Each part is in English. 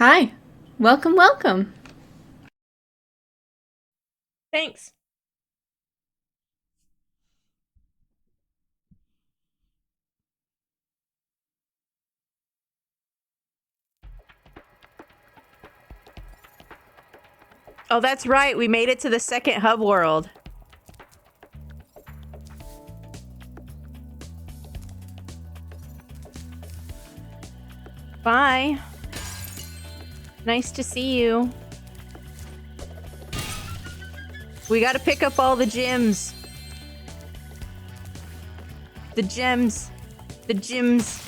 Hi. Welcome, welcome. Thanks. Oh, that's right. We made it to the second hub world. Bye. Nice to see you. We gotta pick up all the gems. The gems. The gems.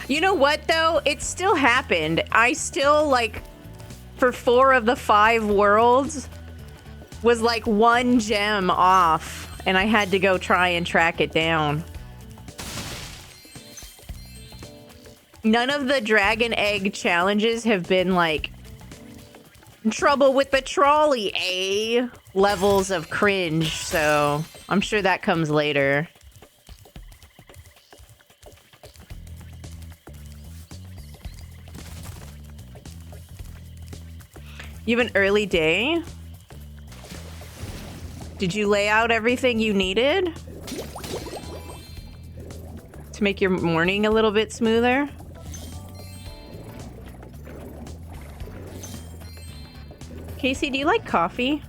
You know what, though? It still happened. I still, like, for 4 of the 5 worlds, was like 1 gem off. And I had to go try and track it down. None of the dragon egg challenges have been, like, trouble with the trolley, eh? Levels of cringe, so I'm sure that comes later. You have an early day? Did you lay out everything you needed? To make your morning a little bit smoother? Casey, do you like coffee?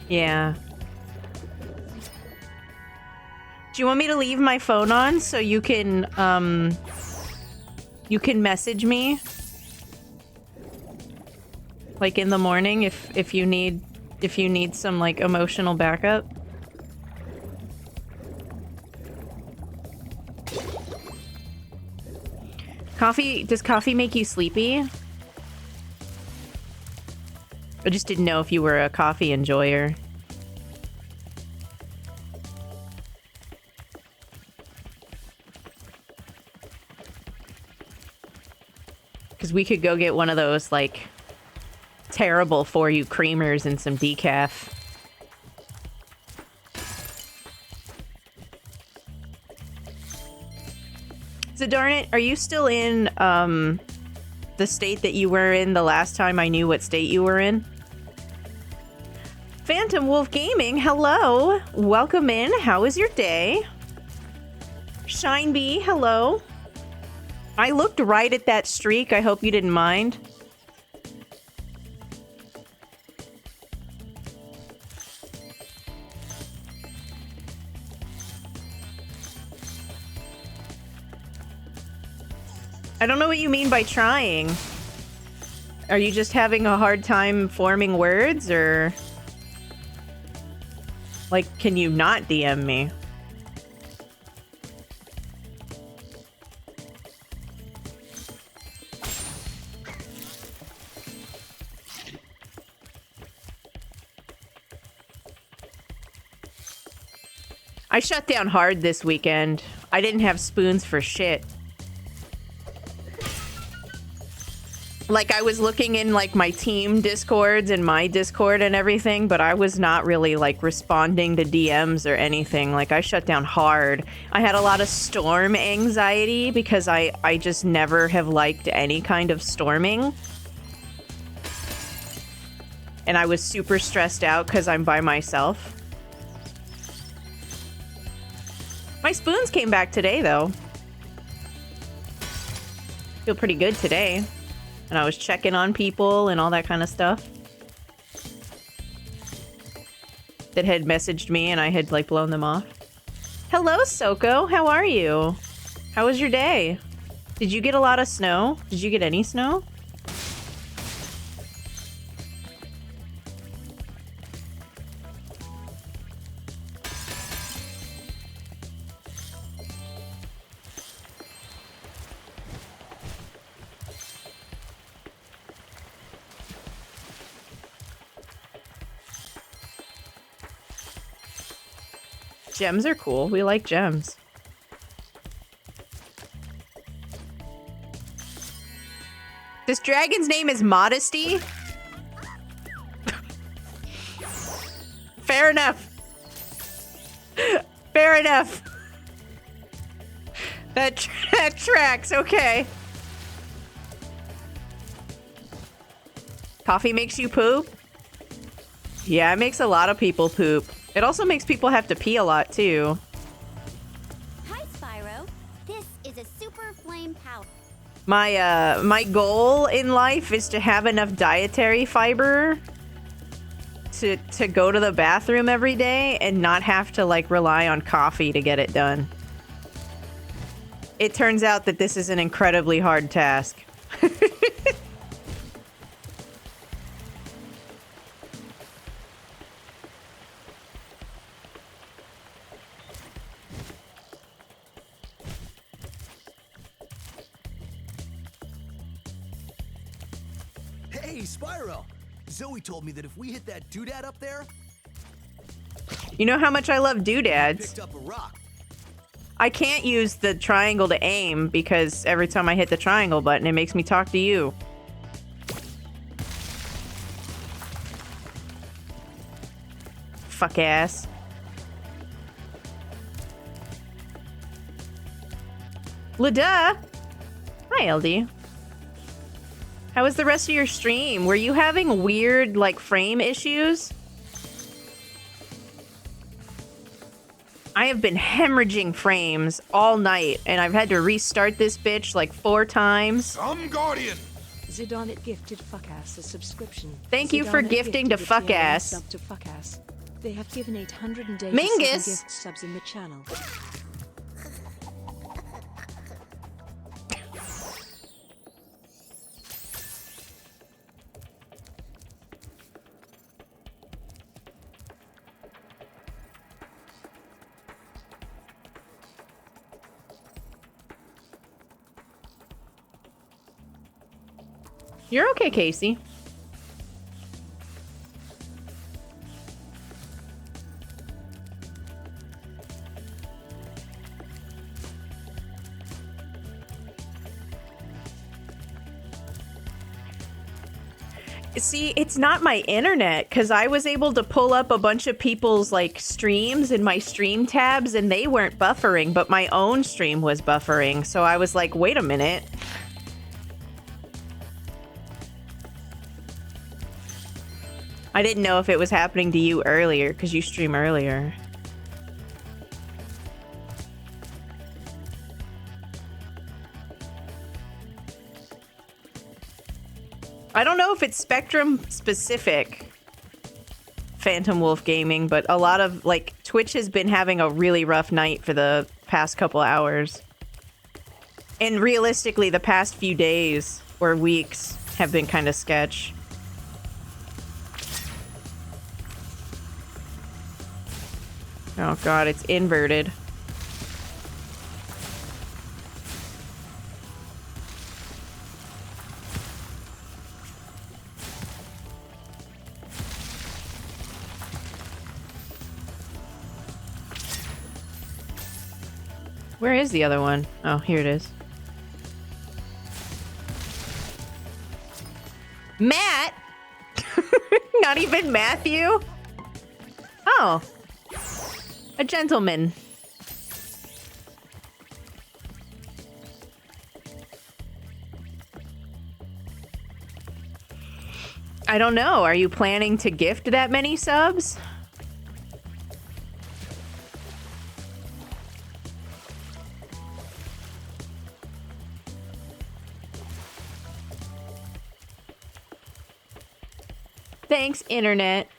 Yeah. Do you want me to leave my phone on so you can message me? Like in the morning if you need some like emotional backup? Does coffee make you sleepy? I just didn't know if you were a coffee enjoyer. Because we could go get one of those, like, terrible for you creamers and some decaf. So darn it, are you still in, the state that you were in the last time I knew what state you were in? Phantom Wolf Gaming, hello! Welcome in, how is your day? Shine Bee, hello! I looked right at that streak, I hope you didn't mind. I don't know what you mean by trying. Are you just having a hard time forming words, or... Like, can you not DM me? I shut down hard this weekend. I didn't have spoons for shit. Like, I was looking in, like, my team Discords and my Discord and everything, but I was not really, like, responding to DMs or anything. Like, I shut down hard. I had a lot of storm anxiety because I just never have liked any kind of storming. And I was super stressed out because I'm by myself. My spoons came back today, though. Feel pretty good today. And I was checking on people and all that kind of stuff. That had messaged me and I had, like, blown them off. Hello, Soko. How are you? How was your day? Did you get a lot of snow? Did you get any snow? Gems are cool. We like gems. This dragon's name is Modesty? Fair enough. Fair enough. That tracks, okay. Coffee makes you poop? Yeah, it makes a lot of people poop. It also makes people have to pee a lot, too. Hi, Spyro. This is a super flame power. My goal in life is to have enough dietary fiber to go to the bathroom every day and not have to, like, rely on coffee to get it done. It turns out that this is an incredibly hard task. Hey, Spyro! Zoe told me that if we hit that doodad up there, You know how much I love doodads. picked up a rock. I can't use the triangle to aim because every time I hit the triangle button, it makes me talk to you. Fuck ass. Lada! Hi, LD. How was the rest of your stream? Were you having weird, like, frame issues? I have been hemorrhaging frames all night, and I've had to restart this bitch like 4 times. Some guardian. Zidonet gifted Fuckass a subscription. Thank you for Zidonet gifting to gifted a tier one Fuckass. sub to Fuckass. They have given 887 Mingus. gift subs in the channel. You're okay, Casey. See, it's not my internet, because I was able to pull up a bunch of people's, like, streams in my stream tabs, and they weren't buffering, but my own stream was buffering. So I was like, wait a minute. I didn't know if it was happening to you earlier, because you stream earlier. I don't know if it's Spectrum specific, Phantom Wolf Gaming, but a lot of, like, Twitch has been having a really rough night for the past couple hours. And realistically, the past few days or weeks have been kind of sketch. Oh god, it's inverted. Where is the other one? Oh, here it is. Matt? Not even Matthew? Oh. A gentleman. I don't know. Are you planning to gift that many subs? Thanks, internet.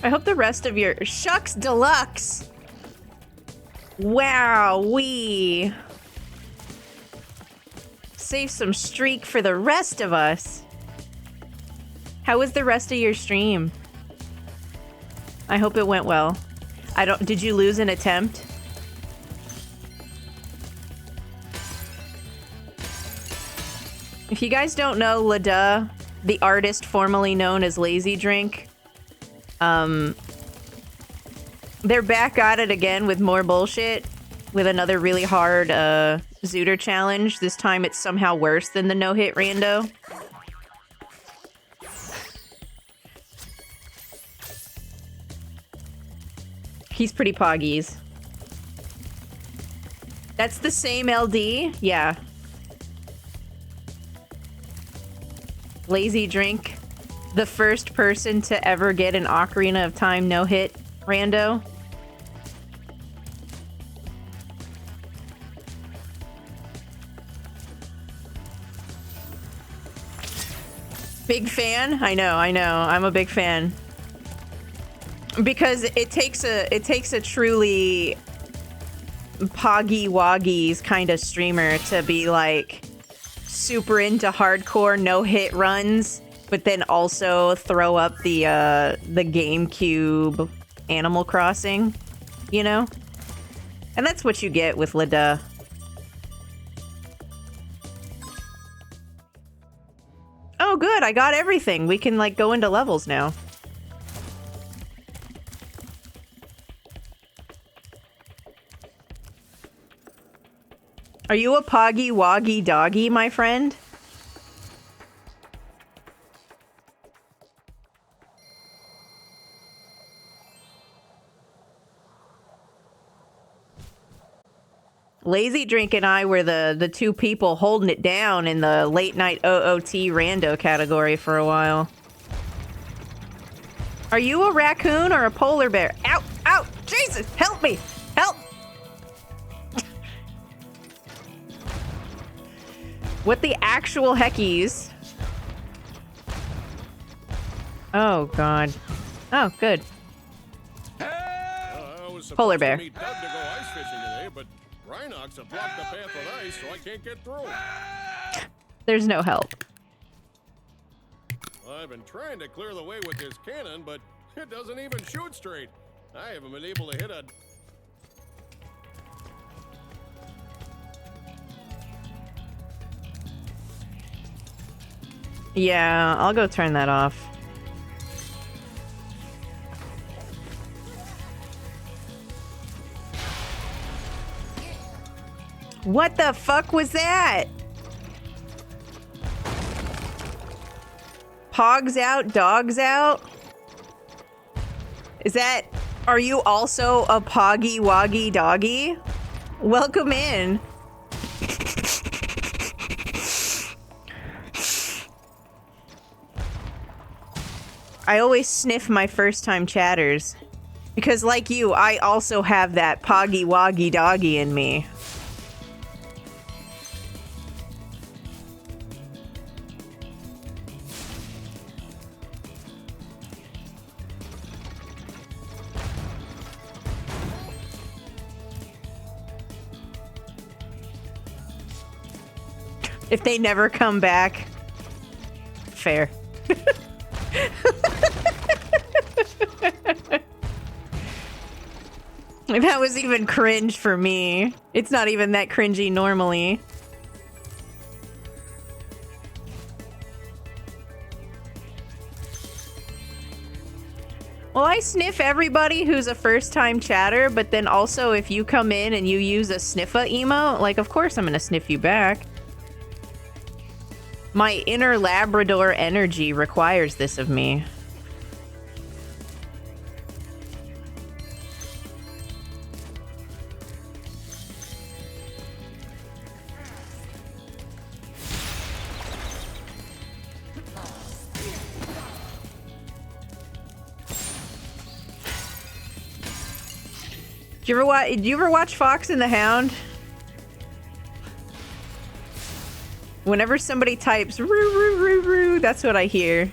I hope the rest of your Shucks Deluxe. Wow, we save some streak for the rest of us. How was the rest of your stream? I hope it went well. Did you lose an attempt? If you guys don't know Lada, the artist formerly known as Lazy Drink, they're back at it again with more bullshit, with another really hard Zooter challenge. This time it's somehow worse than the no-hit rando. He's pretty poggies. That's the same LD? Yeah. Lazy Drink, the first person to ever get an Ocarina of Time no-hit rando. Big fan? I know. I'm a big fan. Because it takes a truly poggy woggies kind of streamer to be like super into hardcore no-hit runs, but then also throw up the GameCube Animal Crossing, you know? And that's what you get with Lada. Oh, good. I got everything. We can like go into levels now. Are you a poggy woggy doggy, my friend? Lazy Drink and I were the two people holding it down in the late night OOT rando category for a while. Are you a raccoon or a polar bear? Ow! Ow! Jesus! Help me! Help! What the actual heckies? Oh, God. Oh, good. Polar bear. To go ice fishing today, but Rhinox have blocked the path with ice, so I can't get through. There's no help. I've been trying to clear the way with this cannon, but it doesn't even shoot straight. I haven't been able to hit a... Yeah, I'll go turn that off. What the fuck was that? Pogs out, dogs out? Is that... Are you also a poggy woggy doggy? Welcome in. I always sniff my first time chatters. Because like you, I also have that poggy woggy doggy in me. If they never come back. Fair. That was even cringe for me. It's not even that cringy normally. Well, I sniff everybody who's a first-time chatter, but then also if you come in and you use a sniffa emote, like, of course I'm gonna sniff you back. My inner Labrador energy requires this of me. Did you ever watch Fox and the Hound? Whenever somebody types roo roo roo roo, that's what I hear.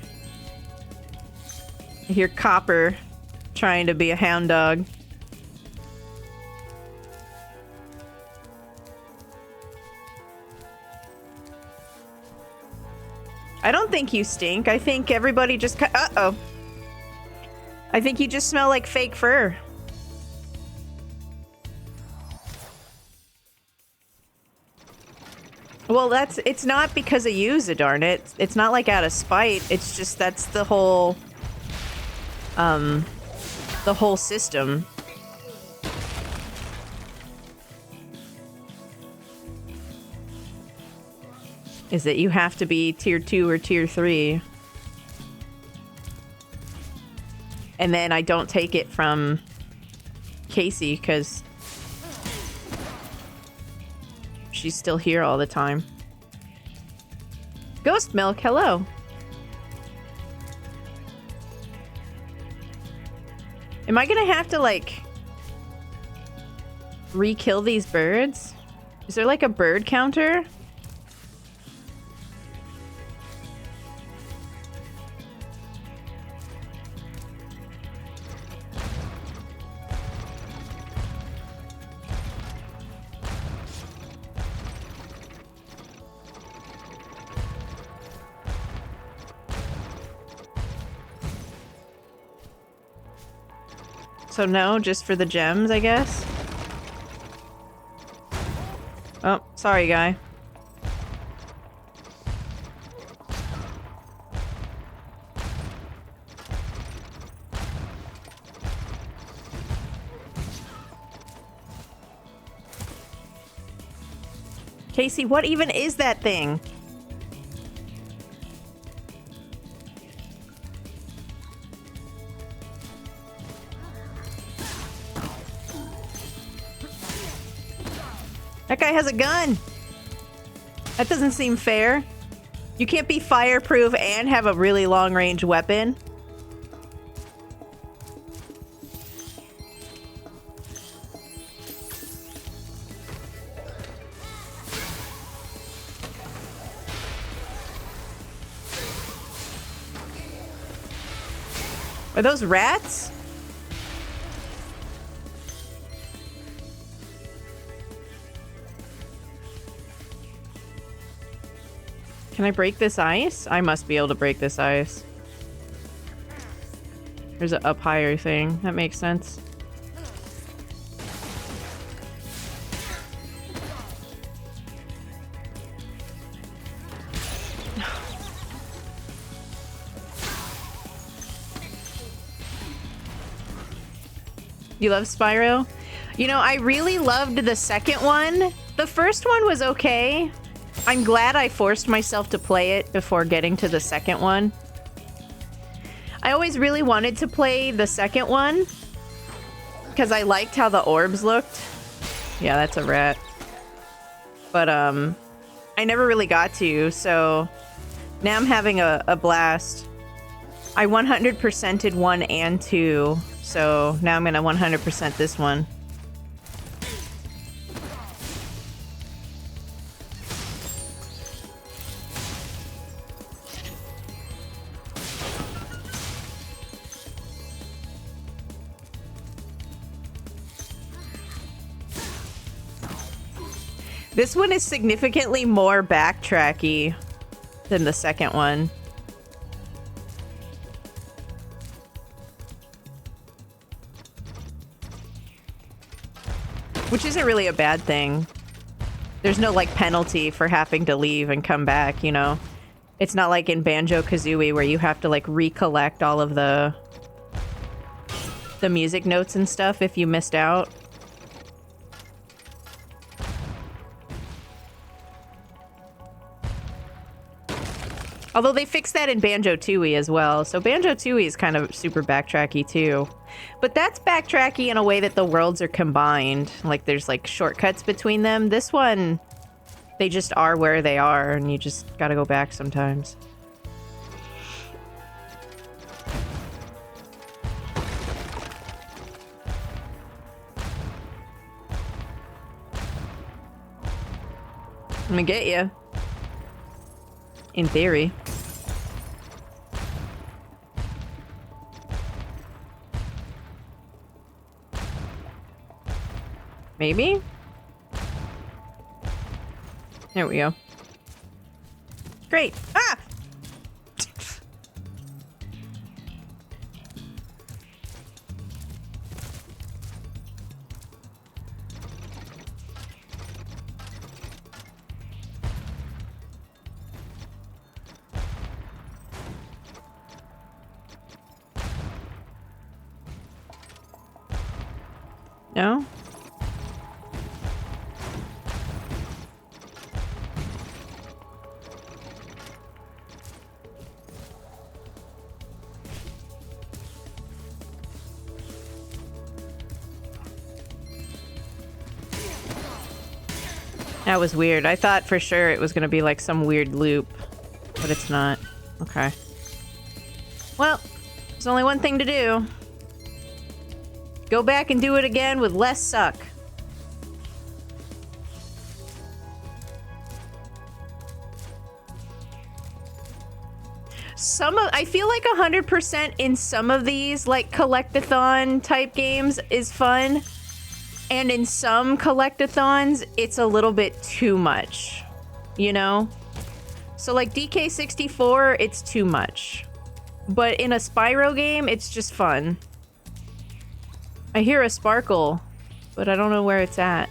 I hear Copper trying to be a hound dog. I don't think you stink. I think everybody just... Uh-oh. I think you just smell like fake fur. Well, it's not because of you, Zidarn. It's not like out of spite. It's just that's the whole system. Is that you have to be tier 2 or tier 3. And then I don't take it from Casey because she's still here all the time. Ghost Milk, hello. Am I gonna have to, like, re-kill these birds? Is there, like, a bird counter? So no, just for the gems, I guess? Oh, sorry, guy. Casey, what even is that thing? That guy has a gun. That doesn't seem fair. You can't be fireproof and have a really long-range weapon. Are those rats? Can I break this ice? I must be able to break this ice. There's an up higher thing. That makes sense. You love Spyro? You know, I really loved the second one. The first one was okay. I'm glad I forced myself to play it before getting to the second one. I always really wanted to play the second one because I liked how the orbs looked. Yeah, that's a rat. But I never really got to, so now I'm having a blast. I 100%ed 1 and 2, so now I'm gonna 100% this one. This one is significantly more backtracky than the second one. Which isn't really a bad thing. There's no, like, penalty for having to leave and come back, you know? It's not like in Banjo-Kazooie where you have to, like, recollect all of the music notes and stuff if you missed out. Although they fixed that in Banjo-Tooie as well, so Banjo-Tooie is kind of super backtracky too. But that's backtracky in a way that the worlds are combined. Like there's like shortcuts between them. This one, they just are where they are and you just gotta go back sometimes. I'm gonna get you. In theory. Maybe? There we go. Great. Ah! No? That was weird. I thought for sure it was gonna be like some weird loop, but it's not. Okay. Well, there's only one thing to do. Go back and do it again with less suck. I feel like 100% in some of these, like, collectathon type games is fun. And in some collectathons, it's a little bit too much, you know? So like DK64, it's too much. But in a Spyro game, it's just fun. I hear a sparkle, but I don't know where it's at.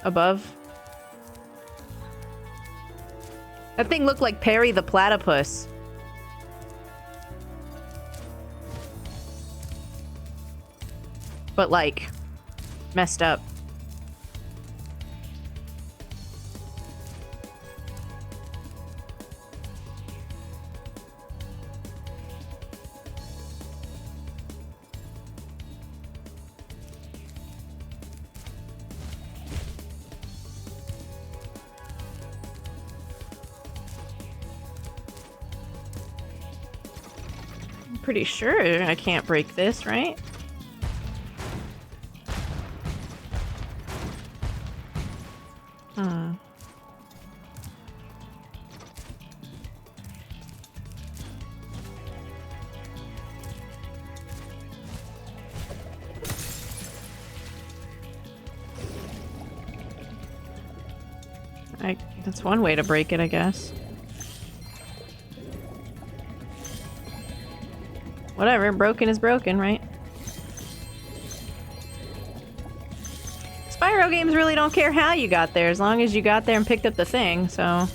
Above? That thing looked like Perry the Platypus. But like, messed up. I'm pretty sure I can't break this, right? That's one way to break it, I guess. Whatever, broken is broken, right? Spyro games really don't care how you got there, as long as you got there and picked up the thing, so...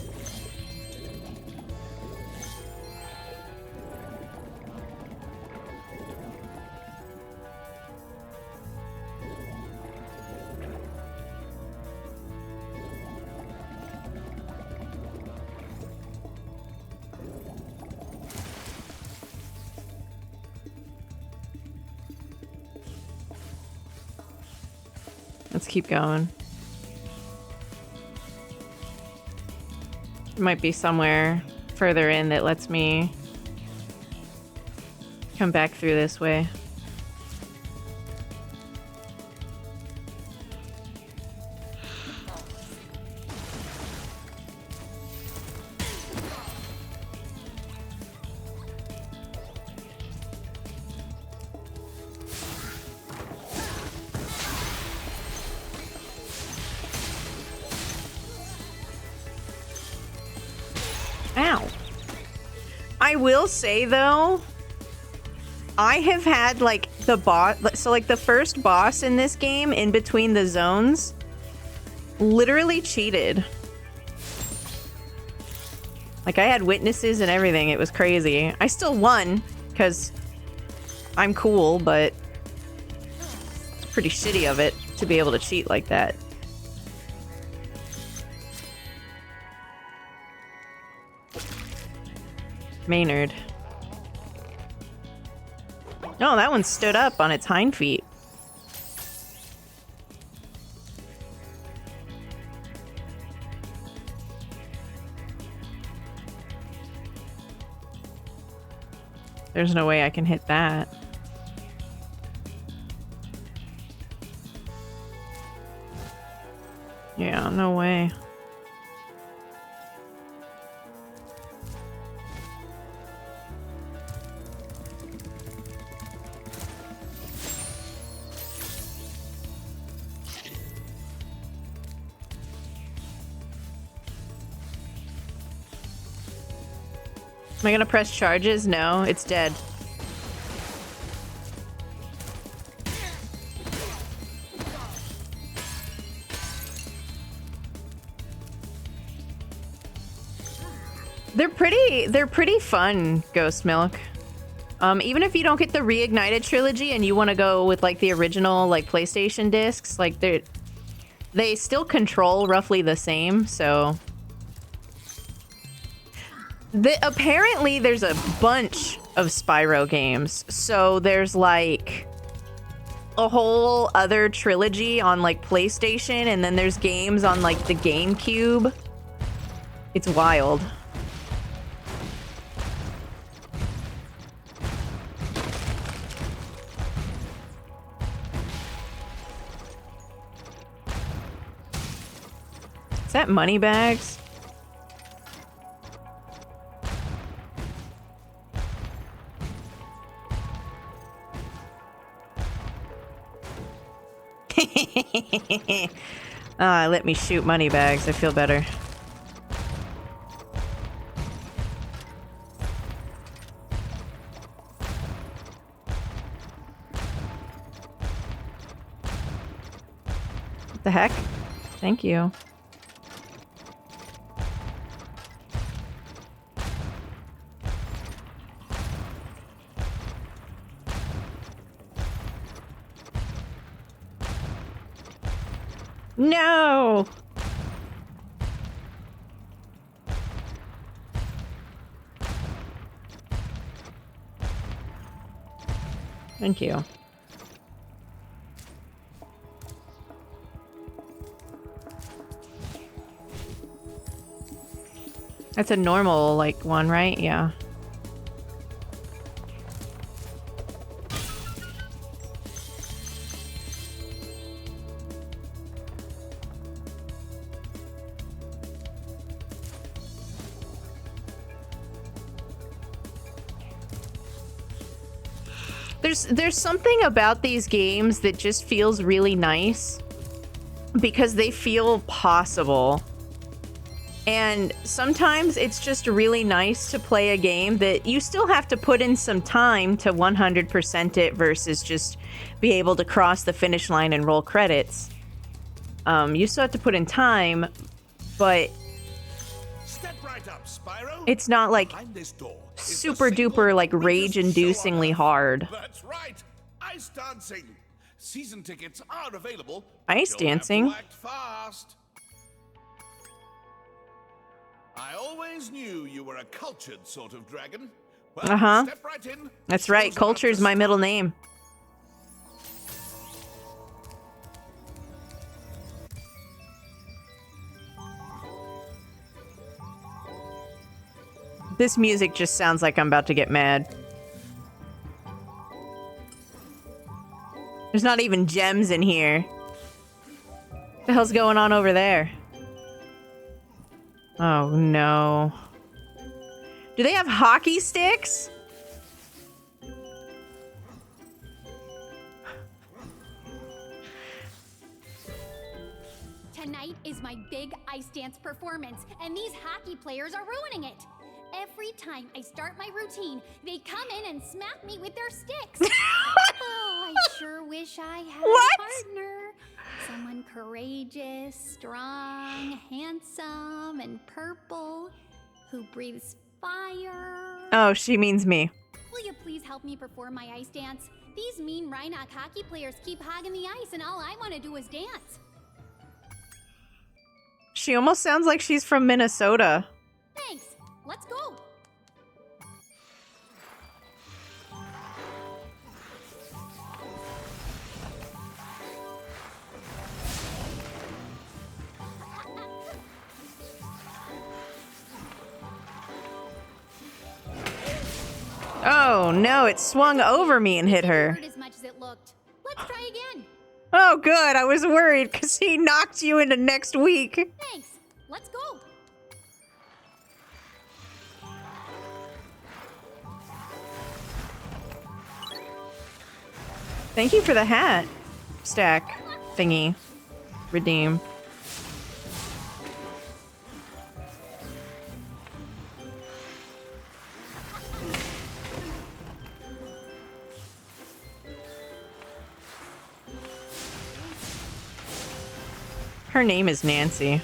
Let's keep going. It might be somewhere further in that lets me come back through this way. Ow. I will say though, I have had like the boss, so like the first boss in this game in between the zones literally cheated. Like I had witnesses and everything. It was crazy. I still won because I'm cool, but it's pretty shitty of it to be able to cheat like that. Maynard. Oh, that one stood up on its hind feet. There's no way I can hit that. Yeah, no way. Am I gonna press charges? No, it's dead. They're pretty fun, Ghost Milk. Even if you don't get the Reignited trilogy and you want to go with like the original like PlayStation discs, like they still control roughly the same, so apparently there's a bunch of Spyro games. So there's like a whole other trilogy on like PlayStation, and then there's games on like the GameCube. It's wild. Is that money bags? Let me shoot money bags. I feel better. What the heck? Thank you. No! Thank you. That's a normal, like, one, right? Yeah. There's something about these games that just feels really nice because they feel possible. And sometimes it's just really nice to play a game that you still have to put in some time to 100% it versus just be able to cross the finish line and roll credits. You still have to put in time, but Step right up, Spyro. it's not like Behind this door is the super single duper like greatest rage-inducingly show on hard. Earth. That's right. Ice dancing. Season tickets are available. Ice You'll have dancing? to act fast. I always knew you were a cultured sort of dragon. Well, Uh-huh. Step right in. That's The right. show's Culture about is to my middle start. name. This music just sounds like I'm about to get mad. There's not even gems in here. What the hell's going on over there? Oh no. Do they have hockey sticks? Tonight is my big ice dance performance, and these hockey players are ruining it. Every time I start my routine, they come in and smack me with their sticks. Oh, I sure wish I had What? a partner. Someone courageous, strong, handsome, and purple, who breathes fire. Oh, she means me. Will you please help me perform my ice dance? These mean Reignited hockey players keep hogging the ice, and all I want to do is dance. She almost sounds like she's from Minnesota. Thanks. Let's go. Oh no, it swung over me and hit her. Hurt as much as it looked. Let's try again. Oh good, I was worried because he knocked you into next week. Thanks. Let's go. Thank you for the hat. Stack. Thingy. Redeem. Her name is Nancy.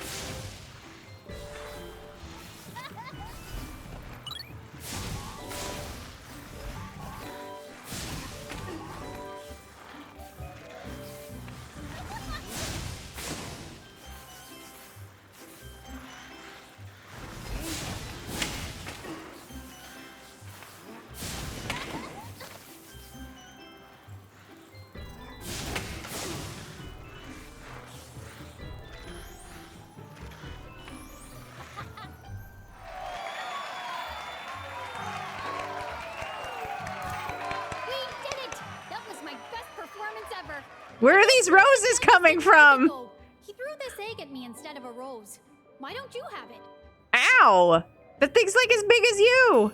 Where are these roses coming from? He threw this egg at me instead of a rose. Why don't you have it? Ow! That thing's like as big as you!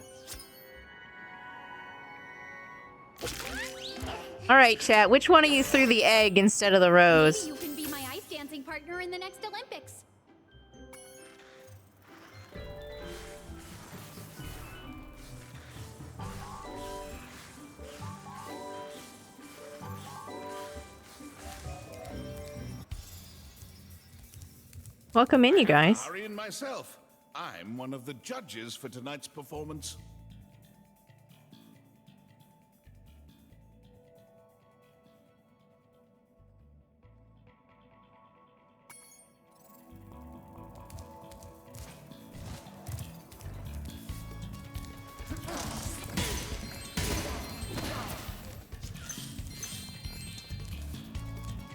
Alright, chat, which one of you threw the egg instead of the rose? Maybe you can be my ice dancing partner in the next Olympics. Welcome in, you guys. Ari and myself. I'm one of the judges for tonight's performance.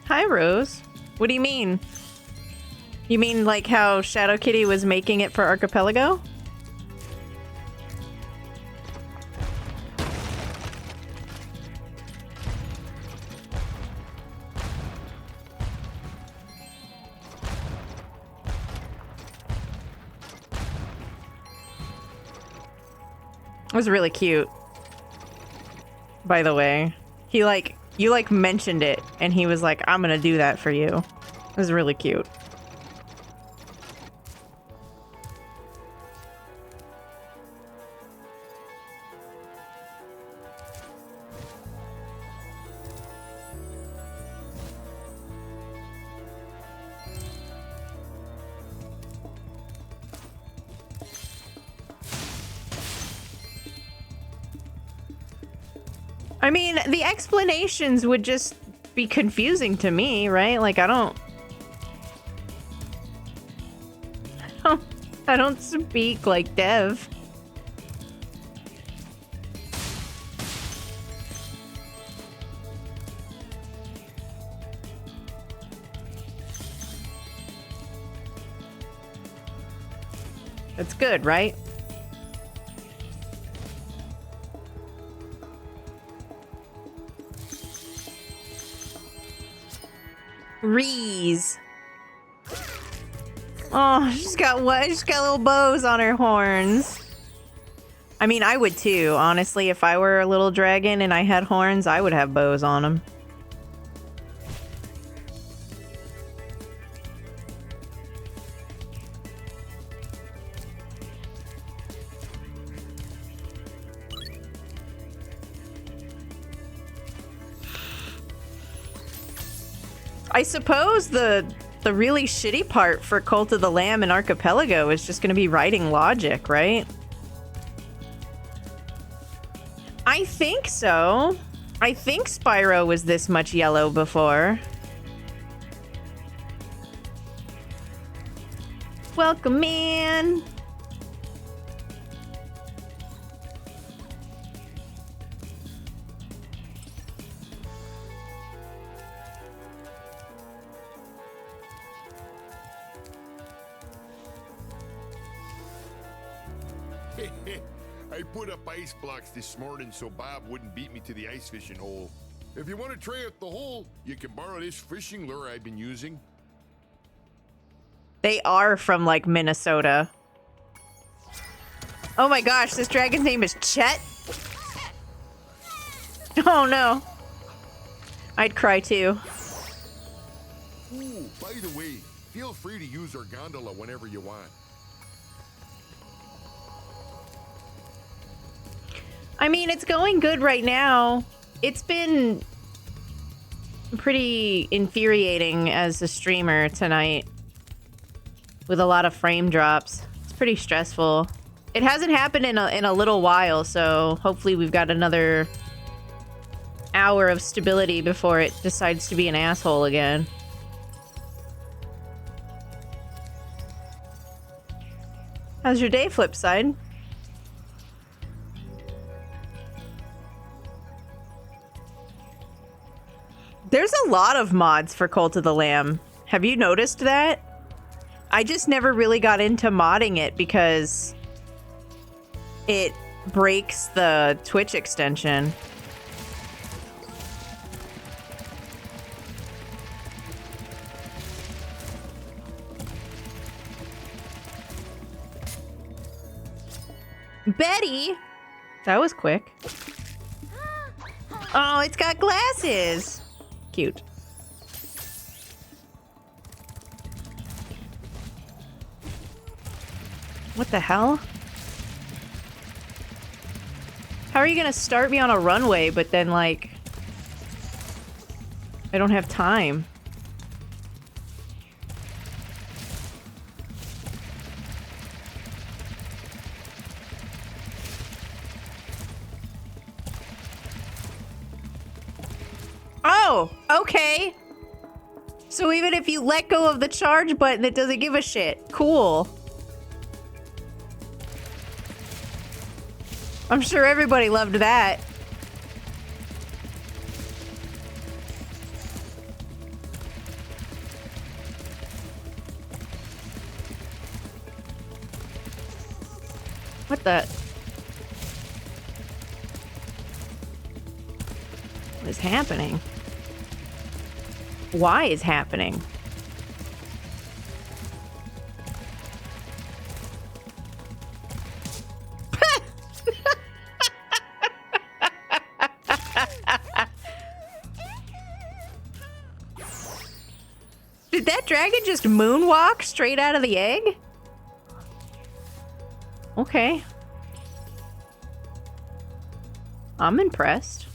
Hi, Rose. What do you mean? You mean like how Shadow Kitty was making it for Archipelago? It was really cute. By the way, you mentioned it and he was like, I'm gonna do that for you. It was really cute. I mean, the explanations would just be confusing to me, right? Like, I don't speak like Dev. That's good, right? Reese. Oh, she's got what? She's got little bows on her horns. I mean, I would too. Honestly, if I were a little dragon and I had horns, I would have bows on them. I suppose the really shitty part for Cult of the Lamb and Archipelago is just going to be writing logic, right? I think so. I think Spyro was this much yellow before. Welcome in. I put up ice blocks this morning so Bob wouldn't beat me to the ice fishing hole. If you want to try out the hole, you can borrow this fishing lure I've been using. They are from, like, Minnesota. Oh my gosh, this dragon's name is Chet? Oh no. I'd cry too. Ooh, by the way, feel free to use our gondola whenever you want. I mean, it's going good right now. It's been pretty infuriating as a streamer tonight with a lot of frame drops. It's pretty stressful. It hasn't happened in a little while, so hopefully we've got another hour of stability before it decides to be an asshole again. How's your day, Flipside? There's a lot of mods for Cult of the Lamb. Have you noticed that? I just never really got into modding it because it breaks the Twitch extension. Betty! That was quick. Oh, it's got glasses! Cute. What the hell? How are you gonna start me on a runway, but then, like... I don't have time. Oh, okay. So even if you let go of the charge button, it doesn't give a shit. Cool. I'm sure everybody loved that. What the? What is happening? Why is happening? Did that dragon just moonwalk straight out of the egg? Okay. I'm impressed.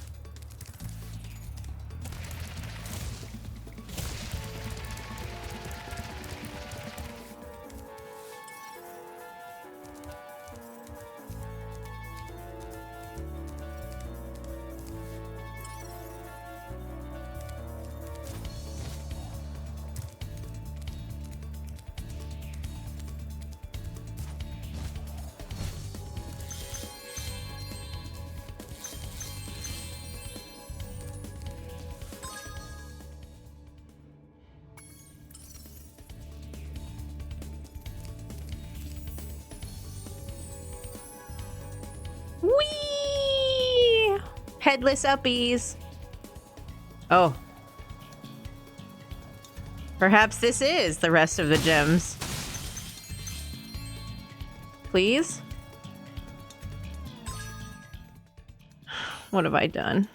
Whee! Headless uppies. Oh. Perhaps this is the rest of the gems. Please? What have I done?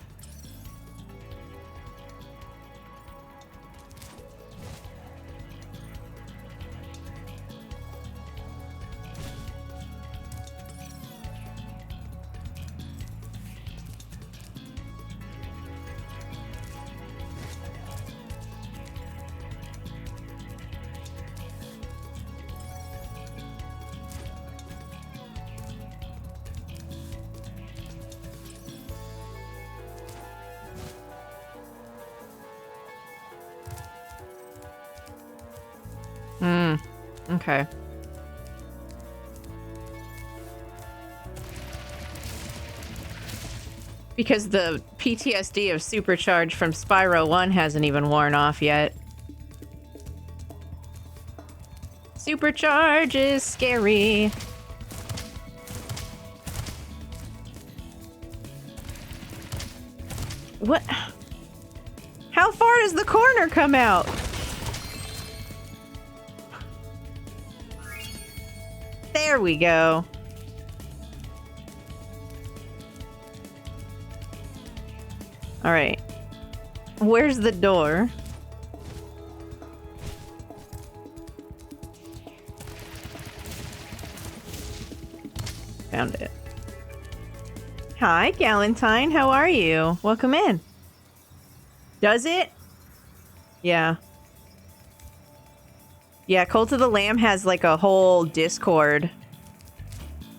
Okay. Because the PTSD of Supercharge from Spyro 1 hasn't even worn off yet. Supercharge is scary. What? How far does the corner come out? There we go. All right. Where's the door? Found it. Hi, Galentine. How are you? Welcome in. Does it? Yeah. Yeah, Cult of the Lamb has like a whole Discord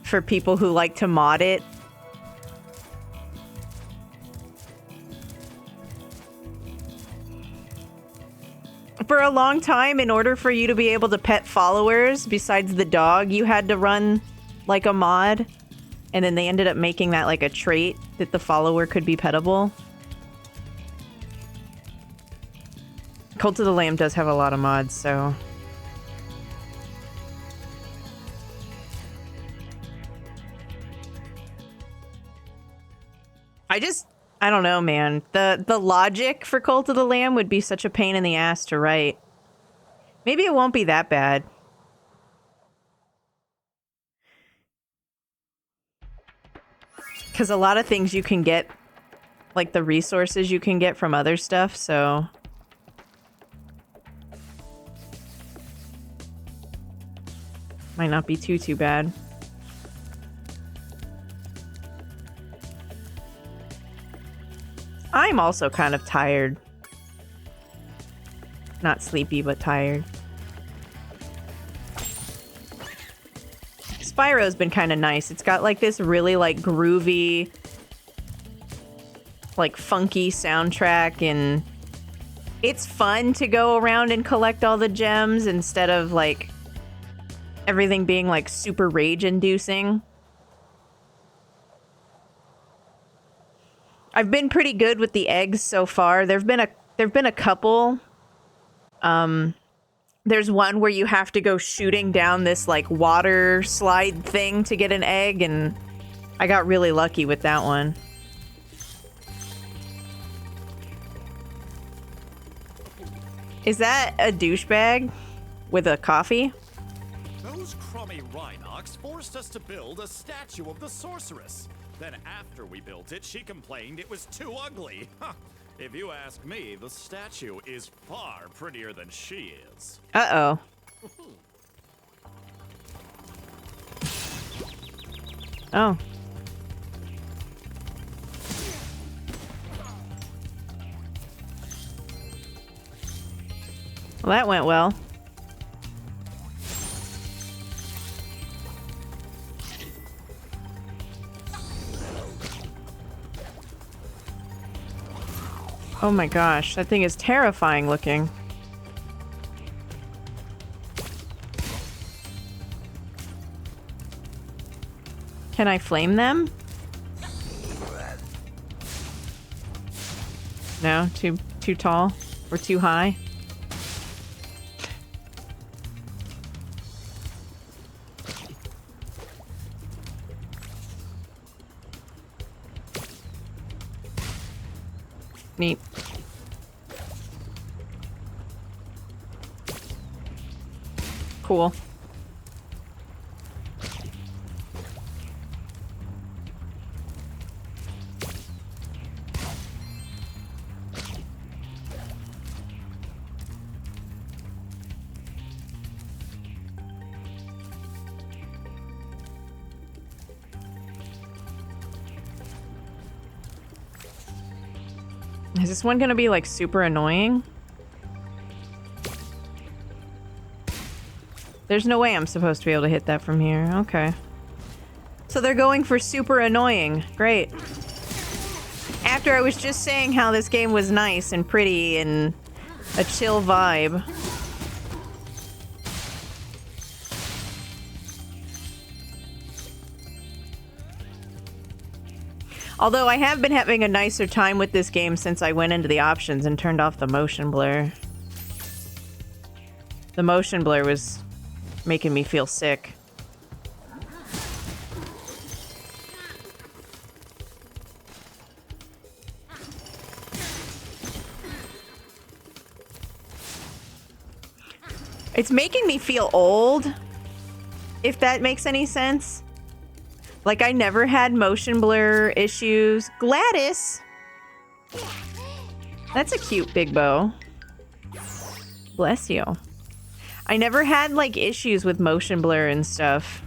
for people who like to mod it. For a long time, in order for you to be able to pet followers besides the dog, you had to run like a mod. And then they ended up making that like a trait that the follower could be pettable. Cult of the Lamb does have a lot of mods, so... I don't know, man. The logic for Cult of the Lamb would be such a pain in the ass to write. Maybe it won't be that bad. Because a lot of things you can get, like the resources you can get from other stuff, so... might not be too bad. I'm also kind of tired. Not sleepy, but tired. Spyro's been kind of nice. It's got like this really like groovy, like funky soundtrack, and it's fun to go around and collect all the gems instead of like everything being like super rage inducing. I've been pretty good with the eggs so far. There've been a couple. There's one where you have to go shooting down this like water slide thing to get an egg, and I got really lucky with that one. Is that a douchebag with a coffee? Those crummy Rhinox forced us to build a statue of the sorceress. Then after we built it, she complained it was too ugly. If you ask me, the statue is far prettier than she is. Uh-oh. Oh. Well, that went well. Oh my gosh, that thing is terrifying looking. Can I flame them? No, too tall or too high. Neat. Cool. Is this one gonna be like super annoying? There's no way I'm supposed to be able to hit that from here. Okay. So they're going for super annoying. Great. After I was just saying how this game was nice and pretty and a chill vibe. Although I have been having a nicer time with this game since I went into the options and turned off the motion blur. The motion blur was making me feel sick. It's making me feel old, if that makes any sense. Like, I never had motion blur issues. Gladys! That's a cute big bow. Bless you. I never had, like, issues with motion blur and stuff.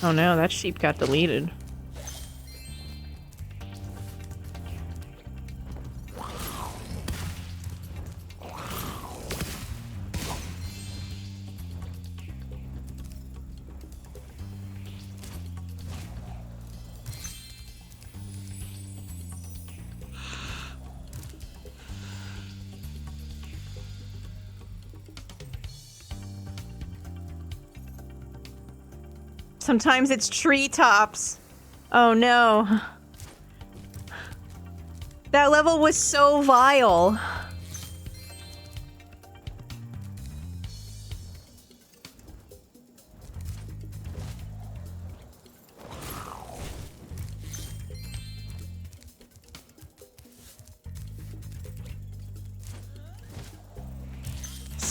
Oh no, that sheep got deleted. Sometimes it's treetops. Oh no. That level was so vile.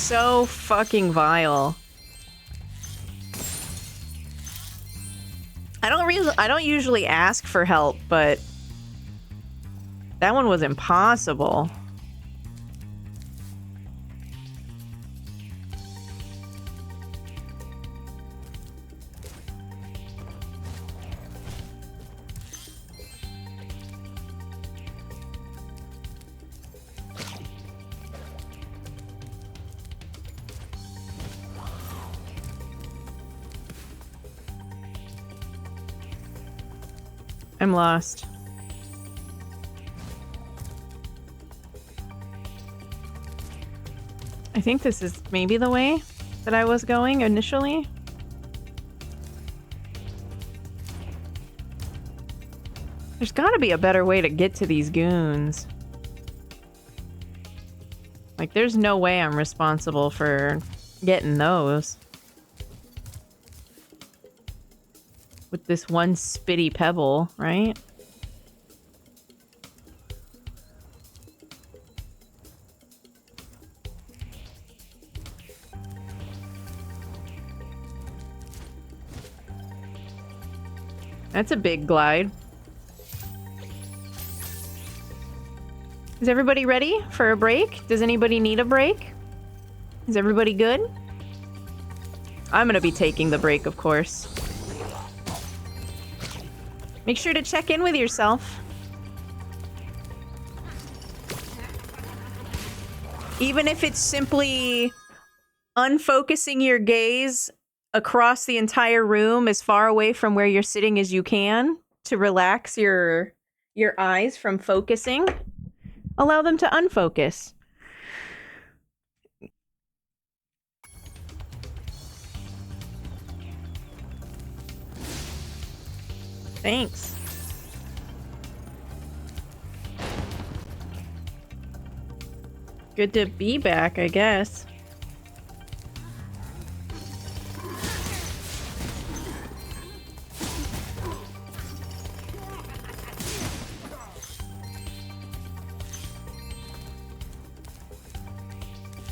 so fucking vile. I don't usually ask for help, but that one was impossible. I'm lost. I think this is maybe the way that I was going initially. There's gotta be a better way to get to these goons. Like, there's no way I'm responsible for getting those. With this one spitty pebble, right? That's a big glide. Is everybody ready for a break? Does anybody need a break? Is everybody good? I'm gonna be taking the break, of course. Make sure to check in with yourself. Even if it's simply unfocusing your gaze across the entire room as far away from where you're sitting as you can to relax your eyes from focusing. Allow them to unfocus. Thanks. Good to be back, I guess.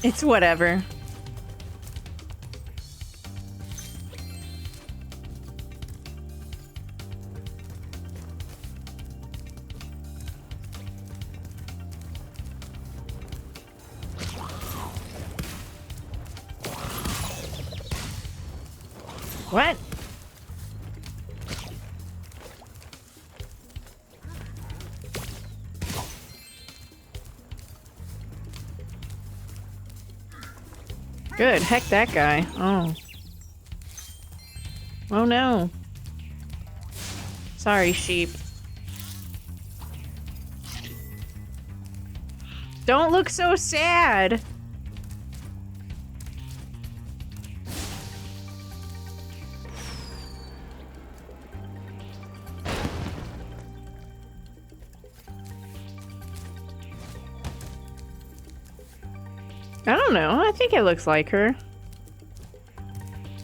It's whatever. What? Good. Heck that guy. Oh. Oh no. Sorry, sheep. Don't look so sad. I don't know. I think it looks like her.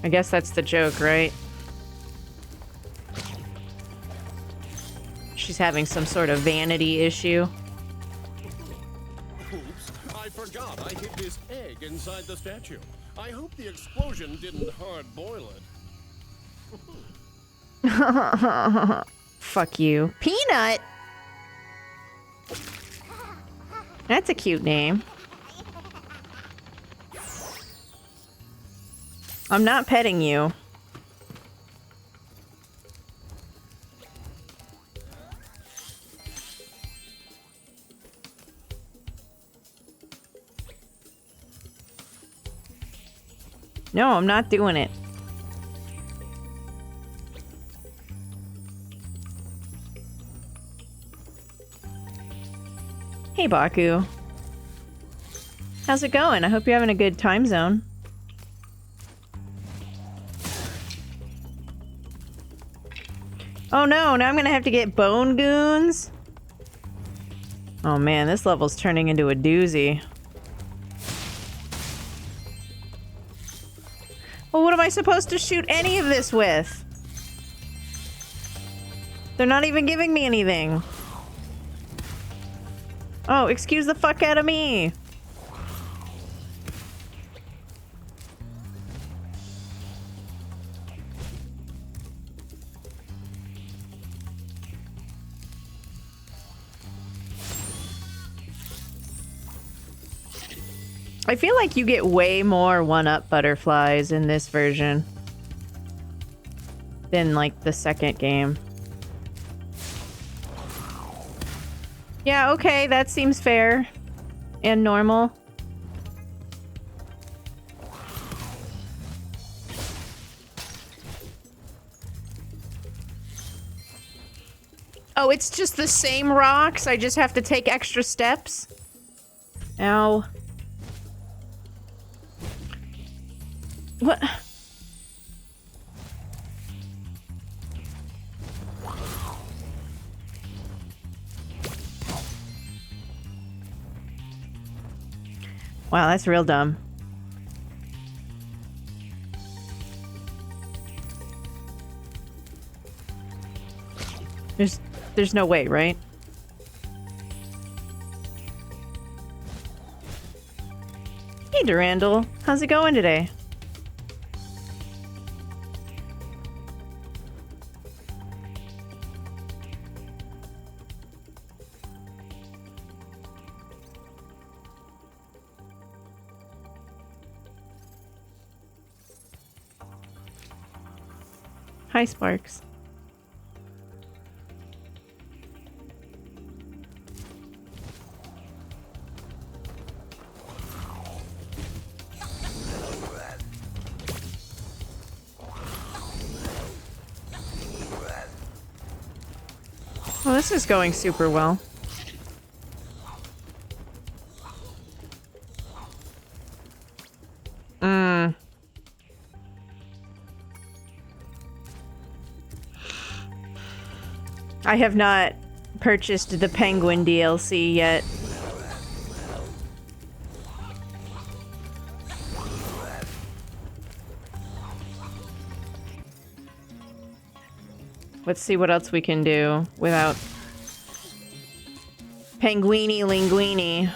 I guess that's the joke, right? She's having some sort of vanity issue. Oops, I forgot I hid this egg inside the statue. I hope the explosion didn't hard boil it. Fuck you. Peanut? That's a cute name. I'm not petting you. No, I'm not doing it. Hey, Baku. How's it going? I hope you're having a good time zone. Oh no, now I'm gonna have to get bone goons? Oh man, this level's turning into a doozy. Well, what am I supposed to shoot any of this with? They're not even giving me anything. Oh, excuse the fuck out of me. I feel like you get way more one-up butterflies in this version than, like, the second game. Yeah, okay, that seems fair and normal. Oh, it's just the same rocks? I just have to take extra steps? Ow. What? Wow, that's real dumb. There's no way, right? Hey, Durandal. How's it going today? Hi, Sparks. Well, this is going super well. I have not purchased the Penguin DLC yet. Let's see what else we can do without Penguini Linguini.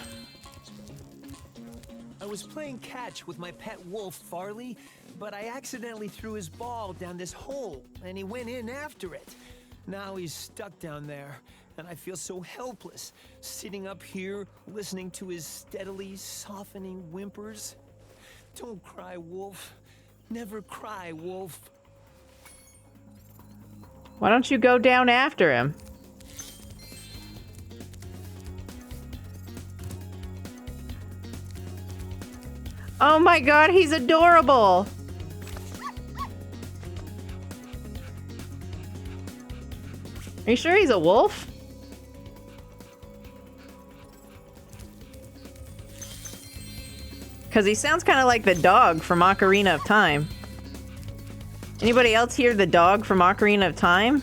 I was playing catch with my pet wolf, Farley, but I accidentally threw his ball down this hole, and he went in after it. Now he's stuck down there, and I feel so helpless, sitting up here, listening to his steadily softening whimpers. Don't cry, Wolf. Never cry, Wolf. Why don't you go down after him? Oh my god, he's adorable! Are you sure he's a wolf? Because he sounds kind of like the dog from Ocarina of Time. Anybody else hear the dog from Ocarina of Time?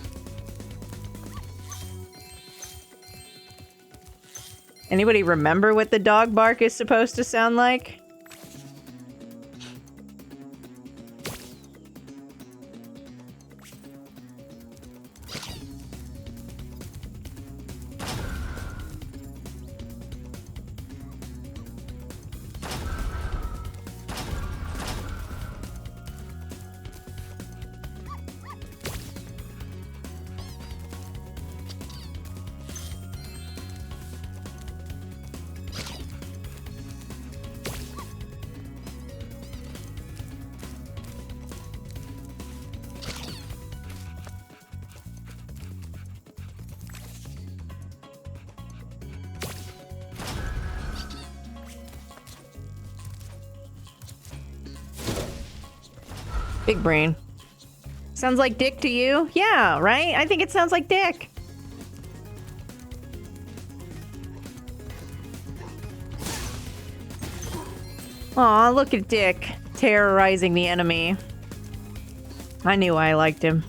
Anybody remember what the dog bark is supposed to sound like? Big brain. Sounds like dick to you? Yeah, right? I think it sounds like dick. Aw, look at Dick terrorizing the enemy. I knew I liked him.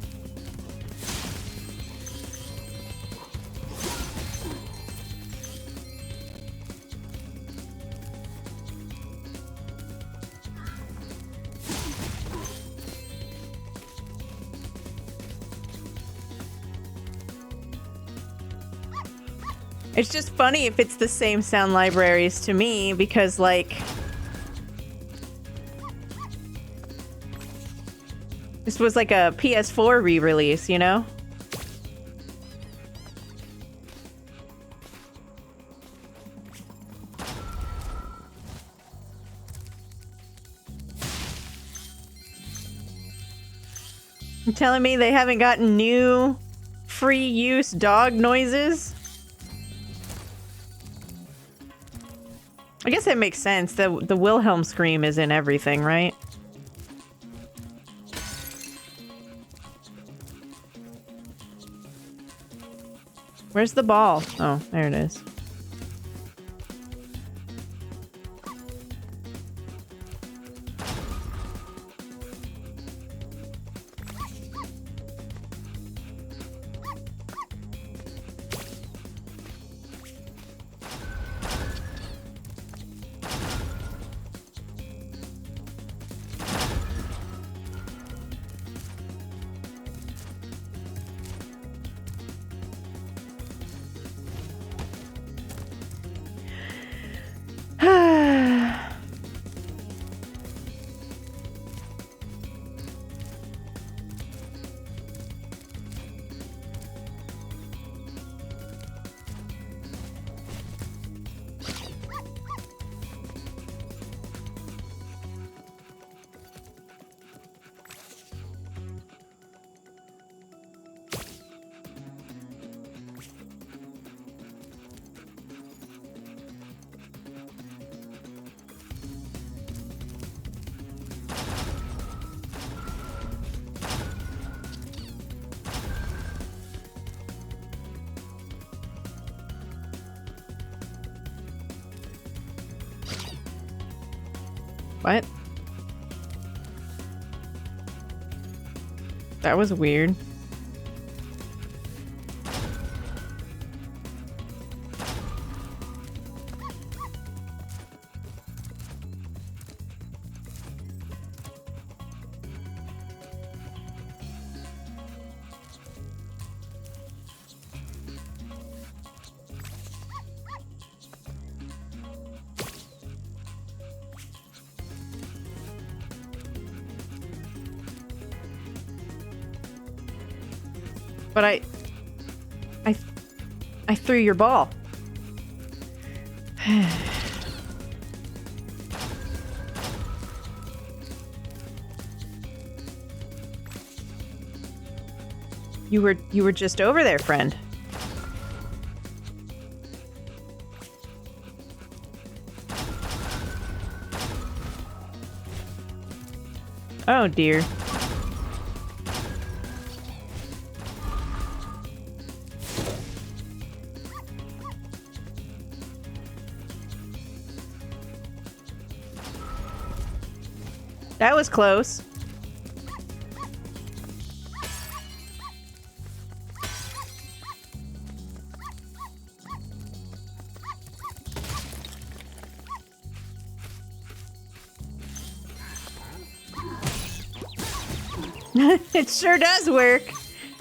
It's just funny if it's the same sound libraries to me, because, like... this was like a PS4 re-release, you know? You telling me they haven't gotten new free use dog noises? I guess that makes sense. The Wilhelm scream is in everything, right? Where's the ball? Oh, there it is. What? That was weird. But I threw your ball. You were just over there, friend. Oh dear. That was close. It sure does work.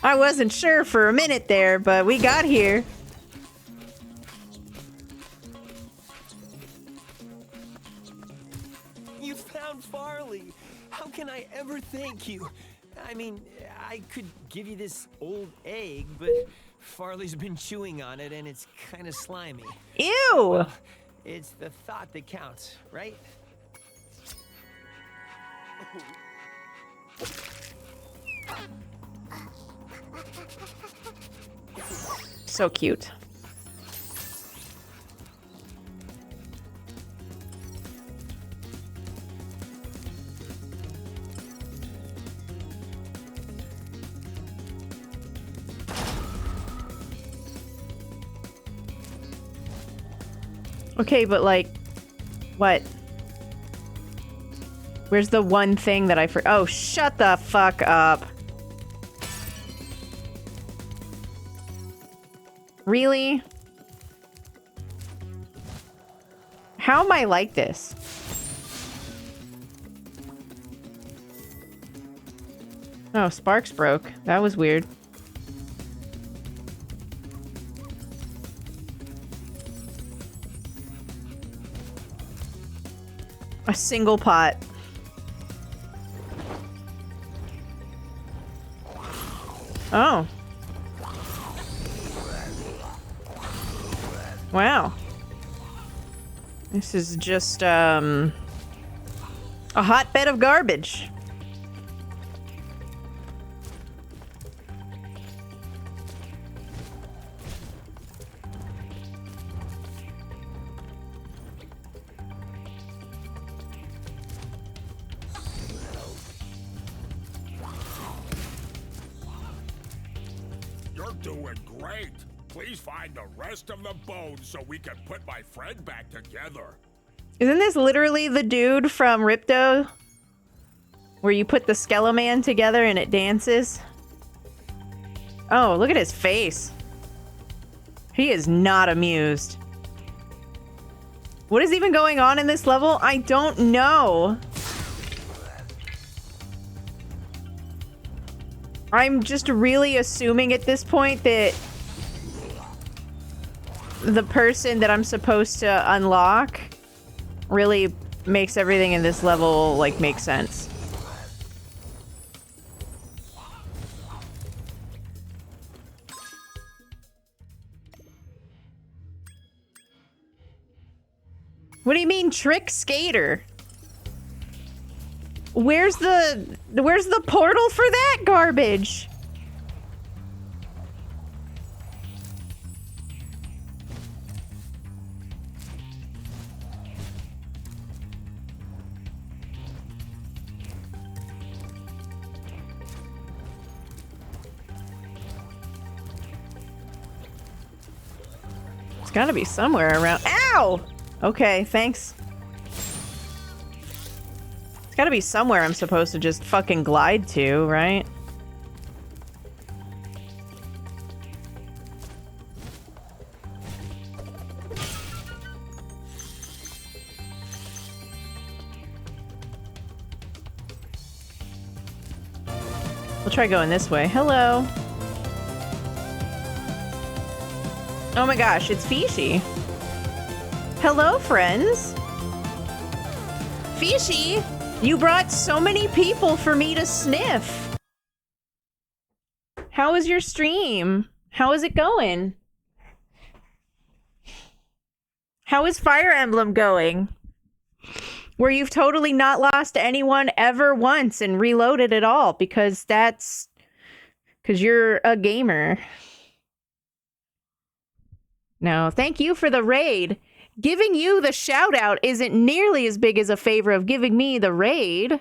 I wasn't sure for a minute there, but we got here. You found Farley. How can I ever thank you? I mean, I could give you this old egg, but Farley's been chewing on it and it's kind of slimy. Ew! Well, it's the thought that counts, right? So cute. Okay, but like, what? Where's the one thing that I oh, shut the fuck up. Really? How am I like this? Oh, sparks broke. That was weird. A single pot. Oh. Wow. This is just, a hotbed of garbage. You're doing great. Please find the rest of the bones so we can put my friend back together. Isn't this literally the dude from Ripto? Where you put the Skeleman together and it dances? Oh, look at his face. He is not amused. What is even going on in this level? I don't know. I'm just really assuming at this point that the person that I'm supposed to unlock really makes everything in this level, like, make sense. What do you mean, trick skater? Where's the portal for that garbage? It's gotta be somewhere around. Ow! Okay, thanks. It's gotta be somewhere I'm supposed to just fucking glide to, right? We'll try going this way. Hello. Oh my gosh, it's Fishy. Hello, friends. Fishy, you brought so many people for me to sniff. How is your stream? How is it going? How is Fire Emblem going? Where you've totally not lost anyone ever once and reloaded it all because you're a gamer. No, thank you for the raid. Giving you the shout out isn't nearly as big as a favor of giving me the raid.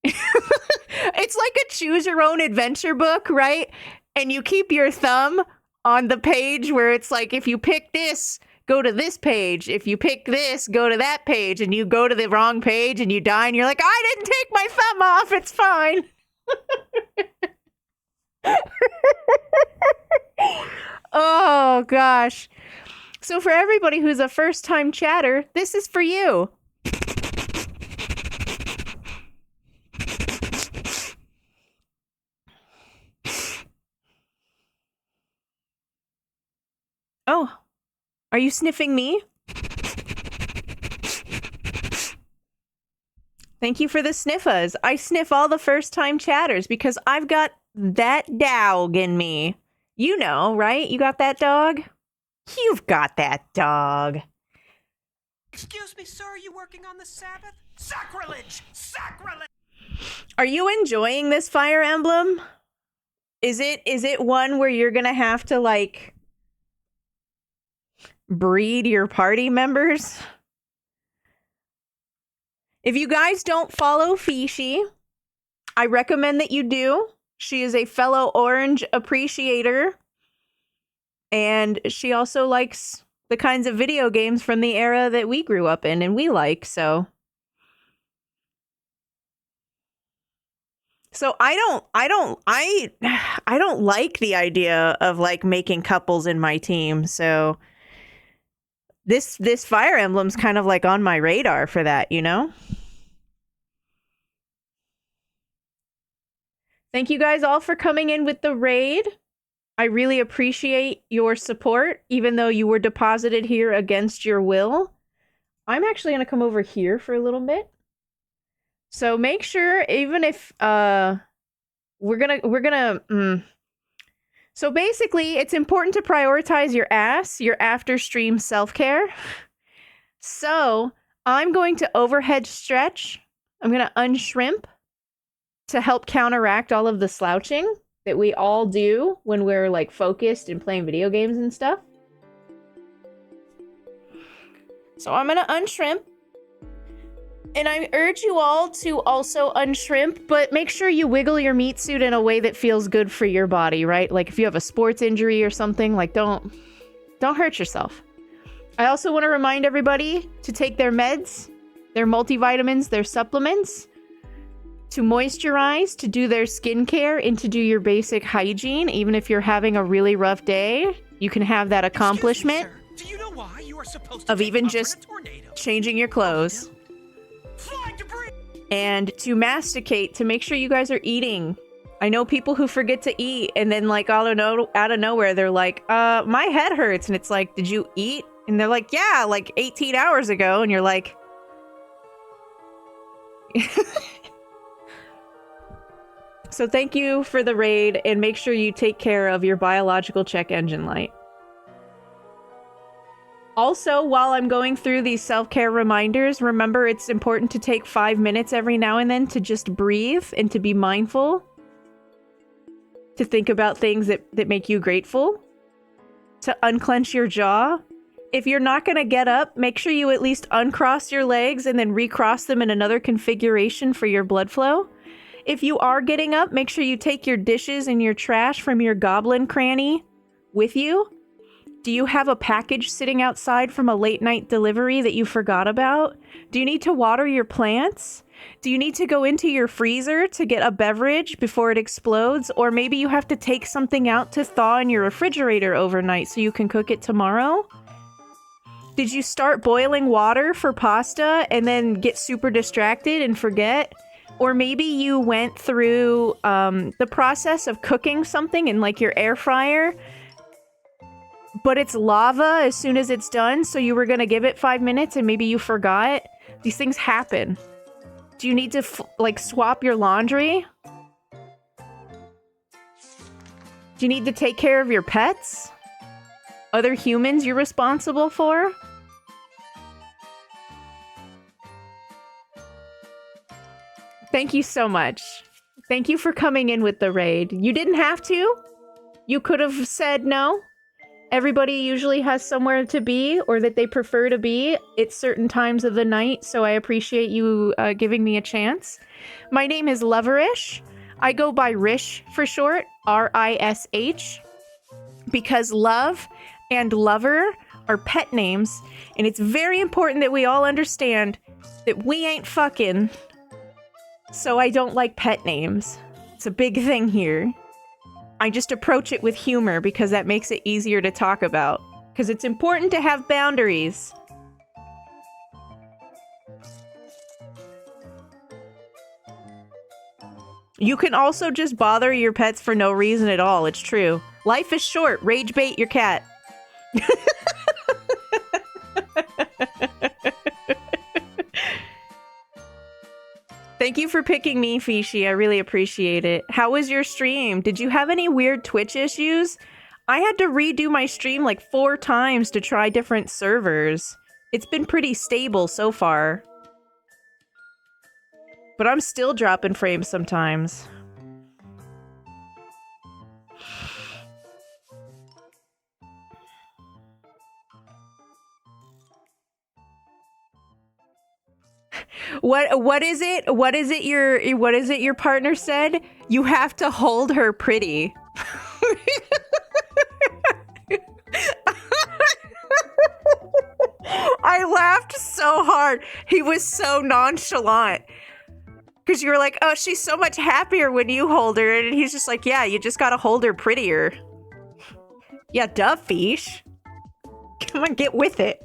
It's like a choose your own adventure book, right? And you keep your thumb on the page where it's like, if you pick this, go to this page. If you pick this, go to that page. And you go to the wrong page and you die and you're like, I didn't take my thumb off. It's fine. Oh, gosh. So for everybody who's a first-time chatter, this is for you. Oh, are you sniffing me? Thank you for the sniffas. I sniff all the first-time chatters because I've got that dog in me. You know, right? You got that dog? You've got that dog. Excuse me, sir, are you working on the Sabbath? Sacrilege! Sacrilege! Are you enjoying this Fire Emblem? Is it one where you're gonna have to, like, breed your party members? If you guys don't follow Fishy, I recommend that you do. She is a fellow Orange appreciator. And she also likes the kinds of video games from the era that we grew up in and we like, so. So I don't like the idea of, like, making couples in my team, so this Fire Emblem's kind of like on my radar for that, you know? Thank you guys all for coming in with the raid. I really appreciate your support, even though you were deposited here against your will. I'm actually going to come over here for a little bit. So make sure, even if So basically, it's important to prioritize your after stream self-care. So I'm going to overhead stretch. I'm going to unshrimp to help counteract all of the slouching that we all do when we're, like, focused and playing video games and stuff. So I'm gonna unshrimp. And I urge you all to also unshrimp, but make sure you wiggle your meat suit in a way that feels good for your body, right? Like if you have a sports injury or something, like don't hurt yourself. I also want to remind everybody to take their meds, their multivitamins, their supplements, to moisturize, to do their skincare, and to do your basic hygiene. Even if you're having a really rough day, you can have that accomplishment Do you know why you are supposed to of even just changing your clothes. And to masticate, to make sure you guys are eating. I know people who forget to eat, and then like out of nowhere, they're like, my head hurts. And it's like, did you eat? And they're like, yeah, like 18 hours ago. And you're like... So thank you for the raid, and make sure you take care of your biological check engine light. Also, while I'm going through these self-care reminders, remember it's important to take 5 minutes every now and then to just breathe and to be mindful. To think about things that make you grateful. To unclench your jaw. If you're not going to get up, make sure you at least uncross your legs and then recross them in another configuration for your blood flow. If you are getting up, make sure you take your dishes and your trash from your goblin cranny with you. Do you have a package sitting outside from a late night delivery that you forgot about? Do you need to water your plants? Do you need to go into your freezer to get a beverage before it explodes? Or maybe you have to take something out to thaw in your refrigerator overnight so you can cook it tomorrow? Did you start boiling water for pasta and then get super distracted and forget? Or maybe you went through the process of cooking something in like your air fryer, but it's lava as soon as it's done, so you were going to give it 5 minutes and maybe you forgot. These things happen. Do you need to like swap your laundry? Do you need to take care of your pets? Other humans you're responsible for? Thank you so much. Thank you for coming in with the raid. You didn't have to. You could have said no. Everybody usually has somewhere to be, or that they prefer to be at certain times of the night, so I appreciate you giving me a chance. My name is Loverish. I go by Rish for short, R-I-S-H, because love and lover are pet names, and it's very important that we all understand that we ain't fucking, so I don't like pet names. It's a big thing here. I just approach it with humor because that makes it easier to talk about. Because it's important to have boundaries. You can also just bother your pets for no reason at all. It's true. Life is short. Rage bait your cat. Thank you for picking me, Fishy. I really appreciate it. How was your stream? Did you have any weird Twitch issues? I had to redo my stream like 4 times to try different servers. It's been pretty stable so far. But I'm still dropping frames sometimes. What is it your partner said? You have to hold her pretty. I laughed so hard. He was so nonchalant. Because you were like, oh, she's so much happier when you hold her. And he's just like, yeah, you just gotta hold her prettier. Yeah, duh, fish. Come on, get with it.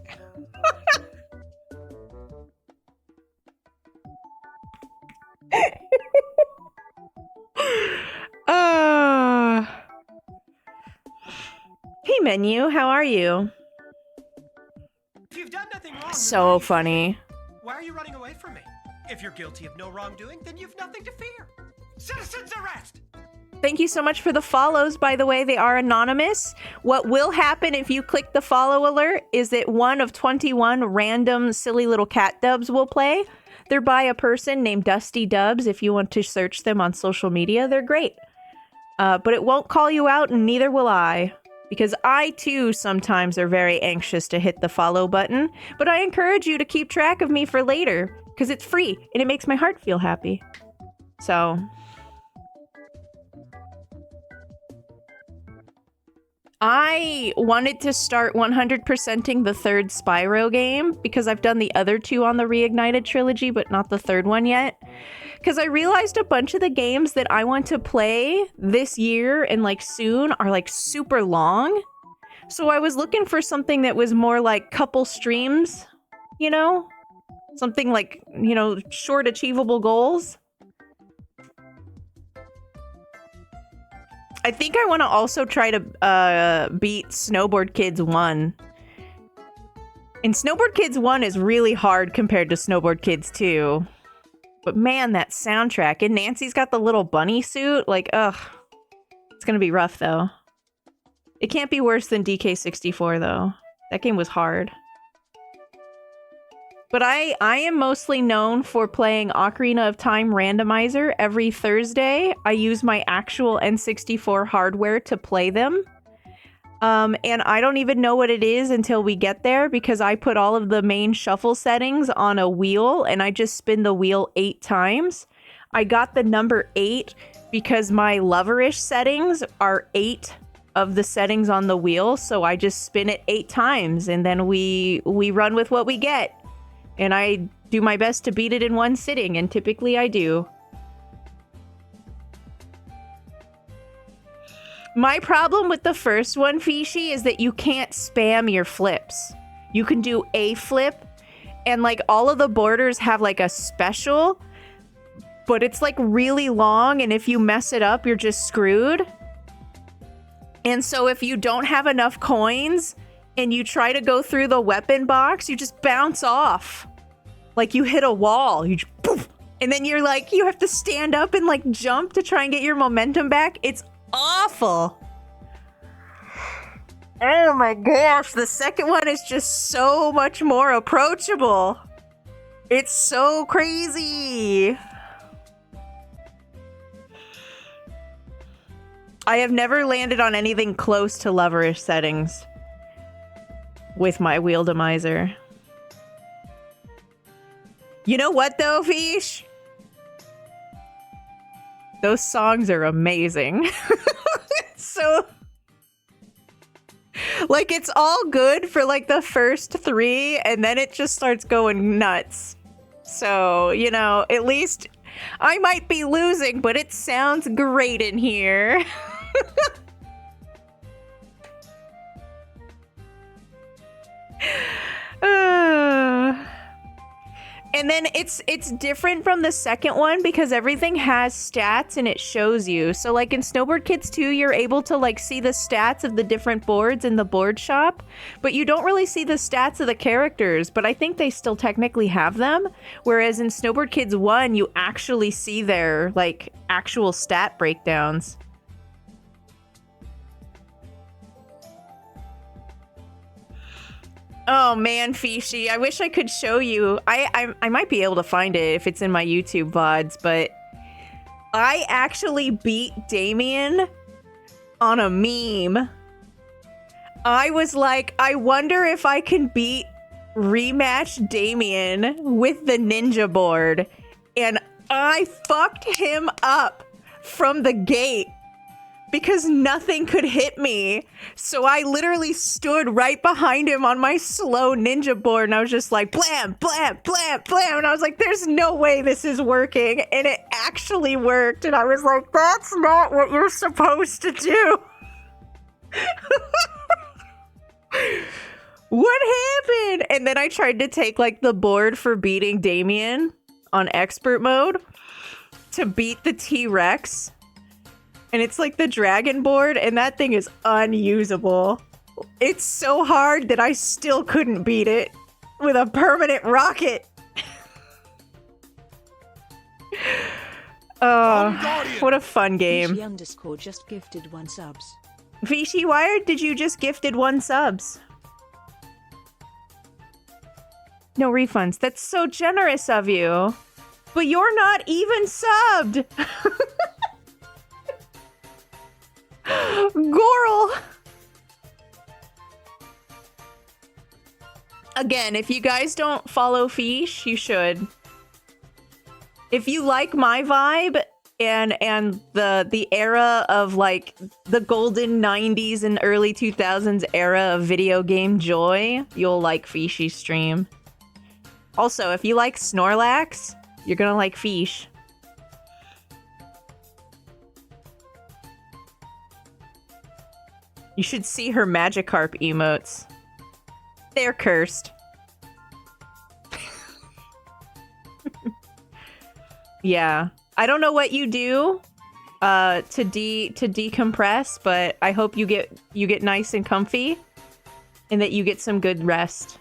Hey, menu, how are you? If you've done nothing wrong, So funny. why are you running away from me? If you're guilty of no wrongdoing, then you've nothing to fear. Citizens arrest! Thank you so much for the follows, by the way. They are anonymous. What will happen if you click the follow alert is that one of 21 random silly little cat dubs will play. They're by a person named Dusty Dubs. If you want to search them on social media, they're great. But it won't call you out, and neither will I. Because I, too, sometimes are very anxious to hit the follow button. But I encourage you to keep track of me for later. because it's free and it makes my heart feel happy. So I wanted to start 100%ing the third Spyro game because I've done the other two on the Reignited trilogy, but not the third one yet. Because I realized a bunch of the games that I want to play this year and like soon are like super long. So I was looking for something that was more like couple streams, you know? Something like, you know, short achievable goals. I think I want to also try to beat Snowboard Kids 1. And Snowboard Kids 1 is really hard compared to Snowboard Kids 2. But man, that soundtrack. And Nancy's got the little bunny suit. Like, ugh. It's gonna be rough, though. It can't be worse than DK64, though. That game was hard. But I am mostly known for playing Ocarina of Time Randomizer every Thursday. I use my actual N64 hardware to play them. And I don't even know what it is until we get there because I put all of the main shuffle settings on a wheel and I just spin the wheel 8 times. I got the number 8 because my loverish settings are 8 of the settings on the wheel. So I just spin it 8 times and then we run with what we get. And I do my best to beat it in one sitting, and typically I do. My problem with the first one, Fishy, is that you can't spam your flips. You can do a flip, and like all of the borders have like a special, but it's like really long, and if you mess it up, you're just screwed. And so if you don't have enough coins, and you try to go through the weapon box, you just bounce off. Like you hit a wall. You just poof. And then you're like, you have to stand up and like jump to try and get your momentum back. It's awful. Oh my gosh. The second one is just so much more approachable. It's so crazy. I have never landed on anything close to loverish settings with my Wheeldomizer. You know what though, Fish? Those songs are amazing. So, like, it's all good for like the first 3 and then it just starts going nuts. So, you know, at least I might be losing, but it sounds great in here. And then it's different from the second one because everything has stats and it shows you. So like in Snowboard Kids 2, you're able to like see the stats of the different boards in the board shop, but you don't really see the stats of the characters, but I think they still technically have them. Whereas in Snowboard Kids 1, you actually see their like actual stat breakdowns. Oh man, Fishy, I wish I could show you. I might be able to find it if it's in my YouTube VODs, but I actually beat Damien on a meme. I was like, I wonder if I can beat rematch Damien with the ninja board. And I fucked him up from the gate. Because nothing could hit me. So I literally stood right behind him on my slow ninja board and I was just like, blam, blam, blam, blam. And I was like, there's no way this is working. And it actually worked. And I was like, that's not what you're supposed to do. What happened? And then I tried to take like the board for beating Damien on expert mode to beat the T-Rex. And it's like the dragon board, and that thing is unusable. It's so hard that I still couldn't beat it with a permanent rocket. Oh, what a fun game. Vichy underscore just gifted 1 subs. Vichy, why did you just gifted 1 subs? No refunds. That's so generous of you. But you're not even subbed. Goral. Again, if you guys don't follow Fish, you should. If you like my vibe and the era of like the golden 90s and early 2000s era of video game joy, you'll like Fishy's stream. Also, if you like Snorlax, you're gonna like Fish. You should see her Magikarp emotes. They're cursed. Yeah. I don't know what you do to decompress, but I hope you get nice and comfy and that you get some good rest.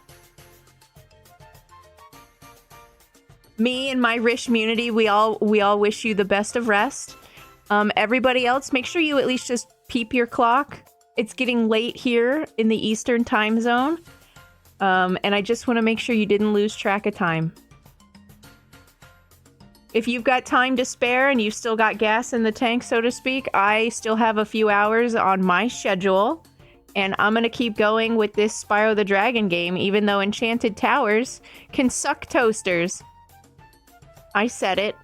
Me and my Rish community, we all wish you the best of rest. Everybody else, make sure you at least just peep your clock. It's getting late here in the Eastern time zone. And I just want to make sure you didn't lose track of time. If you've got time to spare and you've still got gas in the tank, so to speak, I still have a few hours on my schedule. And I'm going to keep going with this Spyro the Dragon game, even though Enchanted Towers can suck toasters. I said it.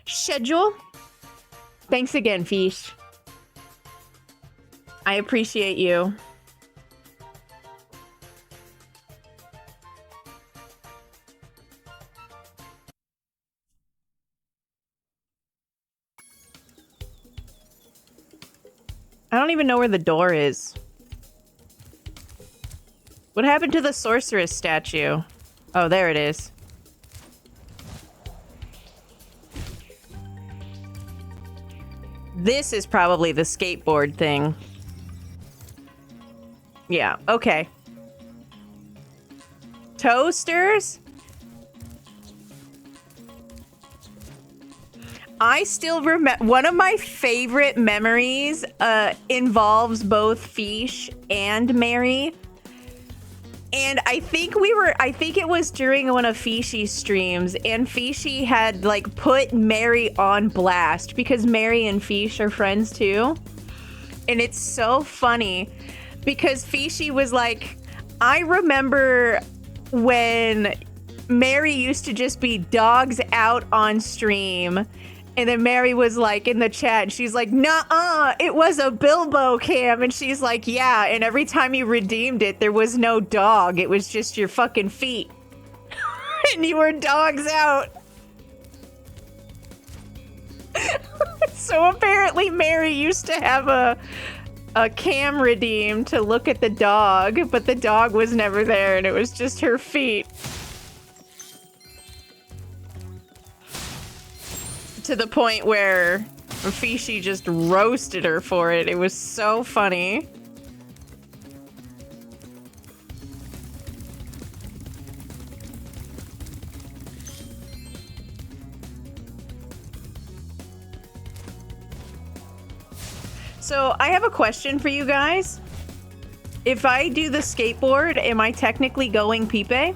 Schedule? Thanks again, Fish. I appreciate you. I don't even know where the door is. What happened to the sorceress statue? Oh, there it is. This is probably the skateboard thing. Yeah, okay. Toasters? I still remember one of my favorite memories involves both Fish and Mary. And I think it was during one of Fishy's streams, and Fishy had like put Mary on blast because Mary and Fish are friends too. And it's so funny because Fishy was like, I remember when Mary used to just be dogs out on stream. And then Mary was like in the chat, she's like, nuh-uh, it was a Bilbo cam. And she's like, yeah, and every time you redeemed it, there was no dog. It was just your fucking feet. And you were dogs out. So apparently Mary used to have a cam redeem to look at the dog, but the dog was never there and it was just her feet. To the point where Fishy just roasted her for it. It was so funny. So I have a question for you guys. If I do the skateboard, am I technically going Pipe?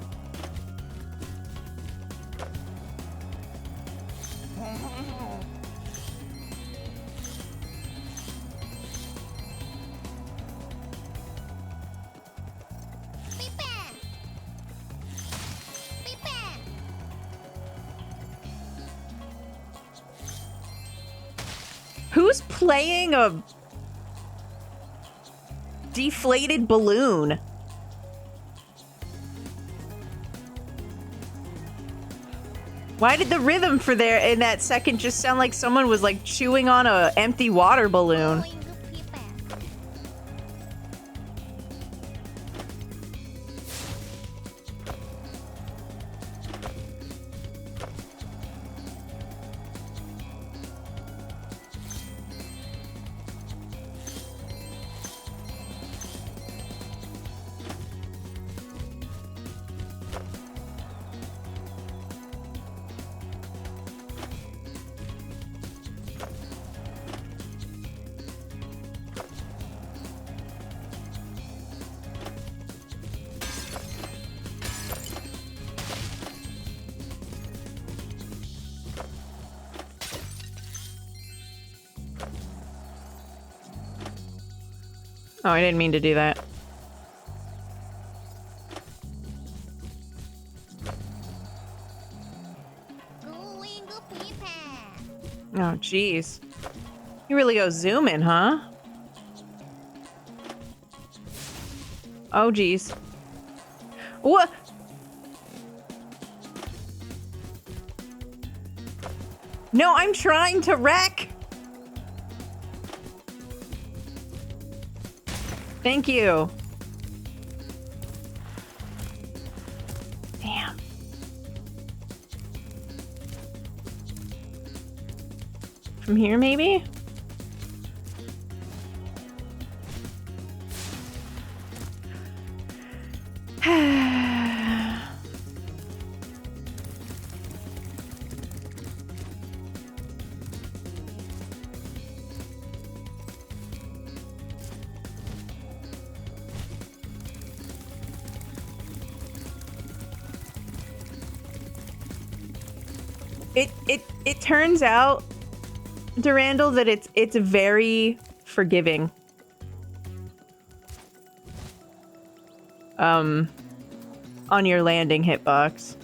Who's playing a deflated balloon? Why did the rhythm for there in that second just sound like someone was like chewing on a empty water balloon? Oh, I didn't mean to do that. Oh, jeez. You really go zooming, huh? Oh, jeez. What? No, I'm trying to wreck. Thank you. Damn. From here, maybe? It turns out, Durandal, that it's very forgiving. On your landing hitbox.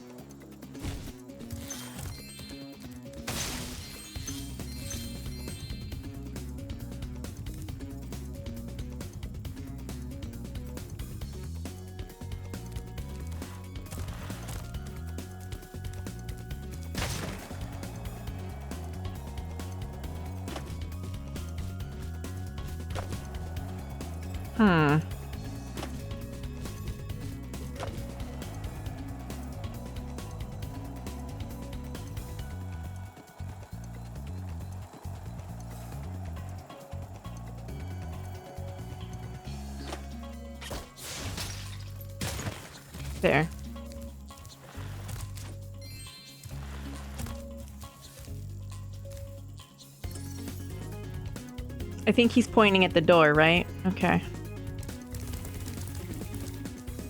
There. I think he's pointing at the door, right? Okay.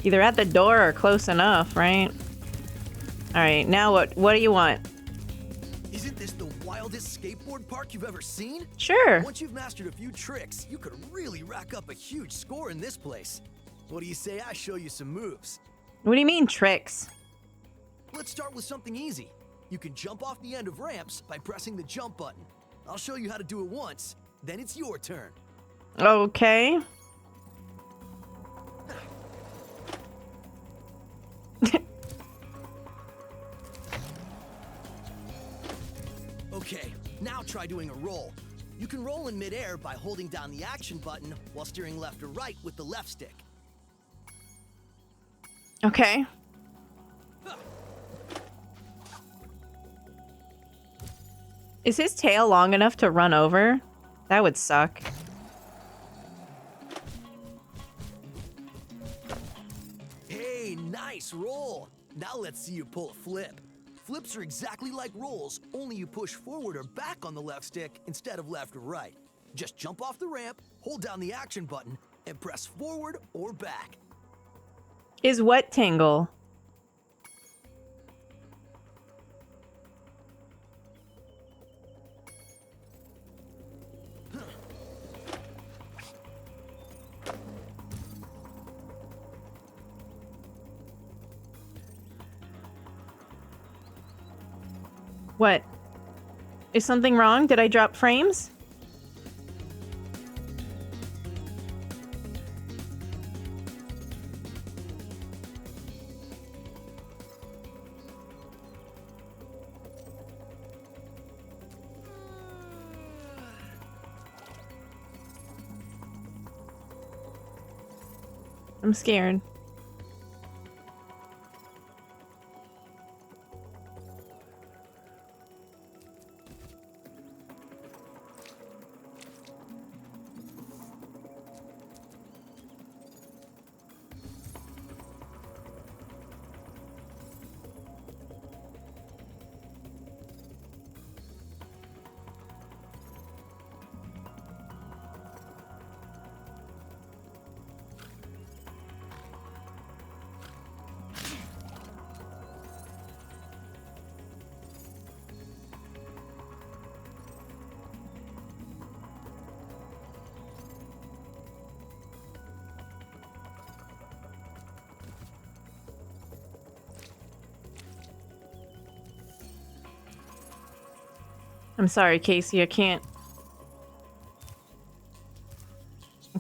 Either at the door or close enough, right? Alright, now what do you want? Isn't this the wildest skateboard park you've ever seen? Sure. Once you've mastered a few tricks, you could really rack up a huge score in this place. What do you say I show you some moves? What do you mean, tricks? Let's start with something easy. You can jump off the end of ramps by pressing the jump button. I'll show you how to do it once, then it's your turn. Okay. Okay, now try doing a roll. You can roll in midair by holding down the action button while steering left or right with the left stick. Okay. Is his tail long enough to run over? That would suck. Hey, nice roll. Now let's see you pull a flip. Flips are exactly like rolls, only you push forward or back on the left stick instead of left or right. Just jump off the ramp, hold down the action button, and press forward or back. Is what tingle? What? Is something wrong? Did I drop frames? I'm scared. I'm sorry, Casey. I can't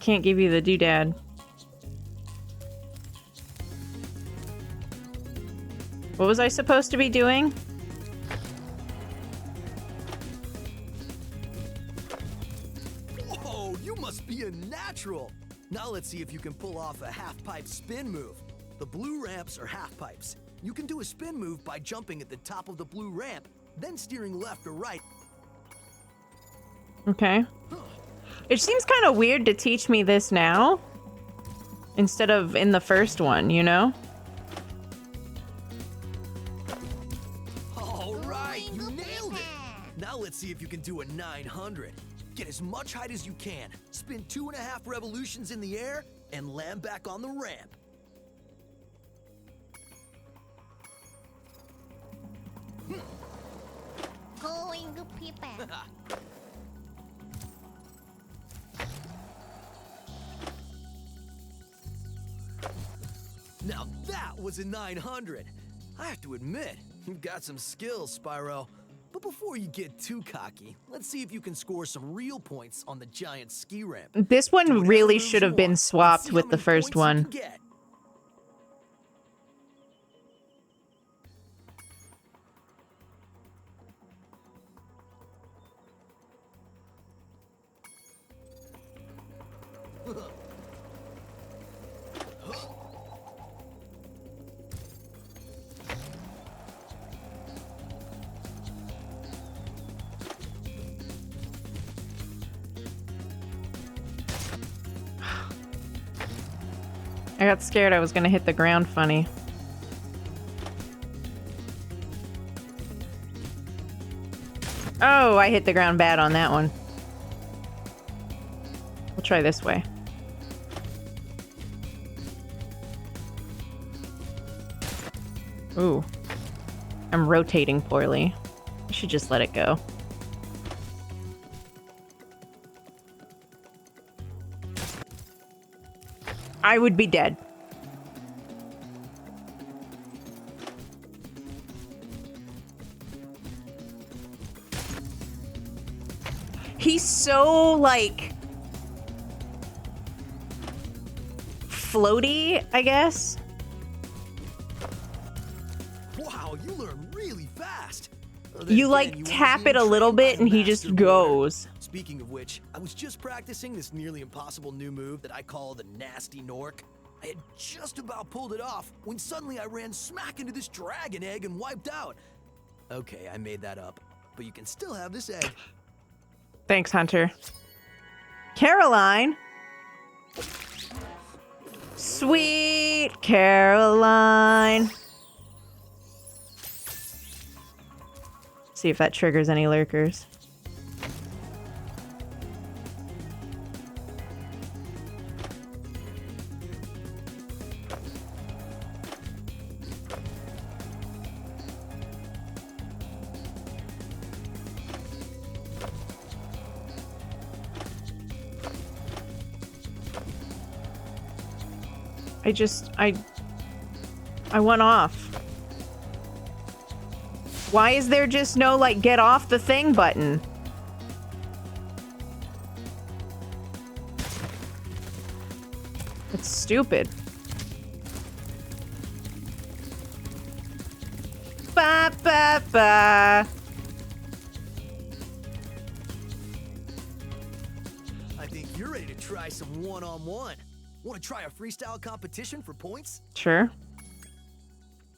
give you the doodad. What was I supposed to be doing? Whoa, you must be a natural. Now let's see if you can pull off a half-pipe spin move. The blue ramps are half-pipes. You can do a spin move by jumping at the top of the blue ramp, then steering left or right. Okay. It seems kind of weird to teach me this now instead of in the first one, you know? All right, you nailed it. Now let's see if you can do a 900. Get as much height as you can, spin 2.5 revolutions in the air, and land back on the ramp. Going to prepare. Now that was a 900. I have to admit, you've got some skills, Spyro. But before you get too cocky, let's see if you can score some real points on the giant ski ramp. This one really should have been swapped with the first one. I got scared I was gonna hit the ground funny. Oh, I hit the ground bad on that one. We'll try this way. Ooh. I'm rotating poorly. I should just let it go. I would be dead. He's so, like, floaty, I guess. Wow, you learn really fast. You, like, tap it a little bit and he just goes. Speaking of which, I was just practicing this nearly impossible new move that I call the Nasty Nork. I had just about pulled it off when suddenly I ran smack into this dragon egg and wiped out. Okay, I made that up, but you can still have this egg. Thanks, Hunter. Caroline! Sweet Caroline! See if that triggers any lurkers. I went off. Why is there just no, like, get off the thing button? It's stupid. Ba ba ba. I think you're ready to try some one-on-one. Want to try a freestyle competition for points? Sure.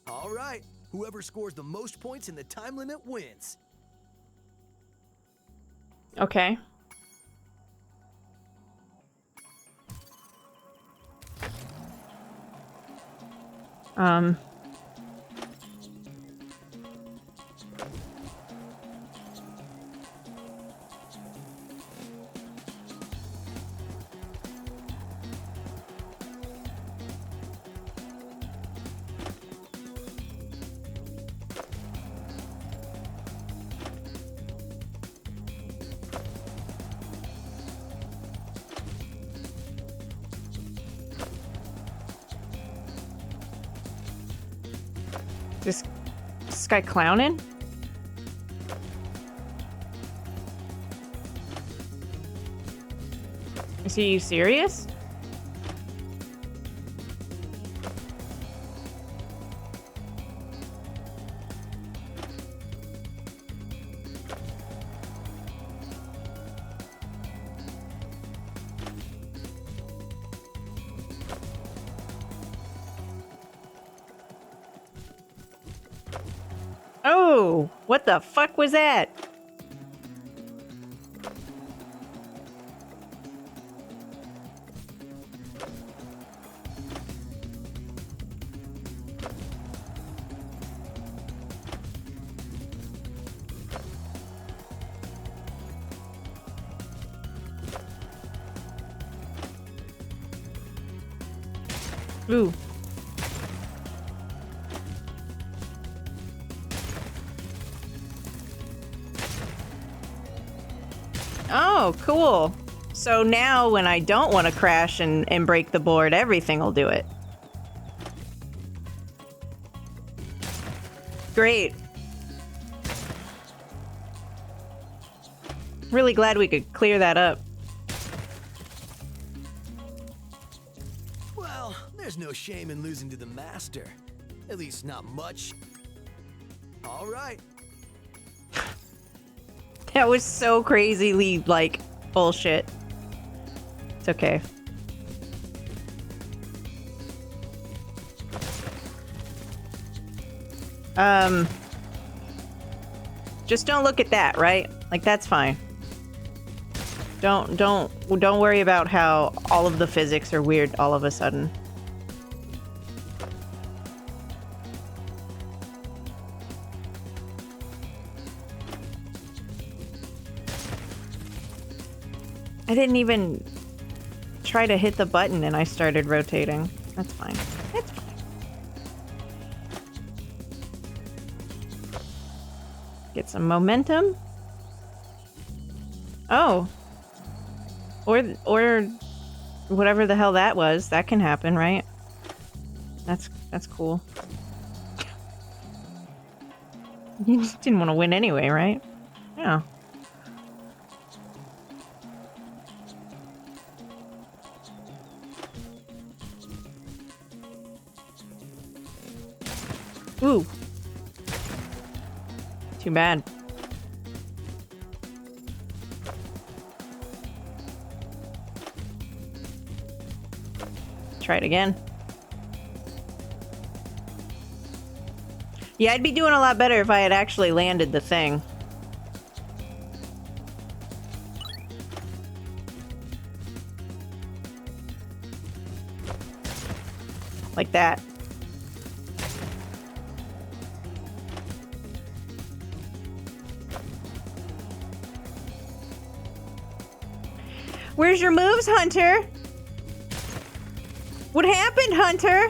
All right. Whoever scores the most points in the time limit wins. Okay. This guy clowning? Is he serious? Oh, what the fuck was that? Ooh. Oh, cool. So now when I don't want to crash and break the board, everything will do it. Great. Really glad we could clear that up. Well, there's no shame in losing to the master. At least not much. All right. That was so crazily, like, bullshit. It's okay. Just don't look at that, right? Like, that's fine. Don't worry about how all of the physics are weird all of a sudden. I didn't even try to hit the button and I started rotating. That's fine. It's fine. Get some momentum. Oh. Or whatever the hell that was. That can happen, right? That's cool. You just didn't want to win anyway, right? Yeah. Ooh. Too bad. Try it again. Yeah, I'd be doing a lot better if I had actually landed the thing. Like that. Where's your moves, Hunter? What happened, Hunter?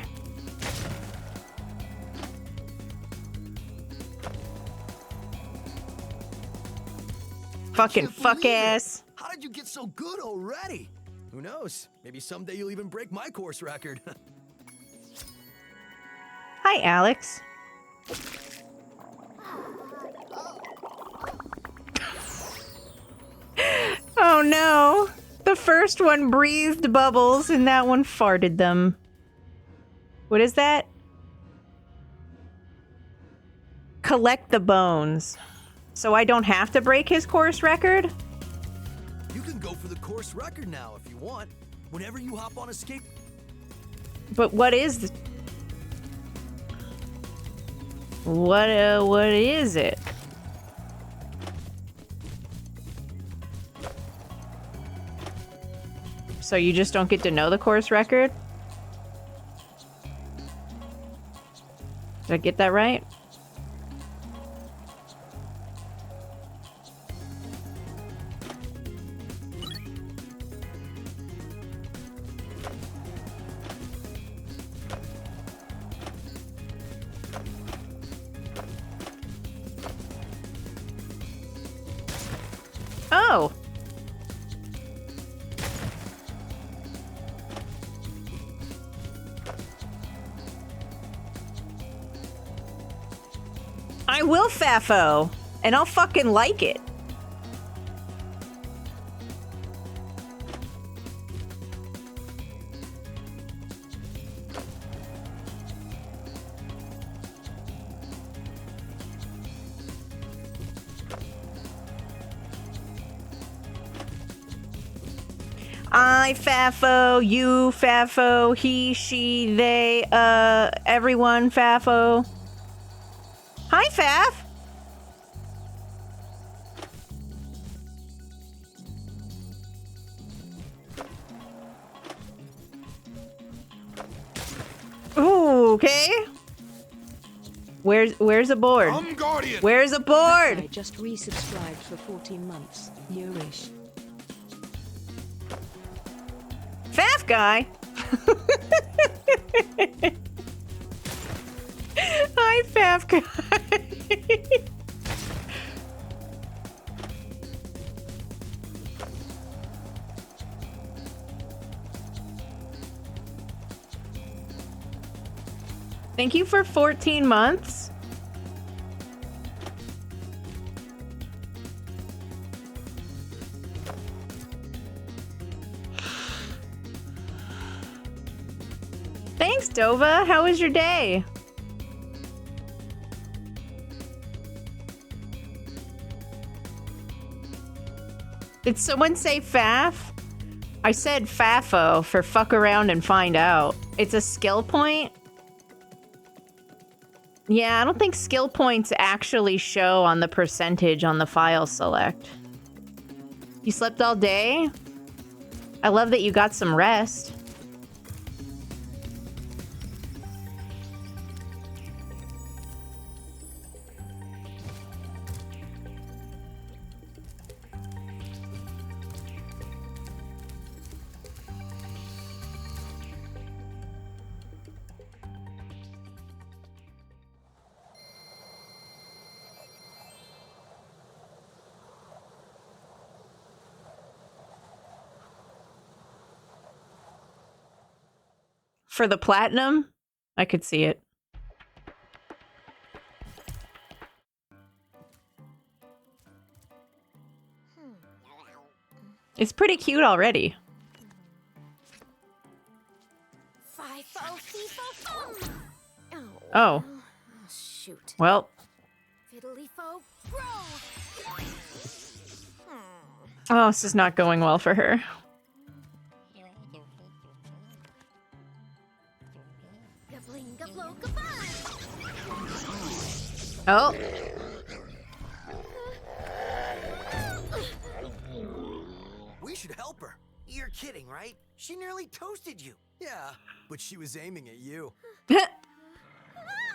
Fucking fuck ass. How did you get so good already? Who knows? Maybe someday you'll even break my course record. Hi, Alex. Oh no. The first one breathed bubbles and that one farted them. What is that? Collect the bones. So I don't have to break his course record? You can go for the course record now if you want. Whenever you hop on a skate. But what is what is it? So you just don't get to know the course record? Did I get that right? Oh. I will FAFO, and I'll fucking like it. I, Fafo, you, Fafo, he, she, they, everyone, Fafo. Hi, Faf! Ooh, okay. Where's a board? Where's a board? I just resubscribed for 14 months. New-ish. Faf guy. Hi, Faf guy. Thank you for 14 months. Thanks, Dova. How was your day? Did someone say Faf? I said Fafo for fuck around and find out. It's a skill point? Yeah, I don't think skill points actually show on the percentage on the file select. You slept all day? I love that you got some rest. For the platinum, I could see it. It's pretty cute already. Oh. Shoot. Well. Oh, this is not going well for her. Oh. We should help her. You're kidding, right? She nearly toasted you. Yeah, but she was aiming at you.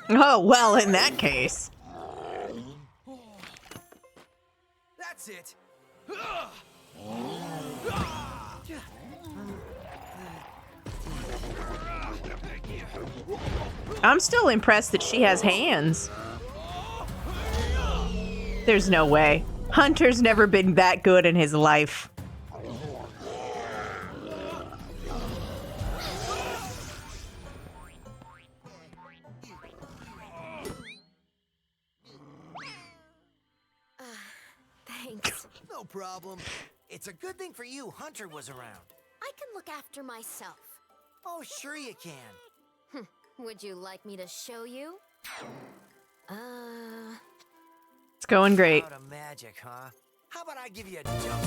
Oh, well, in that case. That's it. I'm still impressed that she has hands. There's no way. Hunter's never been that good in his life. Thanks. No problem. It's a good thing for you Hunter was around. I can look after myself. Oh, sure you can. Would you like me to show you? It's going great. Out of magic, huh? How about I give you a jump start?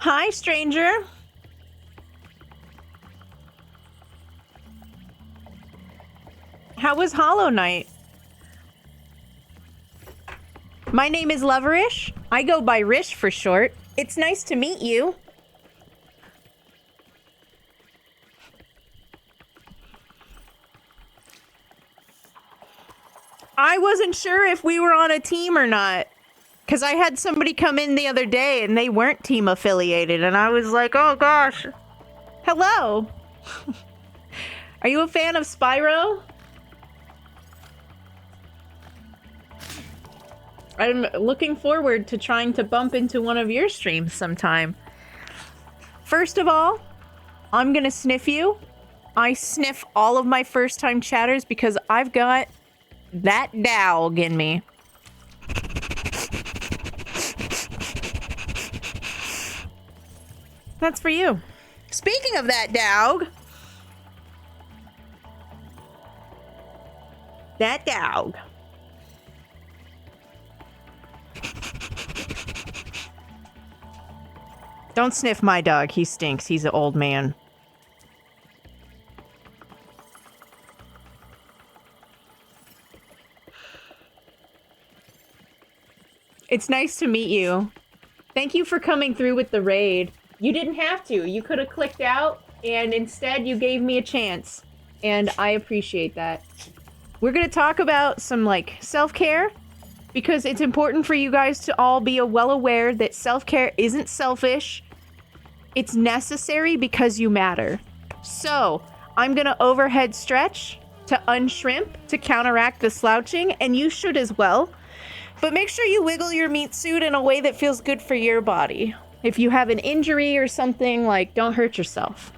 Hi, stranger. How was Hollow Knight? My name is Loverish. I go by Rish for short. It's nice to meet you. I wasn't sure if we were on a team or not. Because I had somebody come in the other day and they weren't team affiliated. And I was like, oh gosh. Hello. Are you a fan of Spyro? I'm looking forward to trying to bump into one of your streams sometime. First of all, I'm gonna sniff you. I sniff all of my first-time chatters because I've got that dog in me. That's for you. Speaking of that dog. That dog. Don't sniff my dog. He stinks. He's an old man. It's nice to meet you. Thank you for coming through with the raid. You didn't have to. You could have clicked out, and instead you gave me a chance. And I appreciate that. We're going to talk about some, like, self-care, because it's important for you guys to all be well aware that self-care isn't selfish. It's necessary because you matter. So, I'm going to overhead stretch to unshrimp to counteract the slouching, and you should as well. But make sure you wiggle your meat suit in a way that feels good for your body. If you have an injury or something, like, don't hurt yourself.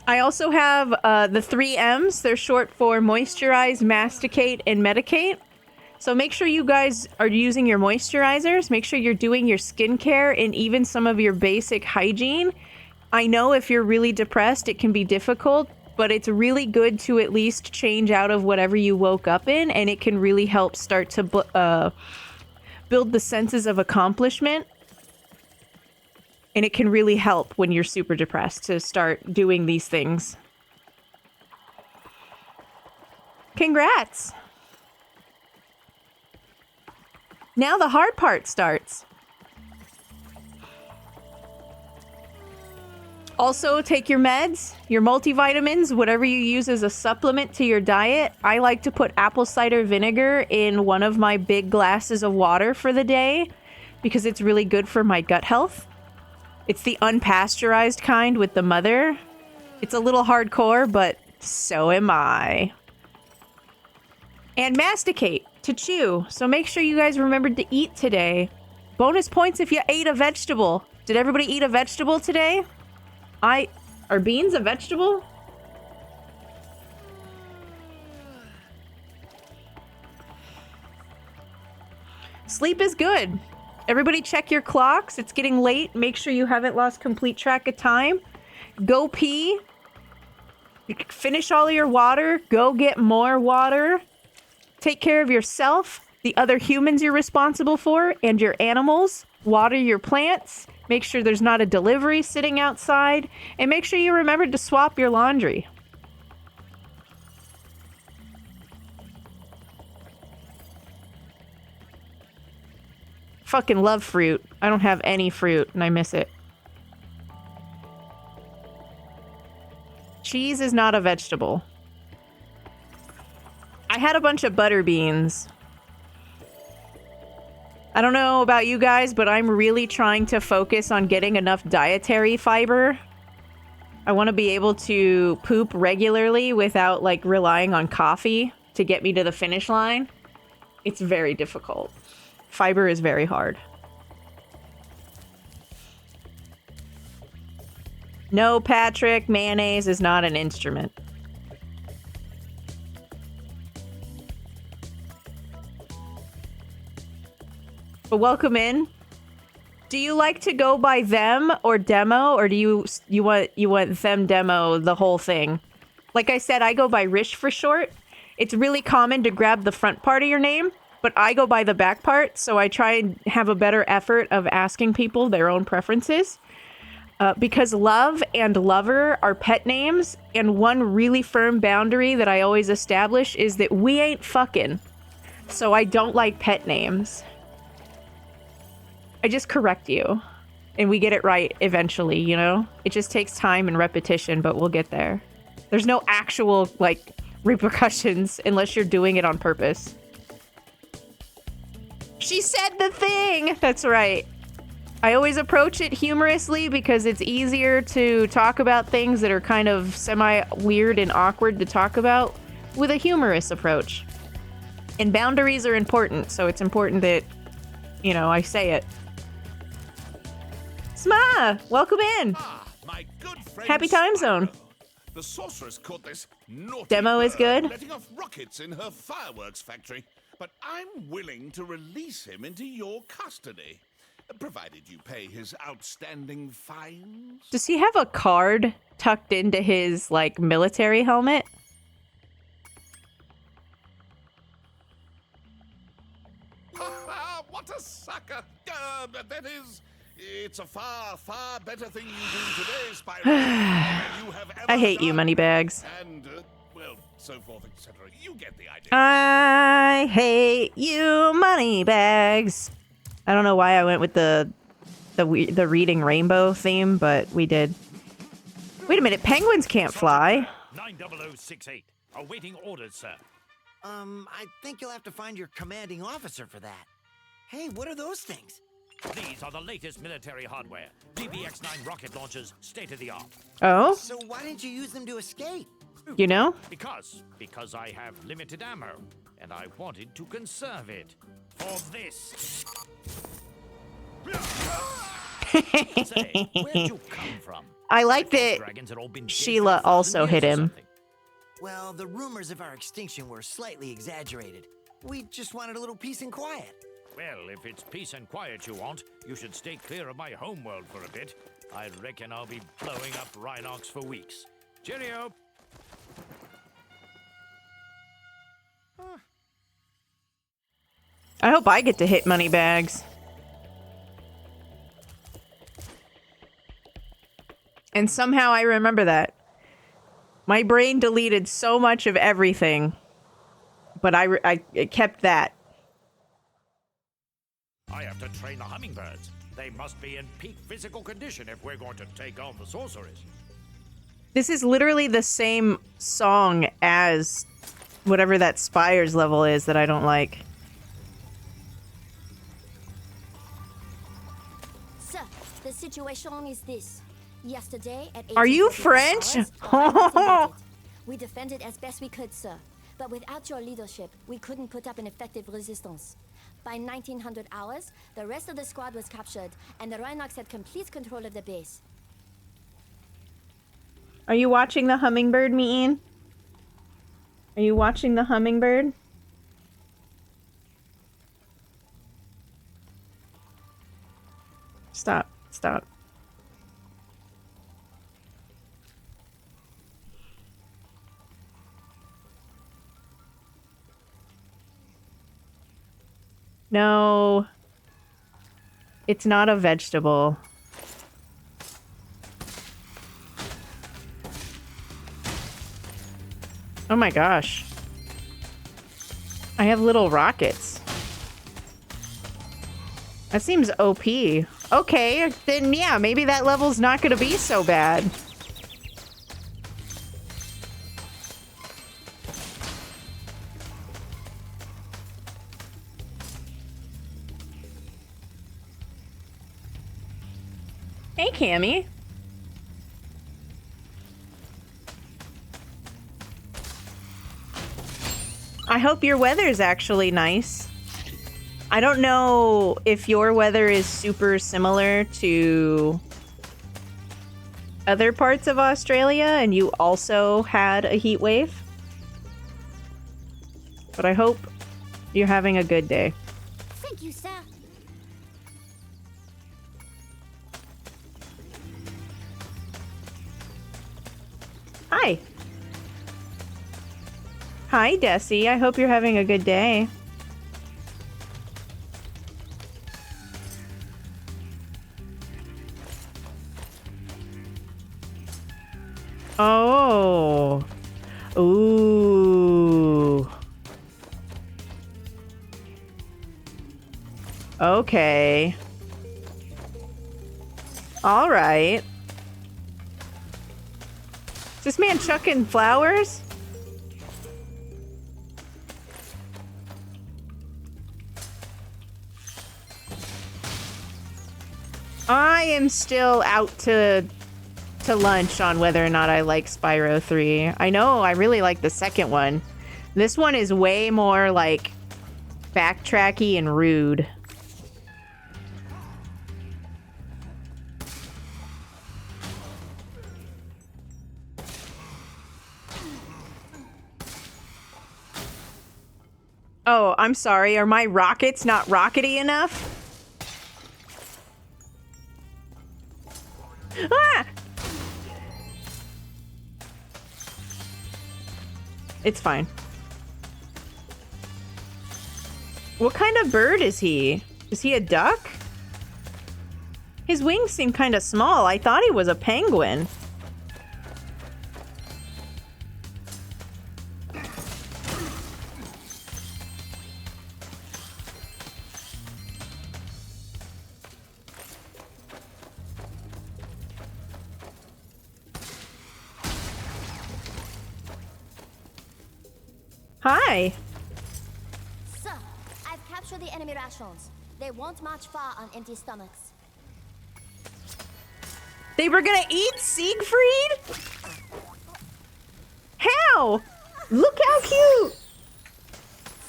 I also have the 3 M's. They're short for moisturize, masticate, and medicate. So make sure you guys are using your moisturizers. Make sure you're doing your skincare and even some of your basic hygiene. I know if you're really depressed, it can be difficult, but it's really good to at least change out of whatever you woke up in, and it can really help start to build the senses of accomplishment. And it can really help when you're super depressed to start doing these things. Congrats! Now the hard part starts. Also, take your meds, your multivitamins, whatever you use as a supplement to your diet. I like to put apple cider vinegar in one of my big glasses of water for the day because it's really good for my gut health. It's the unpasteurized kind with the mother. It's a little hardcore, but so am I. And masticate, to chew. So make sure you guys remembered to eat today. Bonus points if you ate a vegetable. Did everybody eat a vegetable today? Are beans a vegetable? Sleep is good. Everybody check your clocks. It's getting late. Make sure you haven't lost complete track of time. Go pee. Finish all of your water. Go get more water. Take care of yourself, the other humans you're responsible for, and your animals. Water your plants. Make sure there's not a delivery sitting outside. And make sure you remember to swap your laundry. Fucking love fruit. I don't have any fruit, and I miss it. Cheese is not a vegetable. I had a bunch of butter beans. I don't know about you guys, but I'm really trying to focus on getting enough dietary fiber. I want to be able to poop regularly without, like, relying on coffee to get me to the finish line. It's very difficult. Fiber is very hard. No, Patrick, mayonnaise is not an instrument. But welcome in. Do you like to go by them or demo, or do you want them demo the whole thing? Like I said, I go by Rish for short. It's really common to grab the front part of your name, but I go by the back part, so I try and have a better effort of asking people their own preferences. Because love and lover are pet names, and one really firm boundary that I always establish is that we ain't fucking. So I don't like pet names. I just correct you, and we get it right eventually, you know? It just takes time and repetition, but we'll get there. There's no actual, like, repercussions unless you're doing it on purpose. She said the thing! That's right. I always approach it humorously because it's easier to talk about things that are kind of semi-weird and awkward to talk about with a humorous approach. And boundaries are important, so it's important that, you know, I say it. Sma! Welcome in! My good friend Happy time zone. Spyro. The sorceress caught this naughty Demo is bird good. letting off rockets in her fireworks factory. but I'm willing to release him into your custody, provided you pay his outstanding fines. Does he have a card tucked into his, like, military helmet? What a sucker! That is, it's a far, far better thing you do today, Spyro, than you have ever I hate you, done. Moneybags. And, well, so forth, etc. You get the idea. I hate you, Moneybags. I don't know why I went with the Reading Rainbow theme, but we did. Wait a minute, penguins can't fly. 90068. Awaiting orders, sir. I think you'll have to find your commanding officer for that. Hey, what are those things? These are the latest military hardware. DBX-9 rocket launchers, state of the art. Oh? So why didn't you use them to escape? You know? Because I have limited ammo, and I wanted to conserve it for this. Say, where'd you come from? I like that Dragons had all been dead Sheila for also 1,000 hit years or him. something. Well, the rumors of our extinction were slightly exaggerated. We just wanted a little peace and quiet. Well, if it's peace and quiet you want, you should stay clear of my homeworld for a bit. I reckon I'll be blowing up Rhinox for weeks. Cheerio! I hope I get to hit Moneybags. And somehow I remember that. My brain deleted so much of everything, but I kept that. I have to train the hummingbirds. They must be in peak physical condition if we're going to take on the sorceress. This is literally the same song as whatever that Spires level is that I don't like. Sir, the situation is this. Yesterday at Are you 18:50 French? hours, the Rhinox invaded. We defended as best we could, sir. But without your leadership, we couldn't put up an effective resistance. By 1900 hours, the rest of the squad was captured, and the Rhinox had complete control of the base. Are you watching the hummingbird, Mean? Are you watching the hummingbird? Stop. Stop. No. It's not a vegetable. Oh my gosh. I have little rockets. That seems OP. Okay, then yeah, maybe that level's not gonna be so bad. Hey, Cammy. I hope your weather's actually nice. I don't know if your weather is super similar to other parts of Australia and you also had a heat wave. But I hope you're having a good day. Thank you, sir. Hi. Hi, Desi. I hope you're having a good day. Oh. Ooh. Okay. All right. Is this man chucking flowers? I am still out to lunch on whether or not I like Spyro 3. I know I really like the second one. This one is way more like backtracky and rude. Oh, I'm sorry. Are my rockets not rockety enough? Ah! It's fine. What kind of bird is he? Is he a duck? His wings seem kind of small. I thought he was a penguin. Hi. Sir, I've captured the enemy rations. They won't march far on empty stomachs. They were gonna eat Siegfried? How? Look how cute!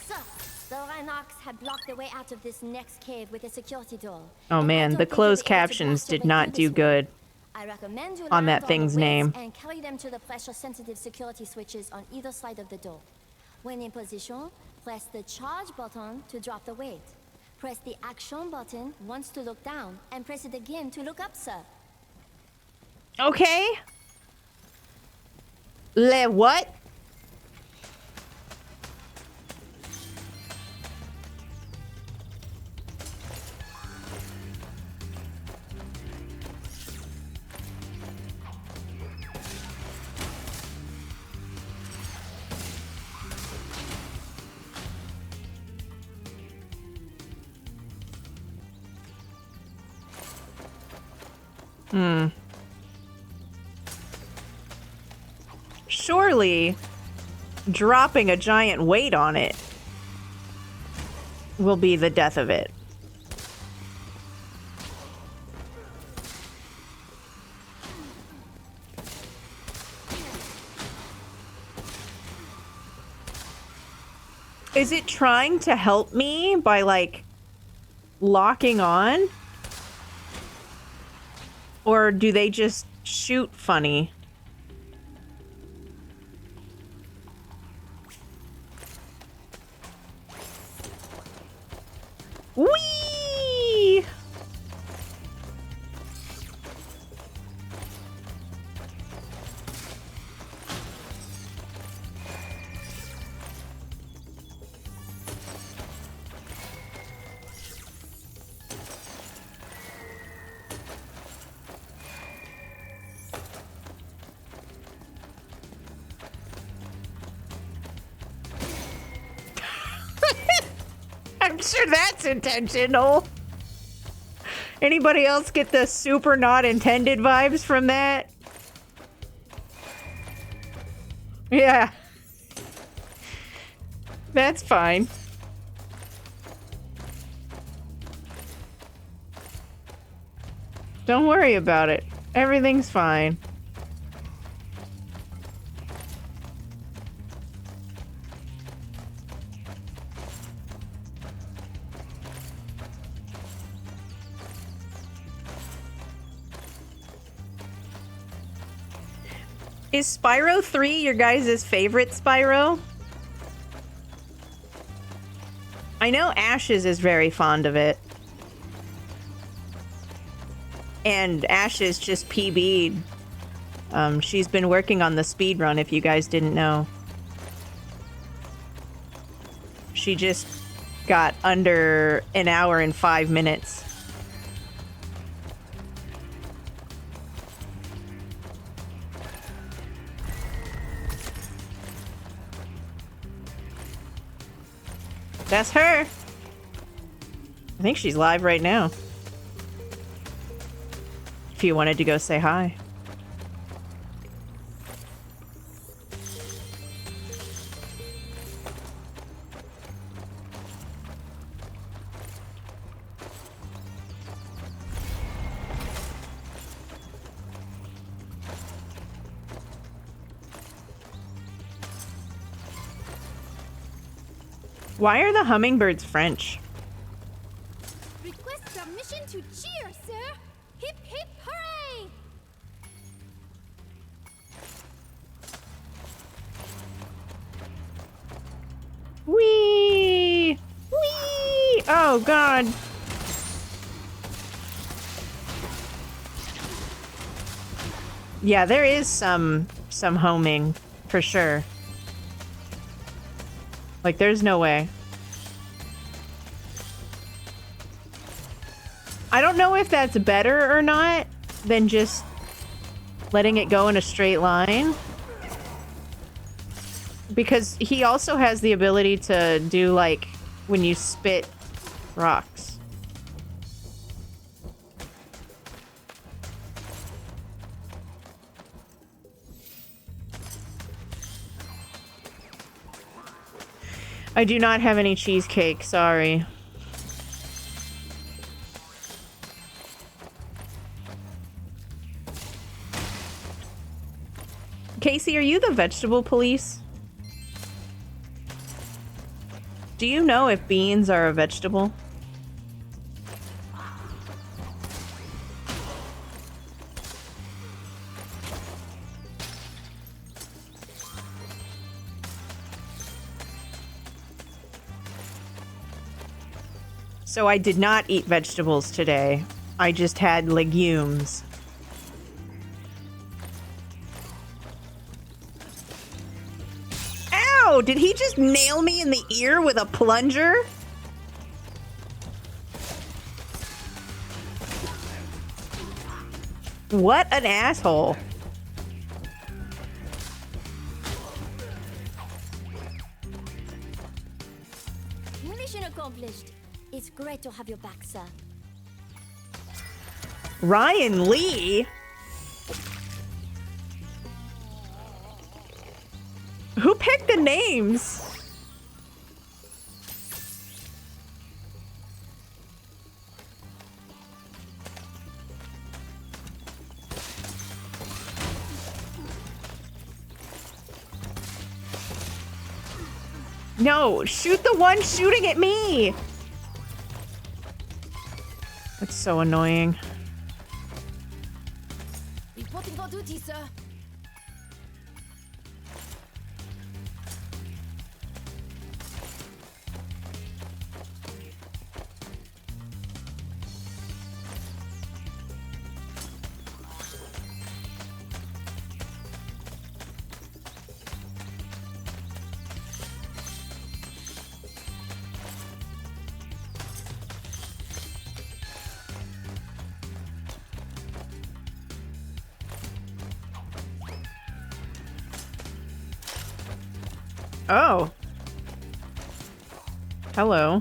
Sir, the Rhinox had blocked the way out of this next cave with a security door. Oh man, the closed captions did not do good I recommend you on land that the thing's weights name. and carry them to the pressure-sensitive security switches on either side of the door. When in position, press the charge button to drop the weight. Press the action button once to look down, and press it again to look up, sir. Okay. Le what? Surely dropping a giant weight on it will be the death of it. Is it trying to help me by, like, locking on? Or do they just shoot funny? Whee! I'm sure that's intentional. Anybody else get the super not intended vibes from that? Yeah. That's fine. Don't worry about it. Everything's fine. Is Spyro 3 your guys' favorite Spyro? I know Ashes is very fond of it. And Ashes just PB'd. She's been working on the speedrun, if you guys didn't know. She just got under an hour and 5 minutes. That's her. I think she's live right now. If you wanted to go say hi. Why are the hummingbirds French? Request submission to cheer, sir. Hip hip hooray! Whee! Oh, God. Yeah, there is some homing, for sure. Like, there's no way. I don't know if that's better or not than just letting it go in a straight line. Because he also has the ability to do, like, when you spit rocks. I do not have any cheesecake, sorry. Casey, are you the vegetable police? Do you know if beans are a vegetable? So I did not eat vegetables today. I just had legumes. Ow! Did he just nail me in the ear with a plunger? What an asshole. Mission accomplished. It's great to have you back, sir. Ryan Lee? Who picked the names? No, shoot the one shooting at me! That's so annoying. Reporting for duty, sir. Oh. Hello.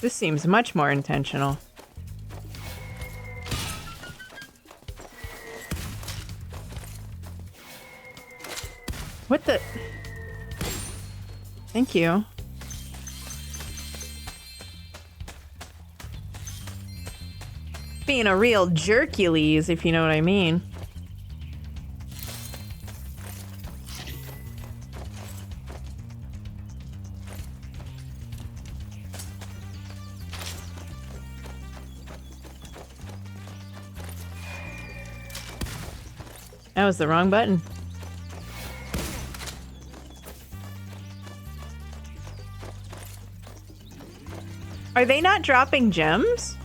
This seems much more intentional. What the? Thank you. Being a real Jercules, if you know what I mean. That was the wrong button. Are they not dropping gems?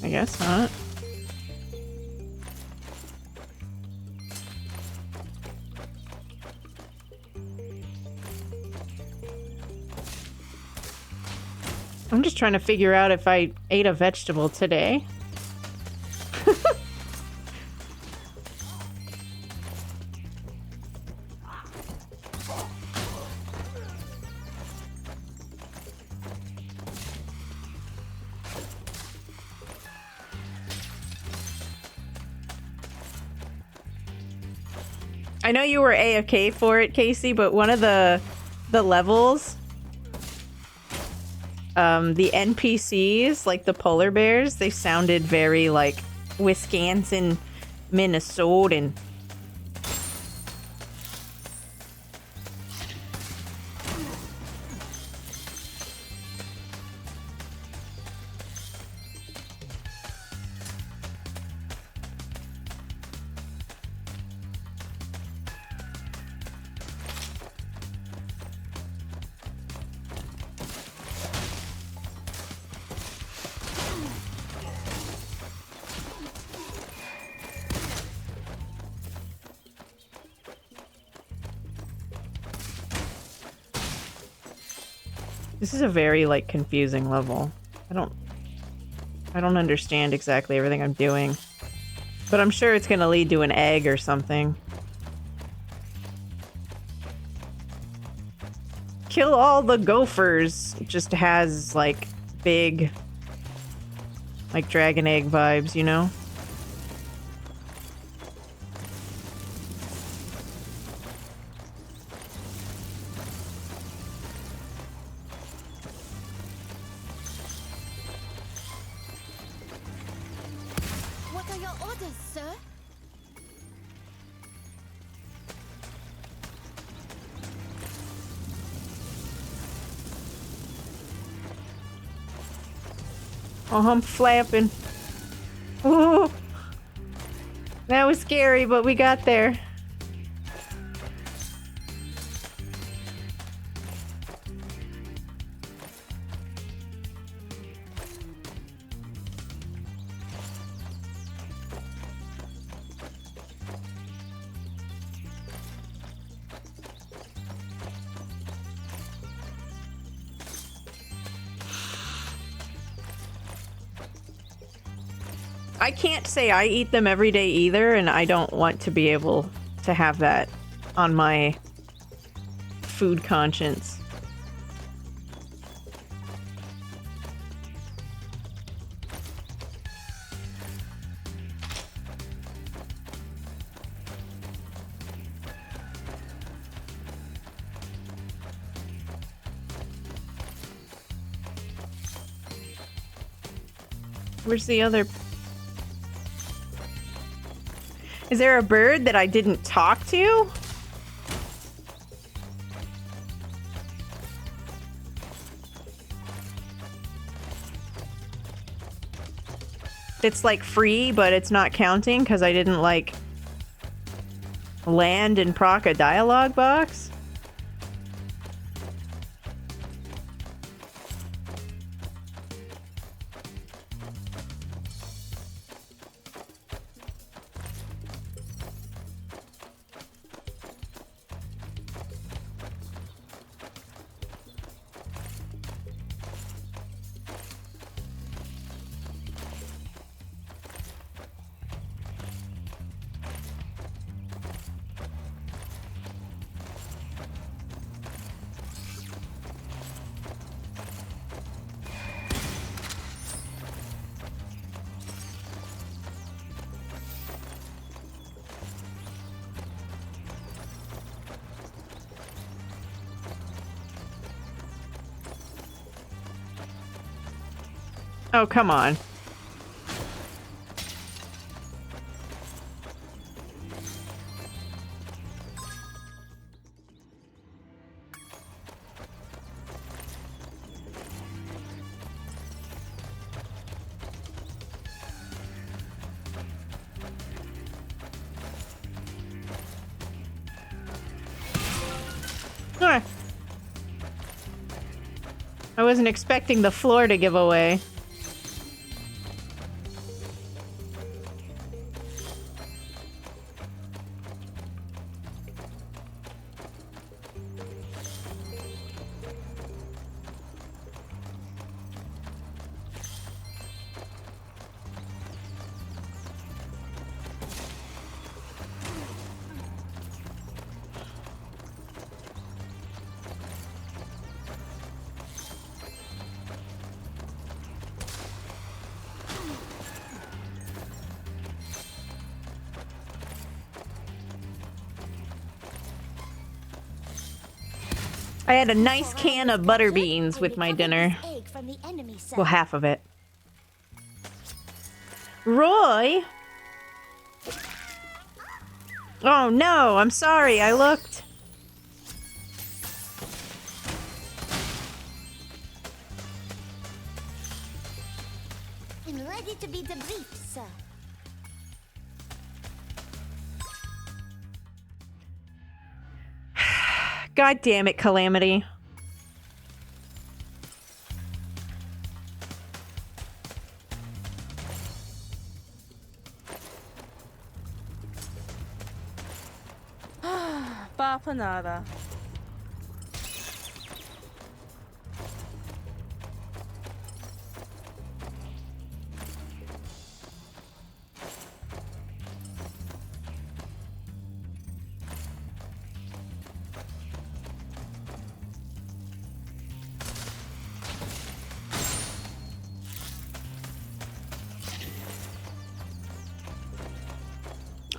I guess not. I'm just trying to figure out if I ate a vegetable today. I know you were AFK for it, Casey, but one of the levels the NPCs, like the polar bears, they sounded very like Wisconsin, Minnesotan. This is a very, like, confusing level. I don't understand exactly everything I'm doing. But I'm sure it's gonna lead to an egg or something. Kill all the gophers. It just has, like, big, like, dragon egg vibes, you know? What are your orders, sir? Oh, I'm flapping. Ooh. That was scary, but we got there. I can't say I eat them every day either, and I don't want to be able to have that on my food conscience. Where's the other... Is there a bird that I didn't talk to? It's like free, but it's not counting because I didn't like land and proc a dialogue box. Oh, come on. Ah. I wasn't expecting the floor to give away. I had a nice can of butter beans with my dinner. Egg from the enemy side. Well, half of it. Roy? Oh no, I'm sorry, I looked. I'm ready to be debriefed, sir. God damn it, Calamity. Papanada.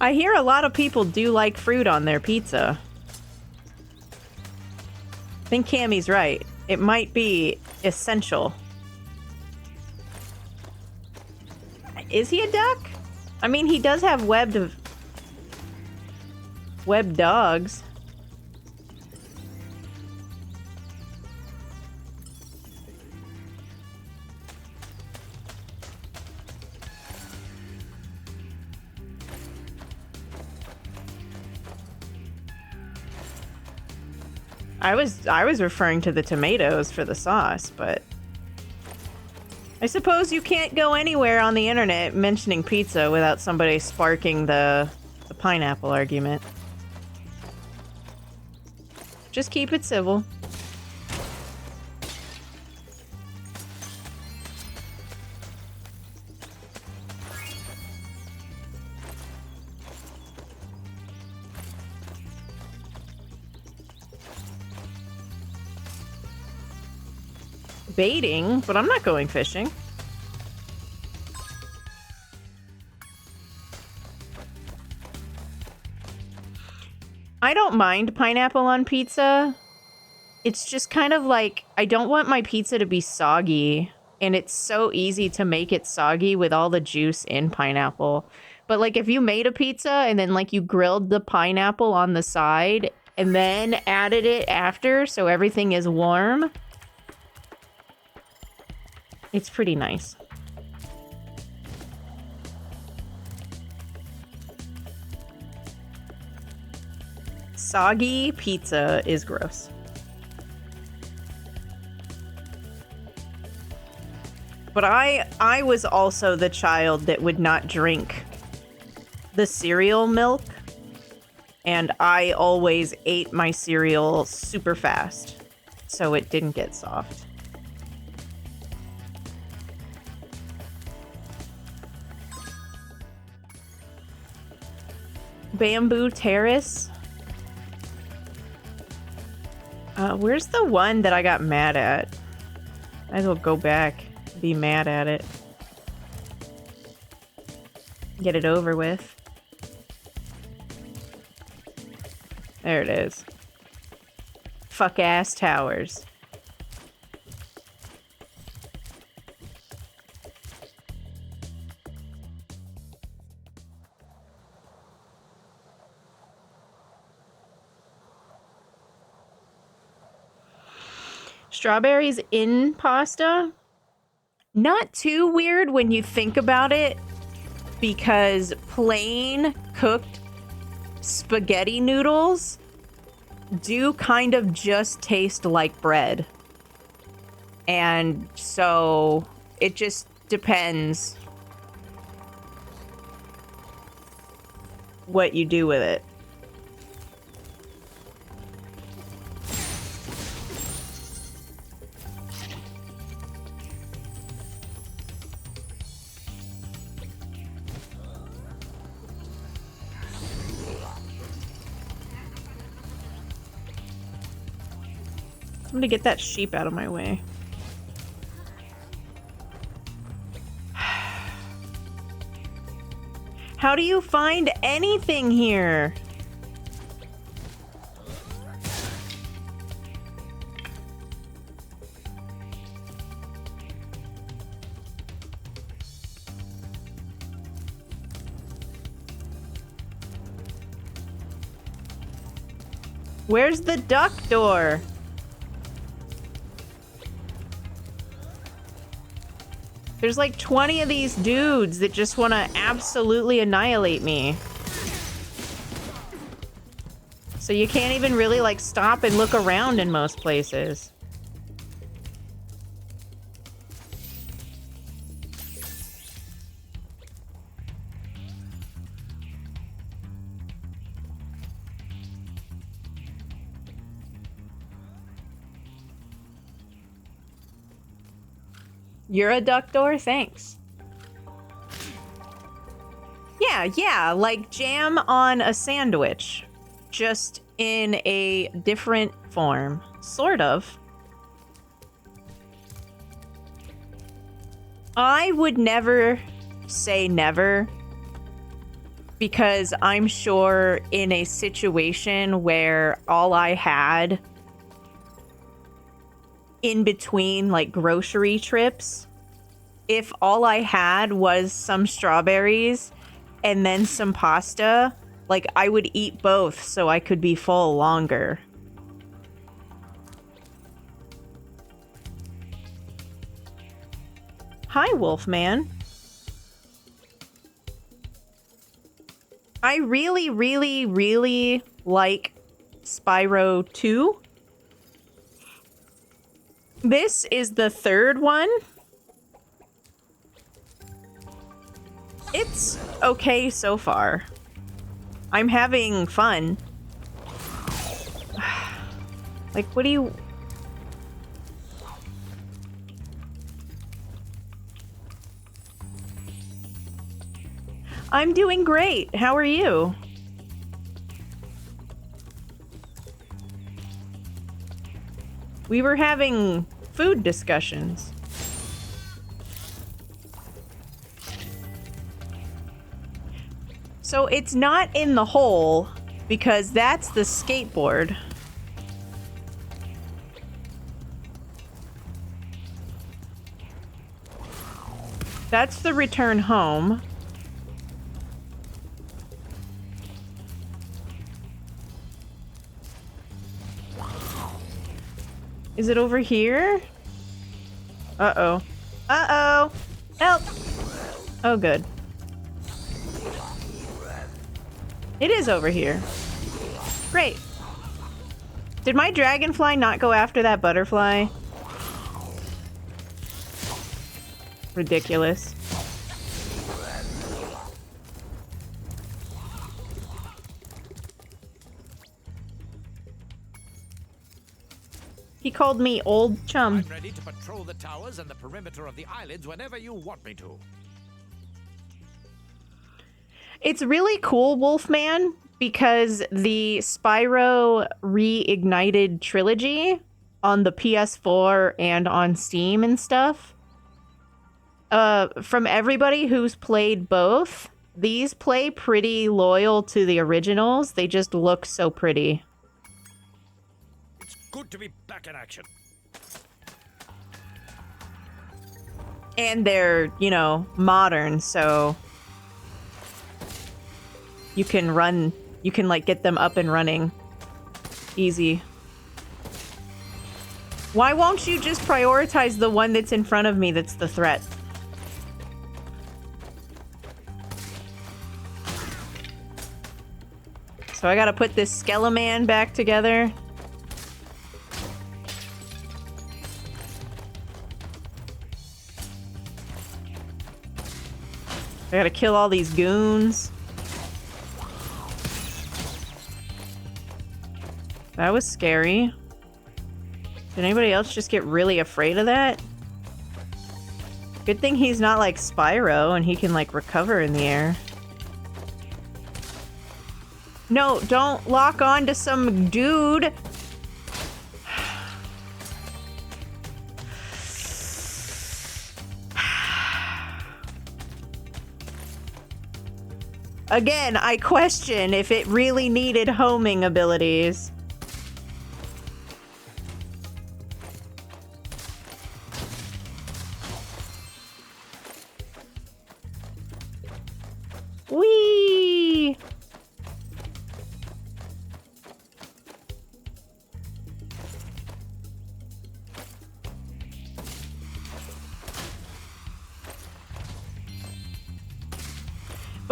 I hear a lot of people do like fruit on their pizza. I think Cammy's right. It might be essential. Is he a duck? I mean, he does have webbed dogs. I was referring to the tomatoes for the sauce, but I suppose you can't go anywhere on the internet mentioning pizza without somebody sparking the pineapple argument. Just keep it civil. Baiting, but I'm not going fishing. I don't mind pineapple on pizza. It's just kind of like, I don't want my pizza to be soggy, and it's so easy to make it soggy with all the juice in pineapple. But like if you made a pizza and then like you grilled the pineapple on the side and then added it after so everything is warm, it's pretty nice. Soggy pizza is gross. But I was also the child that would not drink the cereal milk, and I always ate my cereal super fast so it didn't get soft. Bamboo Terrace. Where's the one that I got mad at? Might as well go back, be mad at it. Get it over with. There it is. Fuck ass towers. Strawberries in pasta? Not too weird when you think about it, because plain cooked spaghetti noodles do kind of just taste like bread. And so it just depends what you do with it. I'm gonna get that sheep out of my way. How do you find anything here? Where's the duck door? There's like 20 of these dudes that just want to absolutely annihilate me. So you can't even really like stop and look around in most places. You're a duck door? Thanks. Yeah, like jam on a sandwich. Just in a different form. Sort of. I would never say never. Because I'm sure in a situation where all I had in between like grocery trips, if all I had was some strawberries and then some pasta, like I would eat both so I could be full longer. Hi, Wolfman. I really, really, really like Spyro 2. This is the third one. It's okay so far. I'm having fun. Like, what do you... I'm doing great. How are you? We were having food discussions. So it's not in the hole because that's the skateboard. That's the return home. Is it over here? Uh-oh. Uh-oh! Help! Oh, good. It is over here. Great. Did my dragonfly not go after that butterfly? Ridiculous. He called me old chum. I'm ready to patrol the towers and the perimeter of the islands whenever you want me to. It's really cool, Wolfman, because the Spyro Reignited trilogy on the PS4 and on Steam and stuff, from everybody who's played both, these play pretty loyal to the originals. They just look so pretty. It's good to be back in action. And they're, you know, modern, so you can run, you can like get them up and running easy. Why won't you just prioritize the one that's in front of me that's the threat? So I gotta put this Skeleman back together. I gotta kill all these goons. That was scary. Did anybody else just get really afraid of that? Good thing he's not like Spyro and he can like recover in the air. No, don't lock on to some dude. Again, I question if it really needed homing abilities. Whee!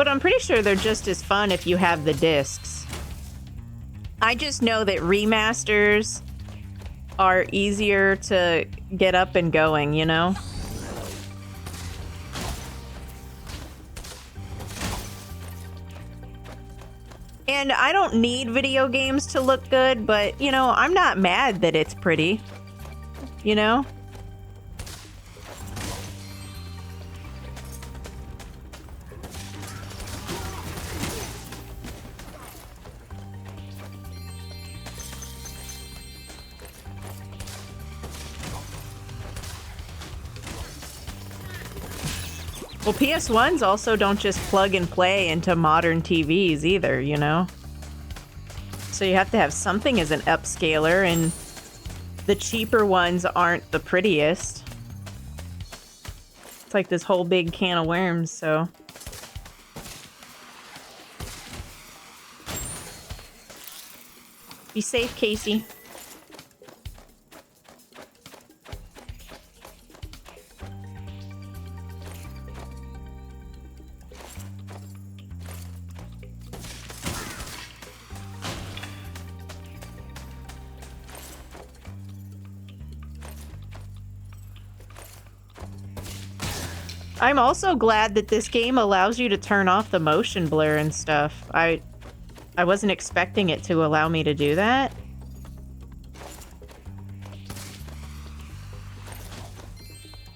But I'm pretty sure they're just as fun if you have the discs. I just know that remasters are easier to get up and going, you know? And I don't need video games to look good, but, you know, I'm not mad that it's pretty. You know? Well, PS1s also don't just plug and play into modern TVs either, you know? So you have to have something as an upscaler, and the cheaper ones aren't the prettiest. It's like this whole big can of worms, so... Be safe, Casey. I'm also glad that this game allows you to turn off the motion blur and stuff. I wasn't expecting it to allow me to do that.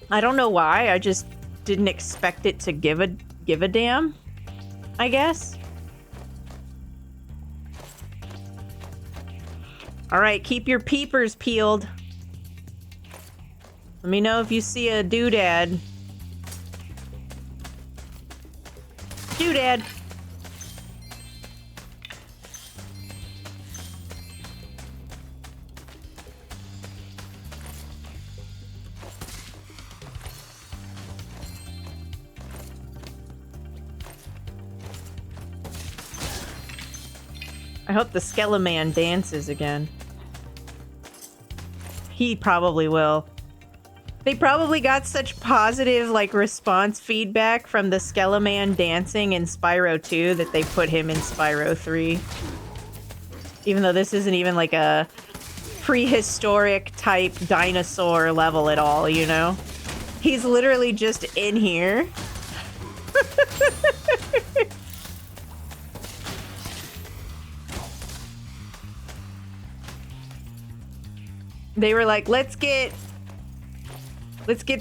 I don't know why, I just didn't expect it to give a damn, I guess. Alright, keep your peepers peeled. Let me know if you see a doodad. Doodad. I hope the Skeleman dances again. He probably will. They probably got such positive, like, response feedback from the Skeleman dancing in Spyro 2 that they put him in Spyro 3. Even though this isn't even, like, a prehistoric type dinosaur level at all, you know? He's literally just in here. They were like, let's get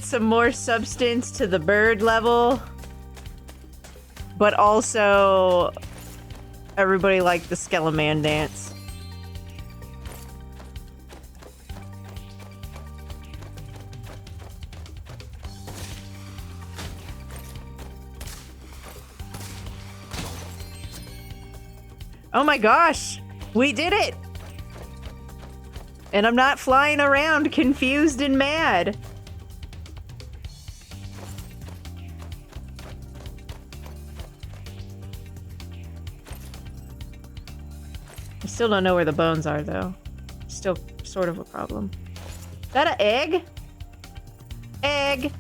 some more substance to the bird level. But also, everybody liked the Skeleman dance. Oh my gosh! We did it! And I'm not flying around confused and mad. I still don't know where the bones are, though. Still sort of a problem. Is that an egg? Egg!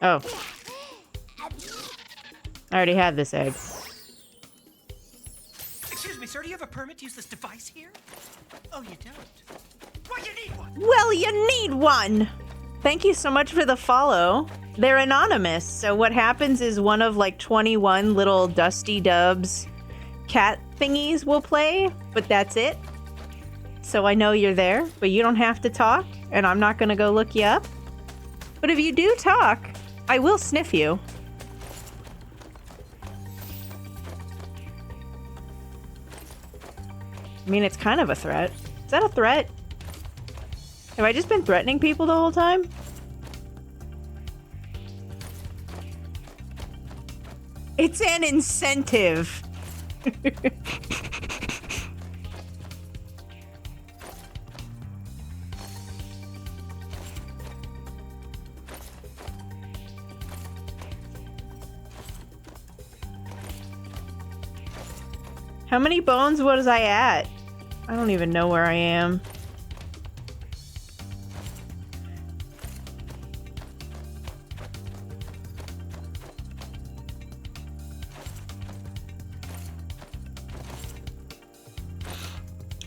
Oh. I already had this egg. Excuse me, sir, do you have a permit to use this device here? Oh, you don't? Well, you need one! Well, you need one! Thank you so much for the follow. They're anonymous, so what happens is one of like 21 little Dusty Dubs cat thingies will play, but that's it. So I know you're there, but you don't have to talk, and I'm not gonna go look you up. But if you do talk, I will sniff you. I mean, it's kind of a threat. Is that a threat? Have I just been threatening people the whole time? It's an incentive. How many bones was I at? I don't even know where I am.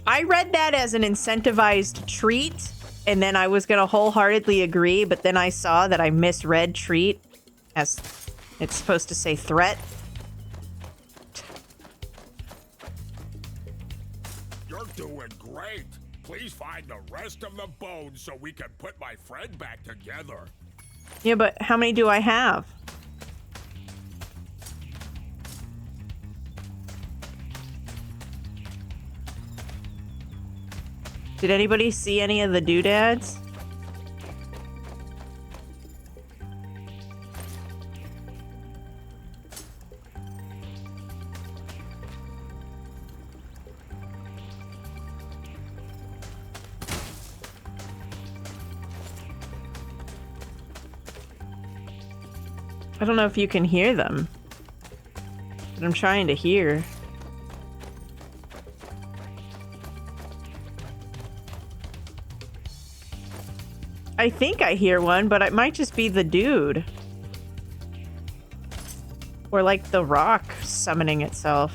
I read that as an incentivized treat, and then I was going to wholeheartedly agree, but then I saw that I misread treat as it's supposed to say threat. You're doing great. Please find the rest of the bones so we can put my friend back together. Yeah, but how many do I have? Did anybody see any of the doodads? I don't know if you can hear them, but I'm trying to hear. I think I hear one, but it might just be the dude. Or like the rock summoning itself.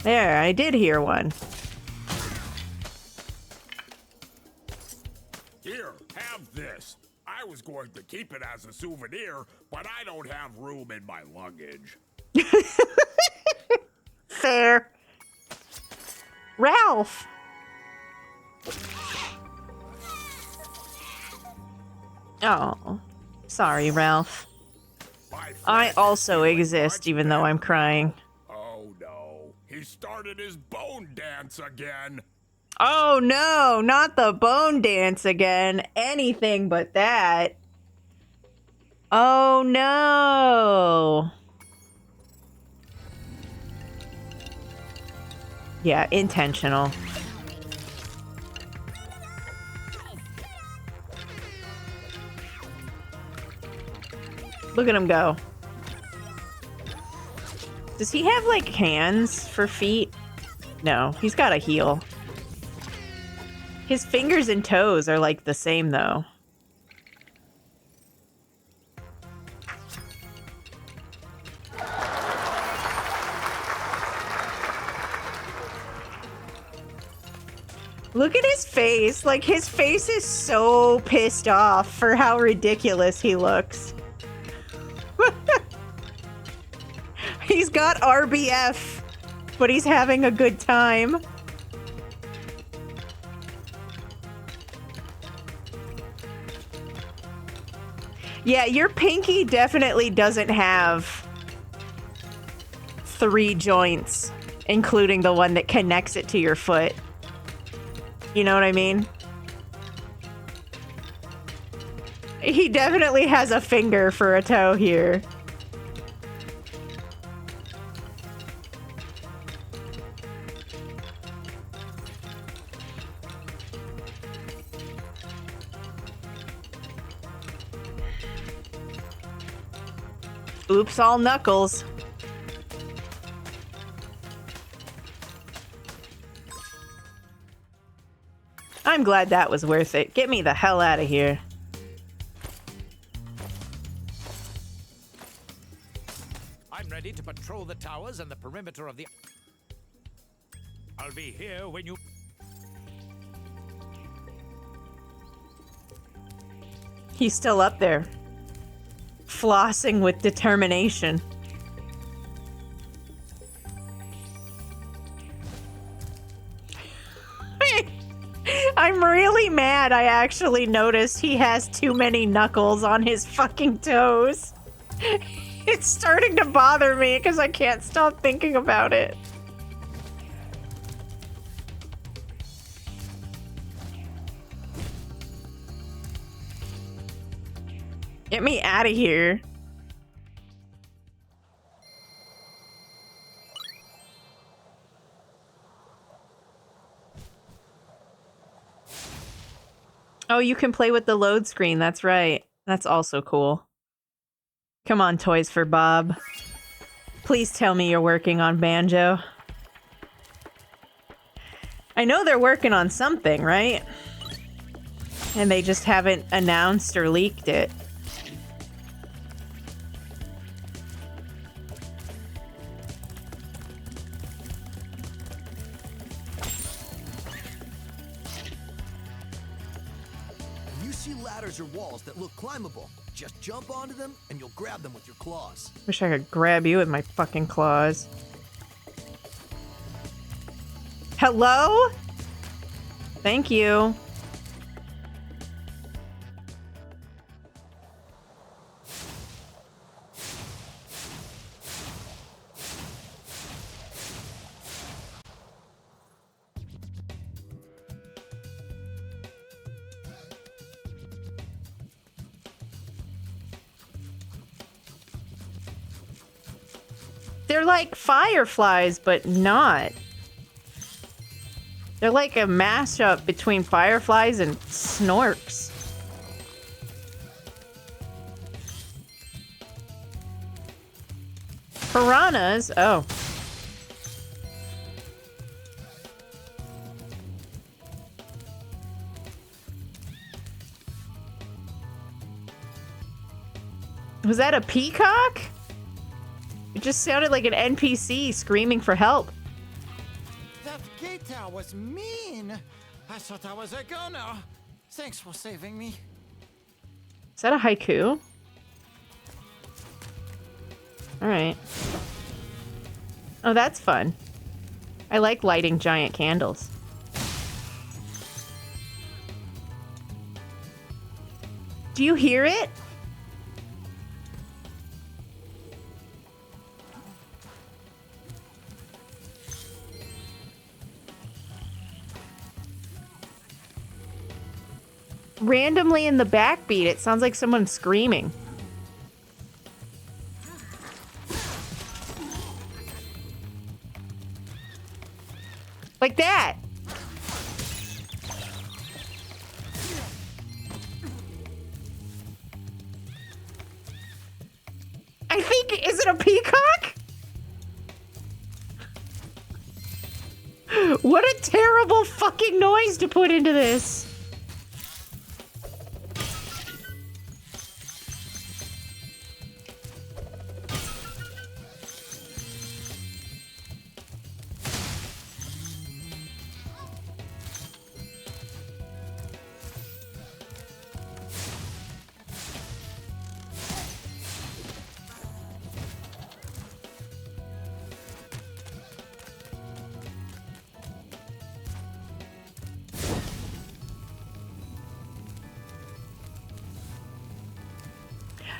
There, I did hear one. Here, have this. I was going to keep it as a souvenir, but I don't have room in my luggage. Fair. Ralph! Oh, sorry, Ralph. I also exist, even though I'm crying. Oh no, he started his bone dance again. Oh no, not the bone dance again. Anything but that. Oh no. Yeah, intentional. Look at him go. Does he have, like, hands for feet? No, he's got a heel. His fingers and toes are, like, the same, though. Look at his face. Like, his face is so pissed off for how ridiculous he looks. He's got RBF, but he's having a good time. Yeah, your pinky definitely doesn't have 3 joints, including the one that connects it to your foot. You know what I mean? He definitely has a finger for a toe here. Oops, all knuckles. I'm glad that was worth it. Get me the hell out of here. I'm ready to patrol the towers and the perimeter of the... I'll be here when you... He's still up there. Flossing with determination. I'm really mad I actually noticed he has too many knuckles on his fucking toes. It's starting to bother me because I can't stop thinking about it. Get me out of here. Oh, you can play with the load screen. That's right. That's also cool. Come on, Toys for Bob. Please tell me you're working on Banjo. I know they're working on something, right? And they just haven't announced or leaked it. see ladders or walls that look climbable. Just jump onto them and you'll grab them with your claws. Wish I could grab you with my fucking claws. Hello? Thank you. They're like fireflies, but not. They're like a mashup between fireflies and snorks. Piranhas? Oh. Was that a peacock? It just sounded like an NPC screaming for help. That guitar was mean. I thought I was a goner. Thanks for saving me. Is that a haiku? Alright. Oh, that's fun. I like lighting giant candles. Do you hear it? Randomly in the backbeat, it sounds like someone screaming. Like that. I think, is it a peacock? What a terrible fucking noise to put into this.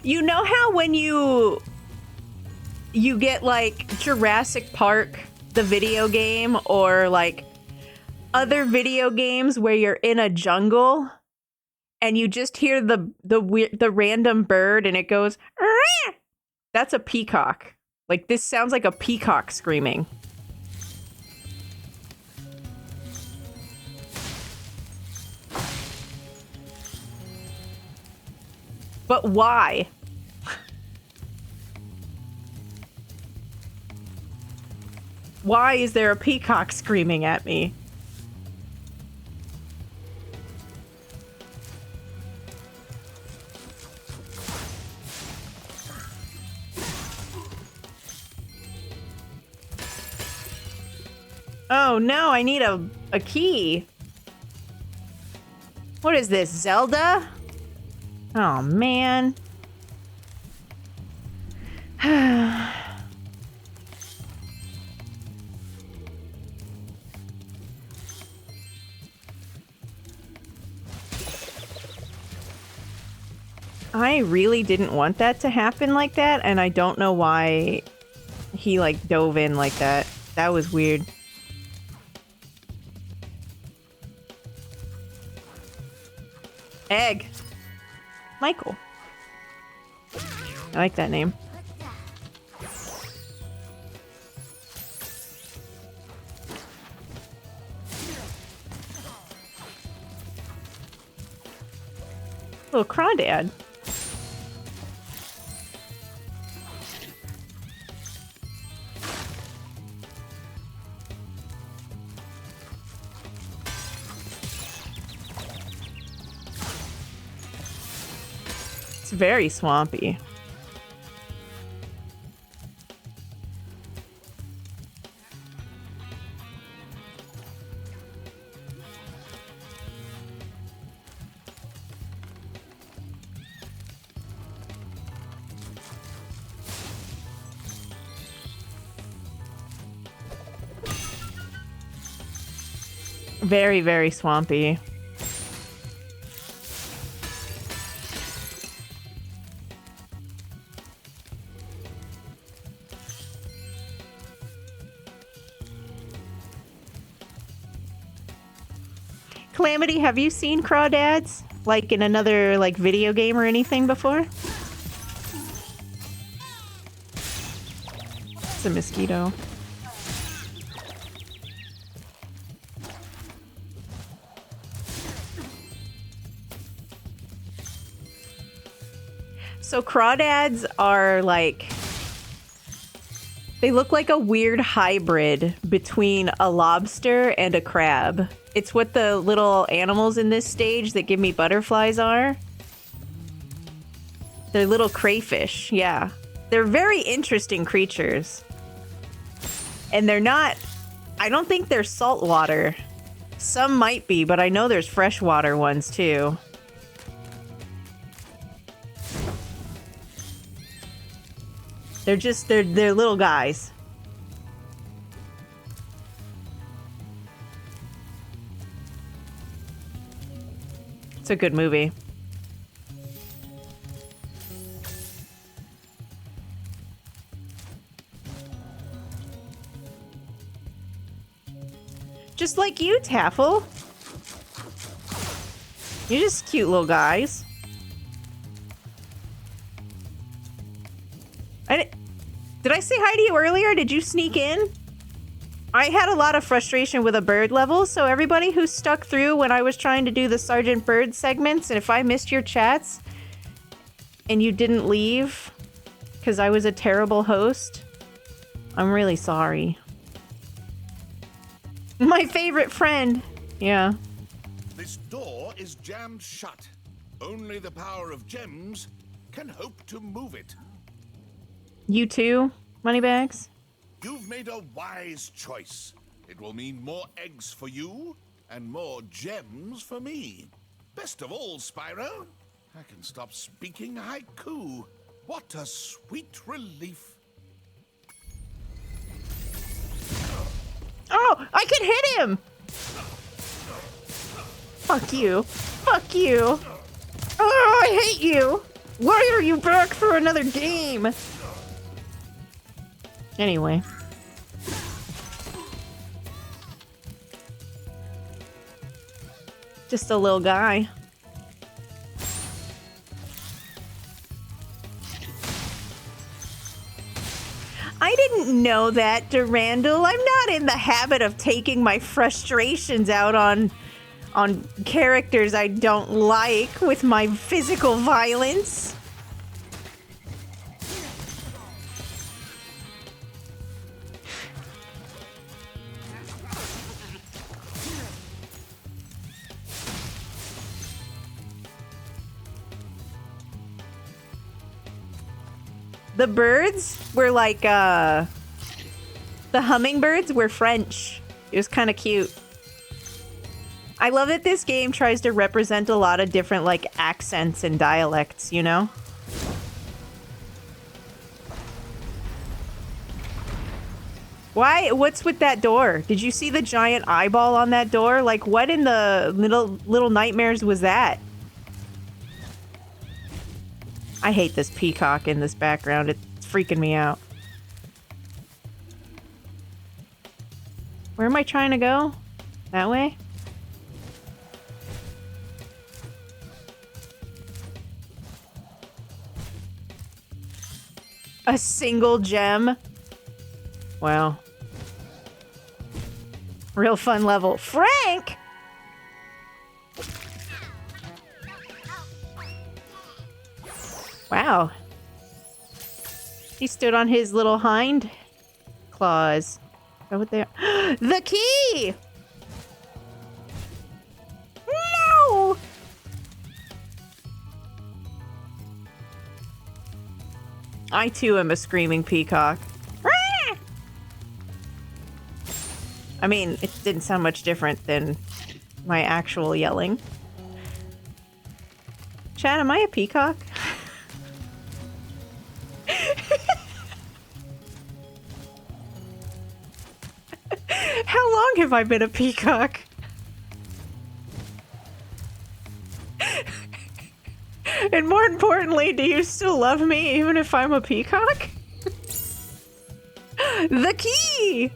You know how when you get like Jurassic Park, the video game, or like other video games where you're in a jungle and you just hear the random bird and it goes, "Rah!" That's a peacock. Like this sounds like a peacock screaming. But why? Why is there a peacock screaming at me? Oh no, I need a key. What is this, Zelda? Oh man. I really didn't want that to happen like that, and I don't know why he like dove in like that. That was weird. Egg. Michael. I like that name. Little crawdad. It's very swampy. Very, very swampy. Calamity, have you seen crawdads? Like in another like video game or anything before? It's a mosquito. So crawdads are like... They look like a weird hybrid between a lobster and a crab. It's what the little animals in this stage that give me butterflies are. They're little crayfish, yeah. They're very interesting creatures. And they're not... I don't think they're saltwater. Some might be, but I know there's freshwater ones too. They're little guys. It's a good movie. Just like you, Taffel. You're just cute little guys. Did I say hi to you earlier? Did you sneak in? I had a lot of frustration with a bird level, so everybody who stuck through when I was trying to do the Sergeant Bird segments, and if I missed your chats and you didn't leave because I was a terrible host, I'm really sorry. My favorite friend. Yeah. This door is jammed shut. Only the power of gems can hope to move it. You too, Moneybags? You've made a wise choice. It will mean more eggs for you and more gems for me. Best of all, Spyro, I can stop speaking haiku. What a sweet relief. Oh, I can hit him! Fuck you. Fuck you. Oh, I hate you. Why are you back for another game? Anyway. Just a little guy. I didn't know that, Durandal. I'm not in the habit of taking my frustrations out on characters I don't like with my physical violence. The birds were like, the hummingbirds were French. It was kind of cute. I love that this game tries to represent a lot of different, like, accents and dialects, you know? Why? What's with that door? Did you see the giant eyeball on that door? Like, what in the Little Nightmares was that? I hate this peacock in this background. It's freaking me out. Where am I trying to go? That way? A single gem? Wow. Real fun level. Frank! Wow. He stood on his little hind claws. Is that what they are? The key! No! I too am a screaming peacock. I mean, it didn't sound much different than my actual yelling. Chad, am I a peacock? How long have I been a peacock? And more importantly, do you still love me even if I'm a peacock? The key!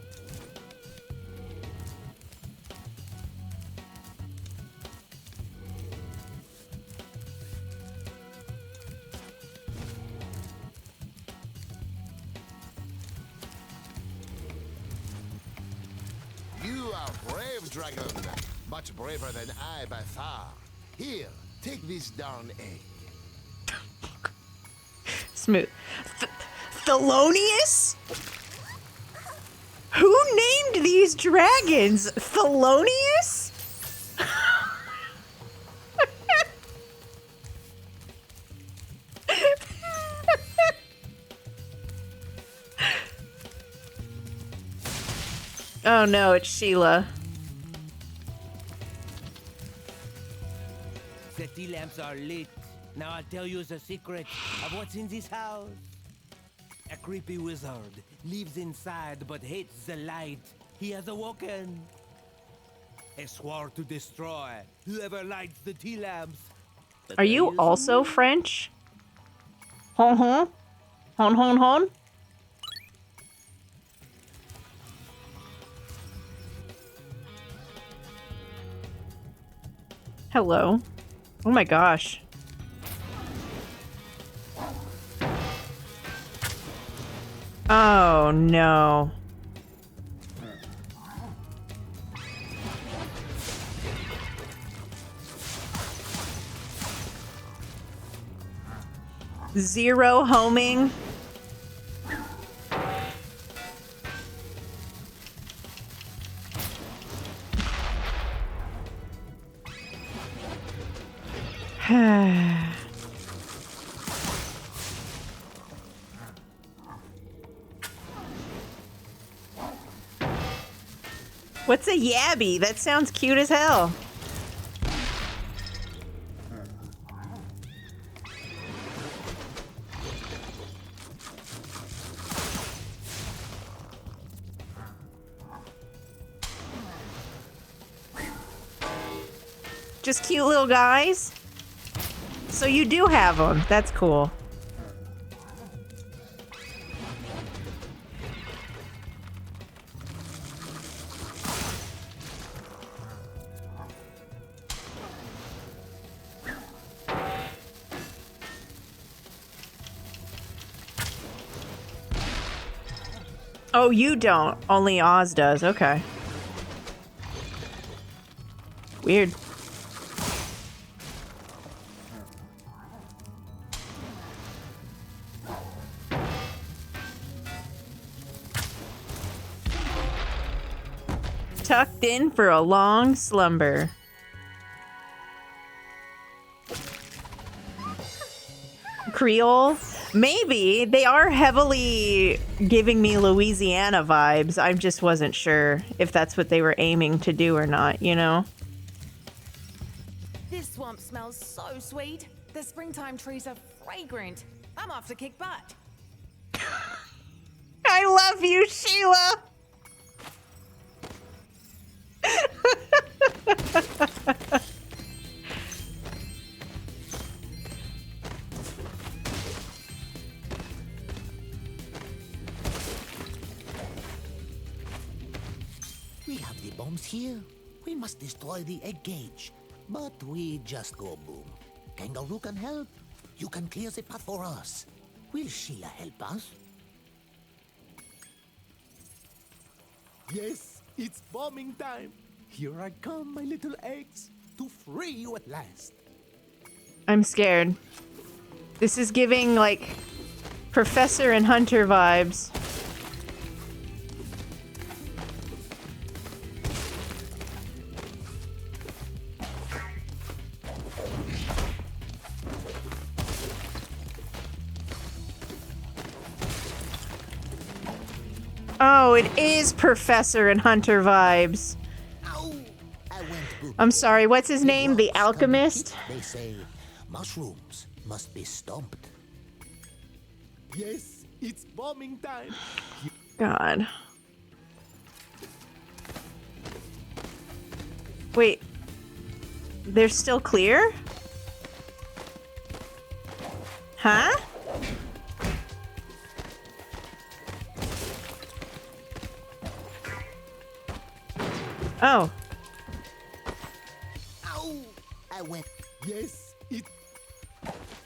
You are brave, dragon. Much braver than I by far. Here, take this darn egg. Smooth. Thelonious? Who named these dragons? Thelonious? Oh no, it's Sheila. The tea lamps are lit. Now I'll tell you the secret of what's in this house. A creepy wizard lives inside but hates the light. He has awoken. He swore to destroy whoever lights the tea lamps. But Are you also French? Hon hon? Hon hon hon? Hello. Oh my gosh. Oh no. Zero homing. What's a yabby? That sounds cute as hell. Just cute little guys? So you do have them. That's cool. Oh, you don't. Only Oz does. Okay. Weird. Tucked in for a long slumber. Creole? Maybe. They are heavily giving me Louisiana vibes. I just wasn't sure if that's what they were aiming to do or not, you know? This swamp smells so sweet. The springtime trees are fragrant. I'm off to kick butt. I love you, Sheila! We have the bombs here. We must destroy the egg cage. But we just go boom. Kangaroo can help. You can clear the path for us. Will Sheila help us? Yes, it's bombing time. Here I come, my little eggs, to free you at last. I'm scared. This is giving, like, Professor and Hunter vibes. Oh, it is Professor and Hunter vibes. I'm sorry, what's his name? The Alchemist? They say mushrooms must be stomped. Yes, it's bombing time. God. Wait. They're still clear? Huh? Oh. Ow! I went. Yes, it.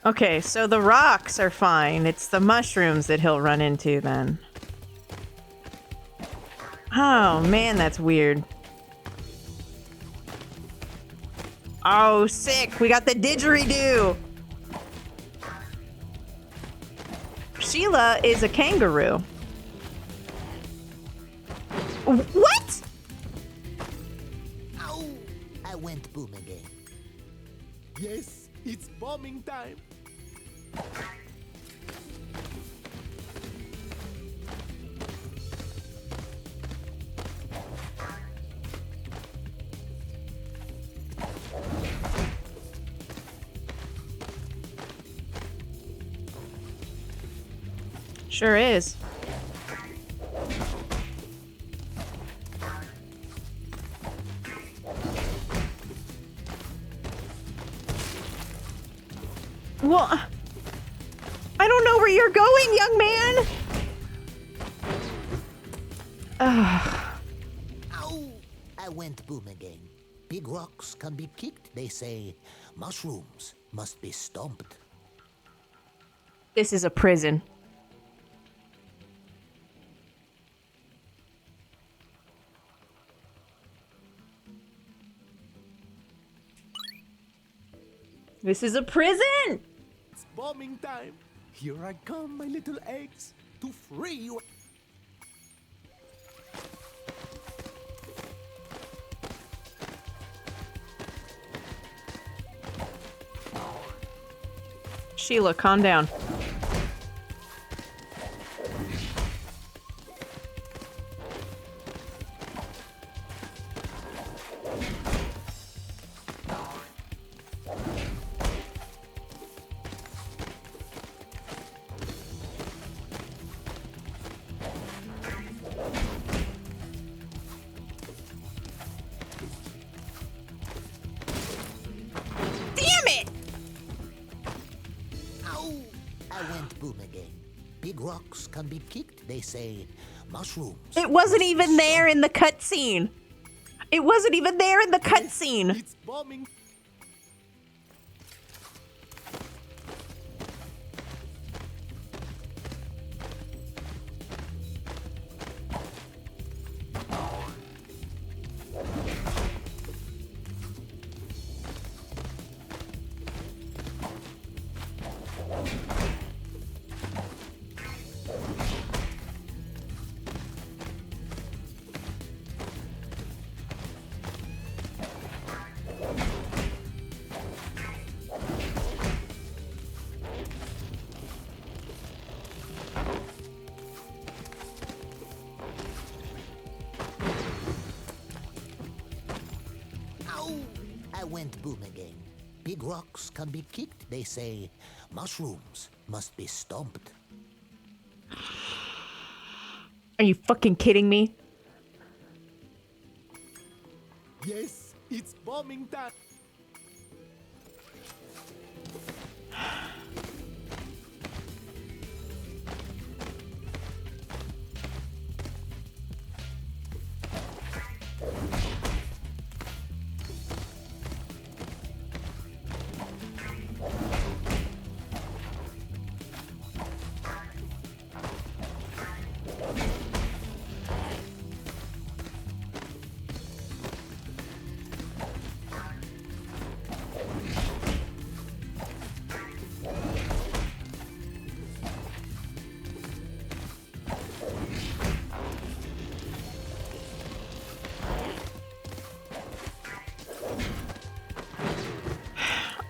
Okay, so the rocks are fine. It's the mushrooms that he'll run into then. Oh, man, that's weird. Oh, sick. We got the didgeridoo. Sheila is a kangaroo. What? Ow! I went boom again. Yes, it's bombing time. Sure is. Well, I don't know where you're going, young man. Ow! I went boom again. Big rocks can be kicked, they say. Mushrooms must be stomped. This is a prison. This is a prison! It's bombing time. Here I come, my little eggs, to free you. Sheila, calm down. Rocks can be kicked, they say. Mushrooms. It wasn't even there in the cutscene. It wasn't even there in the cutscene. It's bombing. I went boom again. Big rocks can be kicked, they say. Mushrooms must be stomped. Are you fucking kidding me? Yes, it's bombing time.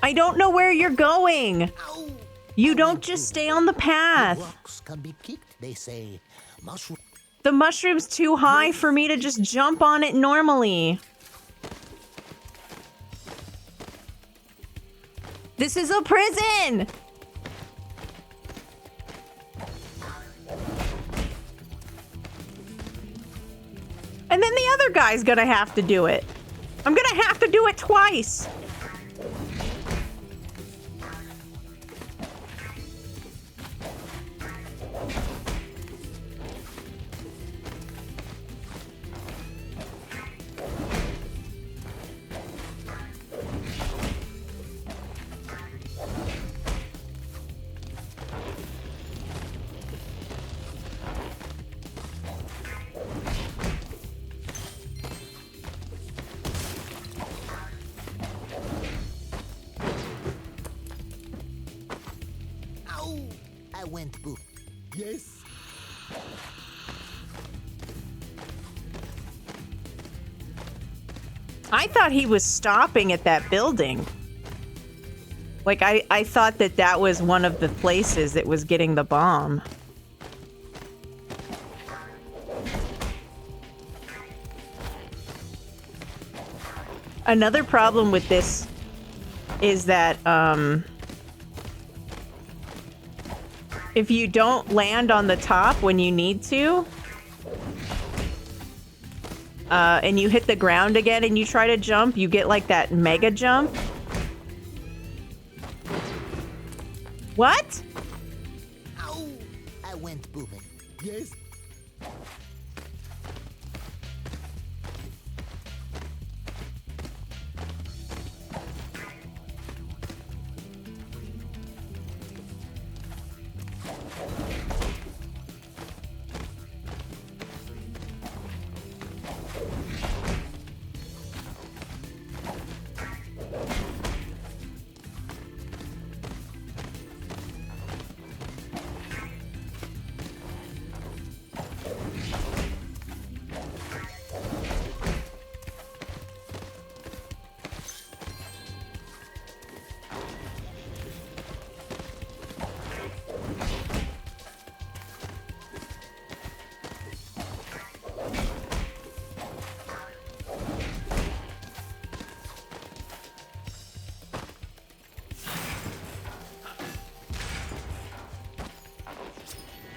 I don't know where you're going. You don't just stay on the path. Rocks can be kicked, they say. The mushroom's too high for me to just jump on it normally. This is a prison! And then the other guy's gonna have to do it. I'm gonna have to do it twice. went boom. Yes. I thought he was stopping at that building. Like, I thought that that was one of the places that was getting the bomb. Another problem with this is that, if you don't land on the top when you need to, and you hit the ground again and you try to jump, you get like that mega jump. What? Ow! I went booming. Yes.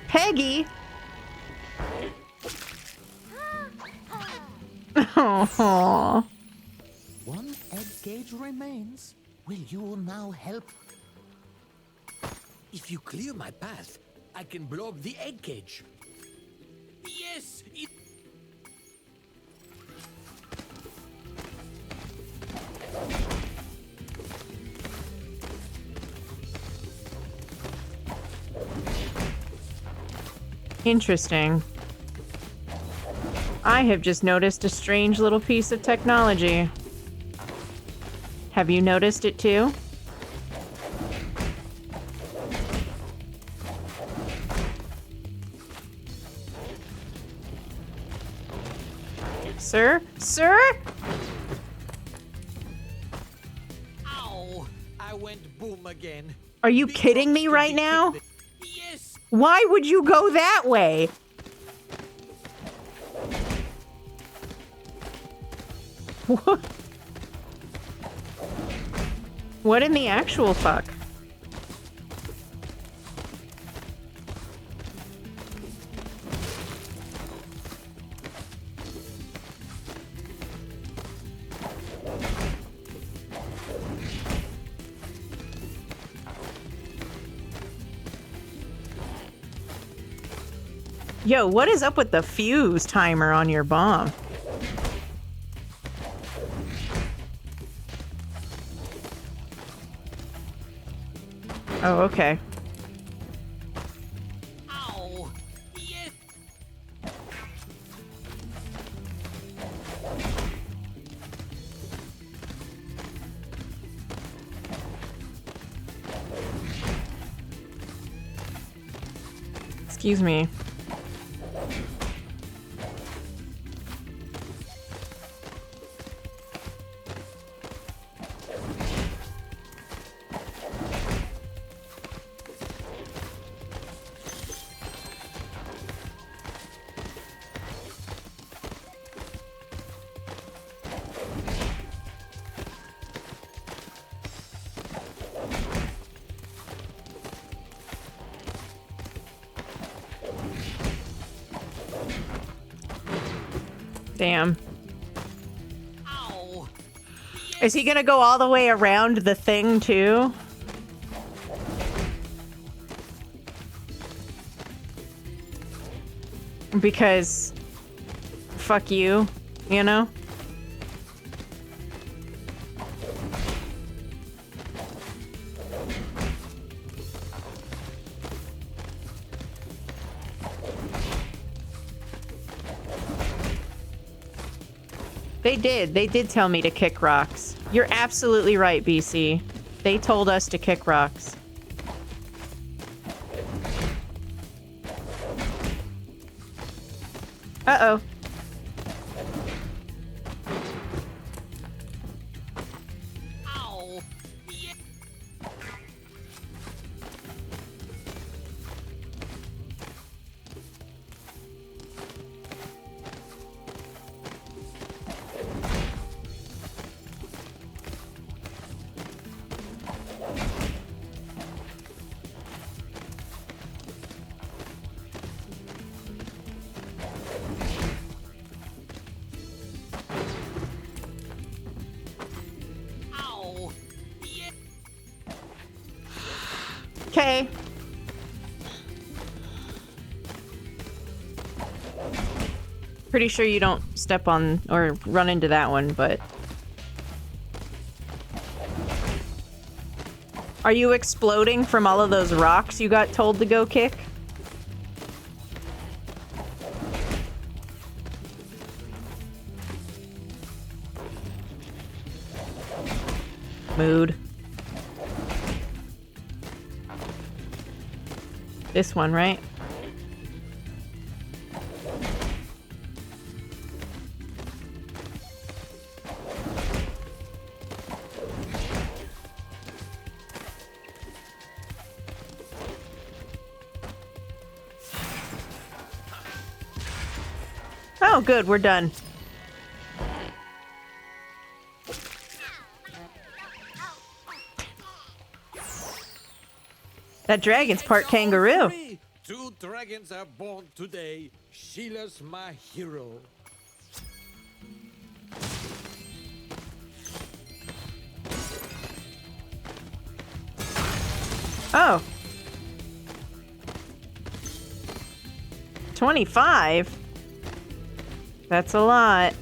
Peggy? Aww. One egg gauge remains. Will you now help? If you clear my path, I can blow up the egg cage. Yes! Interesting. I have just noticed a strange little piece of technology. Have you noticed it too? Sir? Sir? Ow! I went boom again. Are you kidding me right now? Yes! Why would you go that way? What? What in the actual fuck? Yo, what is up with the fuse timer on your bomb? Oh, okay. Ow! Yes! Excuse me. Damn. Ow! Is he gonna go all the way around the thing too? Because fuck you, you know? They did tell me to kick rocks. You're absolutely right, BC. They told us to kick rocks. Uh-oh. Ow! Yeah. Ow! Yeah. Okay. Pretty sure you don't step on or run into that one, but... Are you exploding from all of those rocks you got told to go kick? Mood. This one, right? Oh, good, we're done. That dragon's part kangaroo. Two dragons are born today. Sheila's my hero. Oh. 25? That's a lot.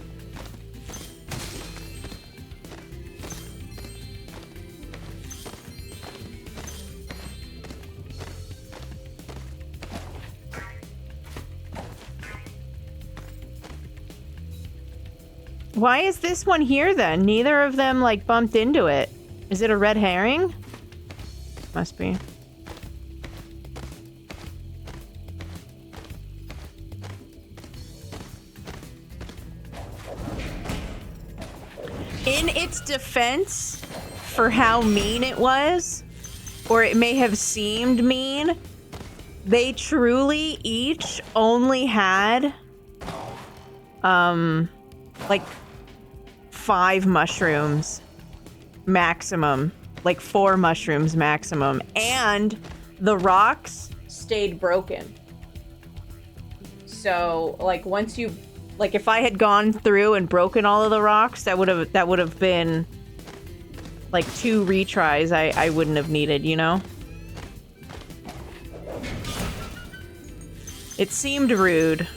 Why is this one here then? Neither of them like bumped into it. Is it a red herring? Must be. In its defense, for how mean it was, or it may have seemed mean, they truly each only had, like 5 mushrooms maximum. Like 4 mushrooms maximum. And the rocks stayed broken. So, like, once you... Like, if I had gone through and broken all of the rocks, that would have been like 2 retries I wouldn't have needed, you know? It seemed rude,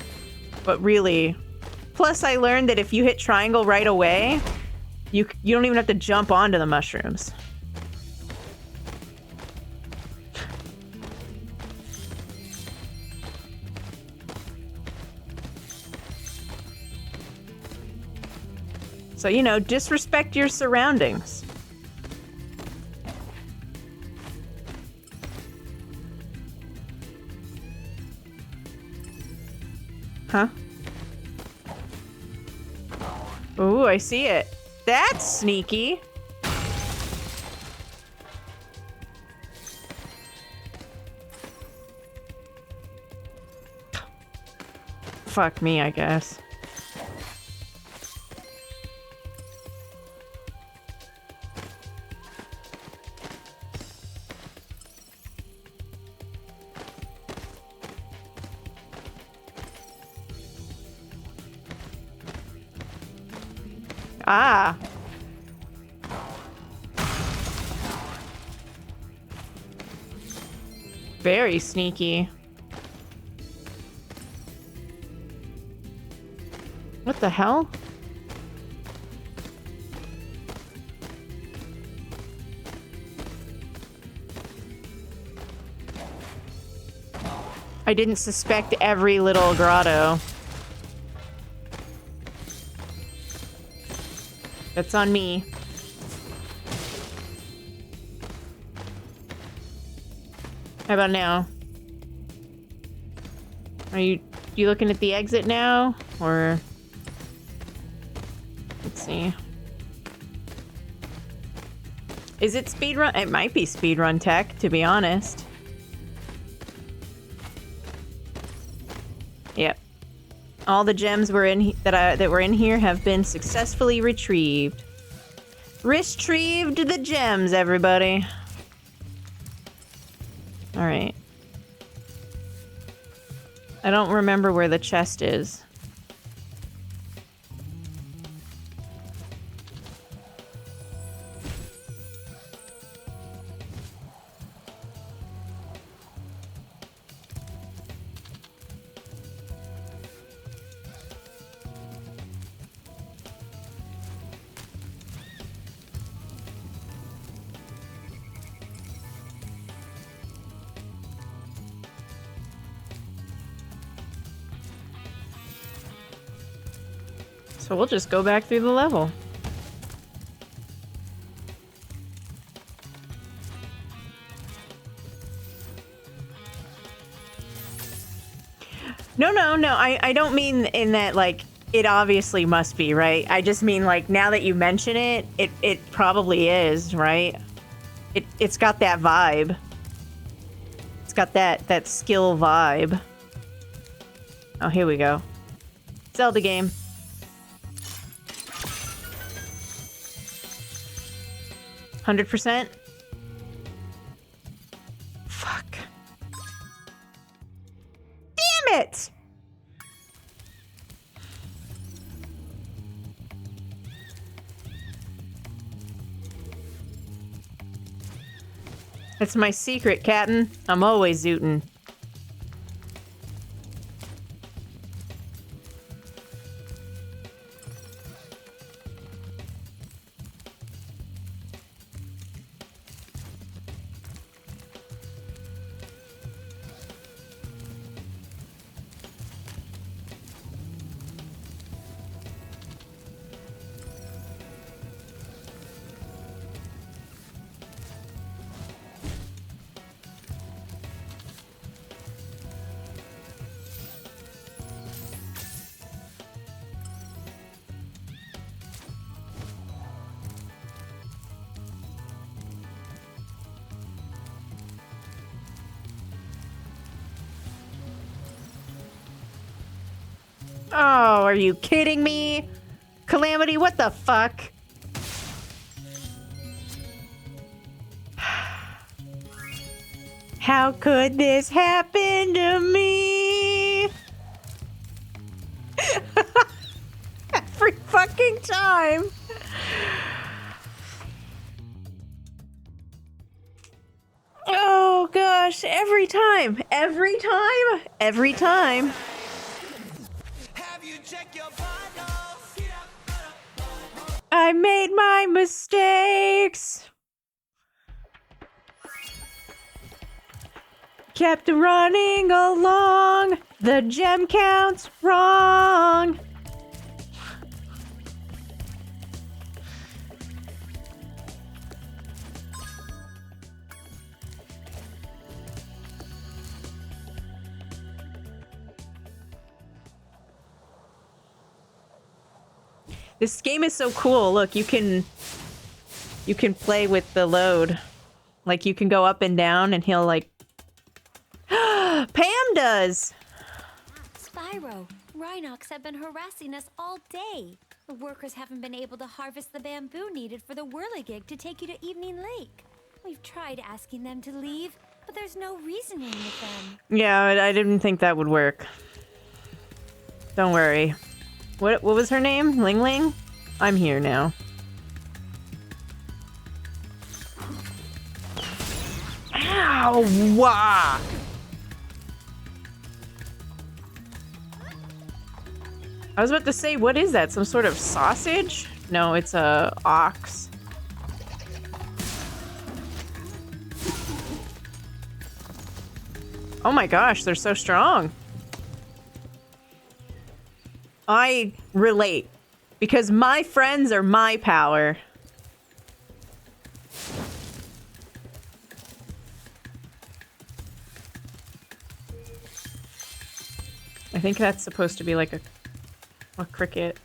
but really... Plus, I learned that if you hit triangle right away, you don't even have to jump onto the mushrooms. So, you know, disrespect your surroundings. Huh? Ooh, I see it. That's sneaky. Fuck me, I guess. Ah. Very sneaky. What the hell? I didn't suspect every little grotto. That's on me. How about now? Are you looking at the exit now? Or... Let's see. Is it speedrun? It might be speedrun tech, to be honest. Yep. All the gems that were in here have been successfully retrieved. Retrieved the gems, everybody. Alright. I don't remember where the chest is. So we'll just go back through the level. No. I don't mean in that, like, it obviously must be, right? I just mean, like, now that you mention it, it probably is, right? It's got that vibe. It's got that skill vibe. Oh, here we go. Zelda game. $100%? Fuck. Damn it! It's my secret, Captain. I'm always zootin'. Oh, are you kidding me? Calamity, what the fuck? How could this happen to me? Every fucking time. Oh gosh, every time. Every time. Every time. I made my mistakes. Kept running along. The gem count's wrong. This game is so cool. Look, you can play with the load. Like, you can go up and down and he'll, like... Pam does! Spyro, Rhinox have been harassing us all day. The workers haven't been able to harvest the bamboo needed for the whirligig to take you to Evening Lake. We've tried asking them to leave, but there's no reasoning with them. Yeah, I didn't think that would work. Don't worry. What was her name? Ling Ling? I'm here now. Ow! Wah! I was about to say, what is that? Some sort of sausage? No, it's a ox. Oh my gosh, they're so strong. I relate. Because my friends are my power. I think that's supposed to be like a A cricket.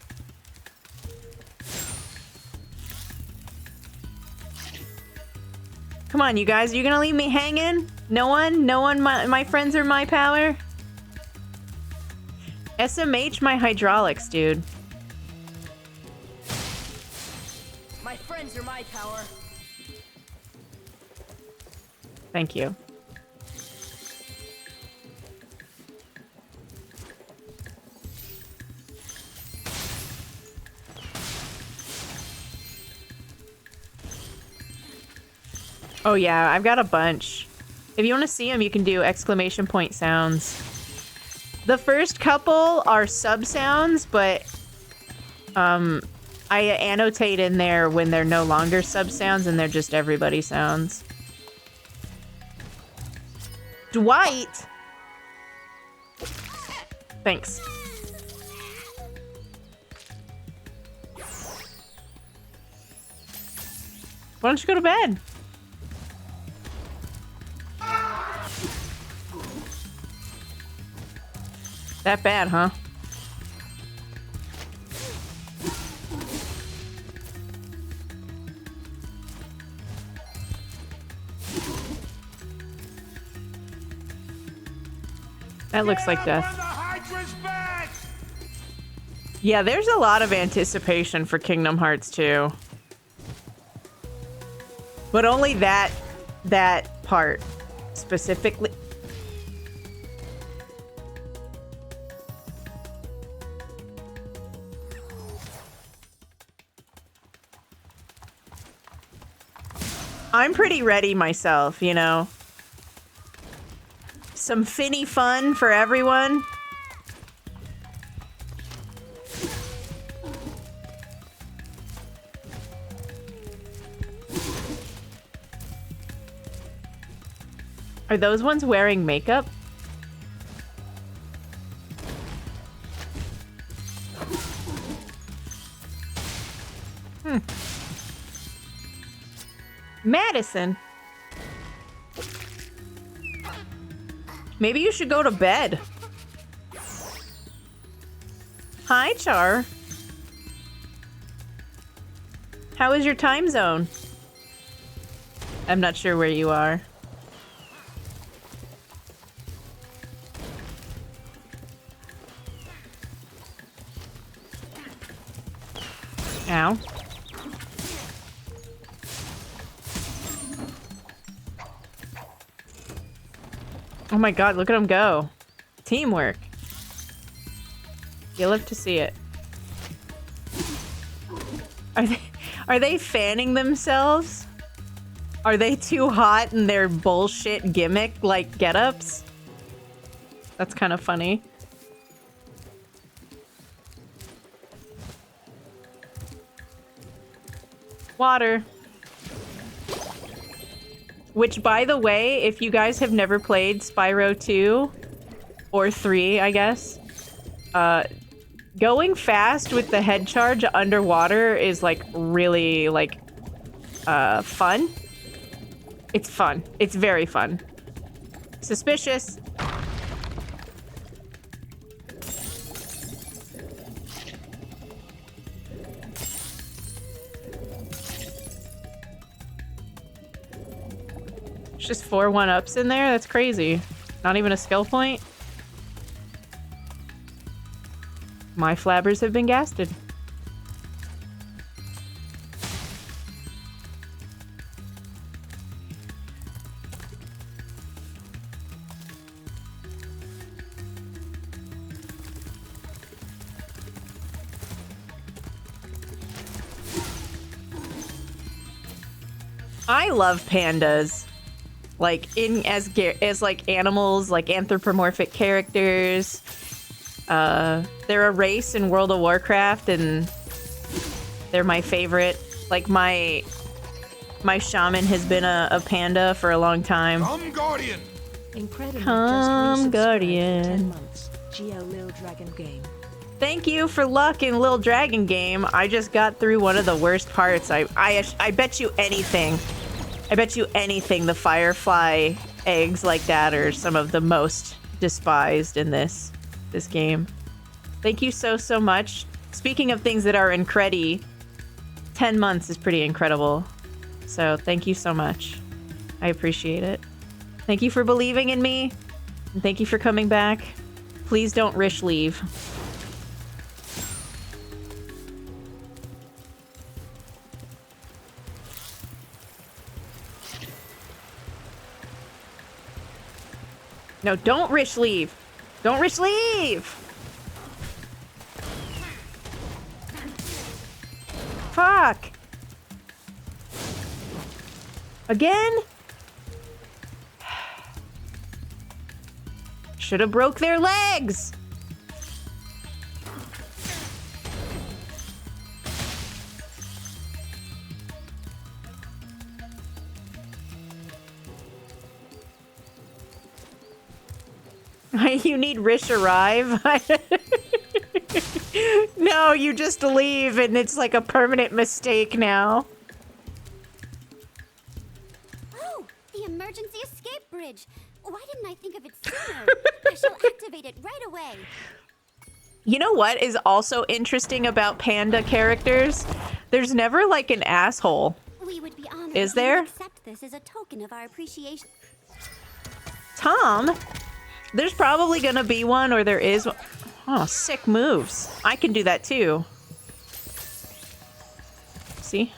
Come on, you guys. Are you gonna leave me hanging? No one? No one? My friends are my power? SMH my hydraulics, dude. My friends are my power. Thank you. Oh yeah, I've got a bunch. If you want to see them, you can do exclamation point sounds. The first couple are sub sounds, but I annotate in there when they're no longer sub sounds and they're just everybody sounds. Dwight! Thanks. Why don't you go to bed? That bad, huh? That looks like death. Yeah, there's a lot of anticipation for Kingdom Hearts 2. But only that part specifically. I'm pretty ready myself, you know. Some finny fun for everyone. Are those ones wearing makeup? Madison. Maybe you should go to bed. Hi, Char. How is your time zone? I'm not sure where you are. Ow. Oh my god, look at him go. Teamwork. You'll live to see it. Are they fanning themselves? Are they too hot in their bullshit gimmick like get-ups? That's kind of funny. Water. Which, by the way, if you guys have never played Spyro 2 or 3, I guess, going fast with the head charge underwater is like really like fun. It's fun. It's very fun. Suspicious. Just 4 1-ups in there? That's crazy. Not even a skill point? My flabbers have been gasted. I love pandas. Like as like animals, like anthropomorphic characters. They're a race in World of Warcraft, and they're my favorite. Like my shaman has been a panda for a long time. Come Guardian. Incredible. Come Guardian. 10 months. Geo Lil Dragon Game. Thank you for luck in Lil Dragon Game. I just got through one of the worst parts. I bet you anything. I bet you anything the firefly eggs like that are some of the most despised in this game. Thank you so, so much. Speaking of things that are incredi, 10 months is pretty incredible. So thank you so much. I appreciate it. Thank you for believing in me. And thank you for coming back. Please don't Rish leave. No, don't Rish leave. Don't Rish leave! Fuck! Again? Should have broke their legs! You need Rish arrive? No, you just leave and it's like a permanent mistake now. Oh, the emergency escape bridge. Why didn't I think of it sooner? I shall activate it right away. You know what is also interesting about panda characters? There's never like an asshole. We would be honored Is if there? you accept this as a token of our appreciation. Tom? There's probably gonna be one, or there is one. Oh, sick moves. I can do that too. See?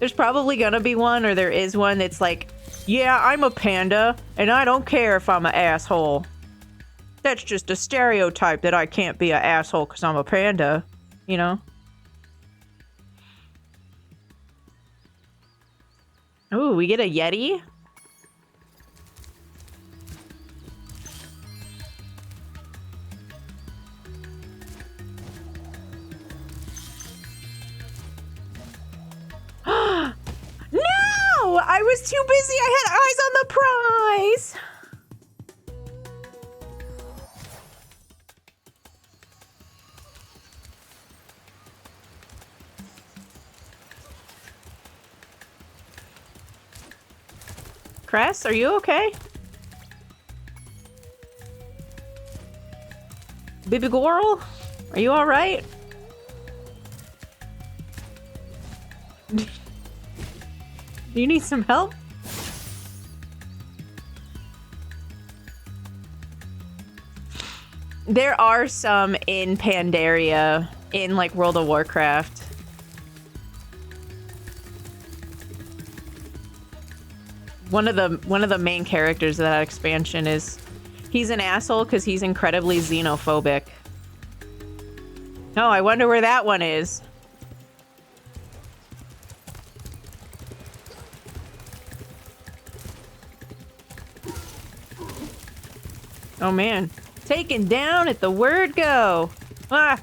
There's probably gonna be one, or there is one that's like, yeah, I'm a panda, and I don't care if I'm an asshole. That's just a stereotype that I can't be an asshole because I'm a panda, you know? Ooh, we get a Yeti? No! I was too busy. I had eyes on the prize. Cress, are you okay? Baby girl, are you all right? Do you need some help? There are some in Pandaria, in like World of Warcraft. One of the main characters of that expansion he's an asshole because he's incredibly xenophobic. Oh, I wonder where that one is. Oh man, taken down at the word go. Ah.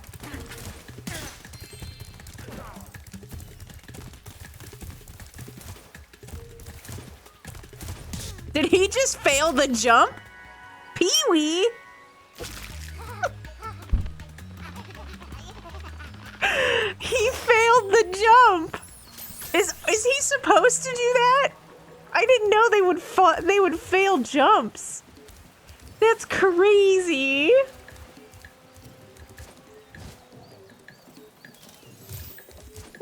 Did he just fail the jump? Pee-wee? He failed the jump. Is he supposed to do that? I didn't know they would fail jumps. That's crazy.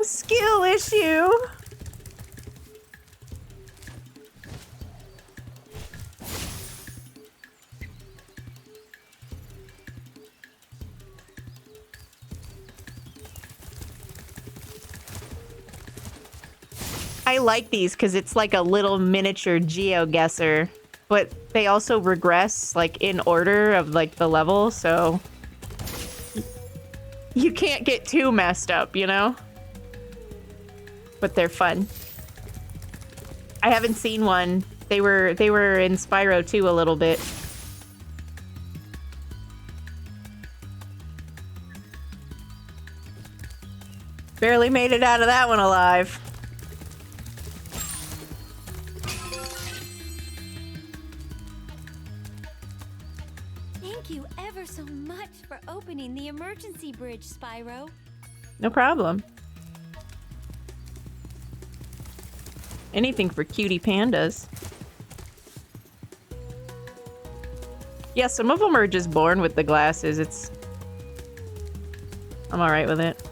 A skill issue. I like these because it's like a little miniature GeoGuessr, but they also regress like in order of like the level, so you can't get too messed up, you know? But they're fun. I haven't seen one. They were in Spyro 2 a little bit. Barely made it out of that one alive. Thank you ever so much for opening the emergency bridge, Spyro. No problem. Anything for cutie pandas. Yeah, some of them are just born with the glasses. I'm alright with it.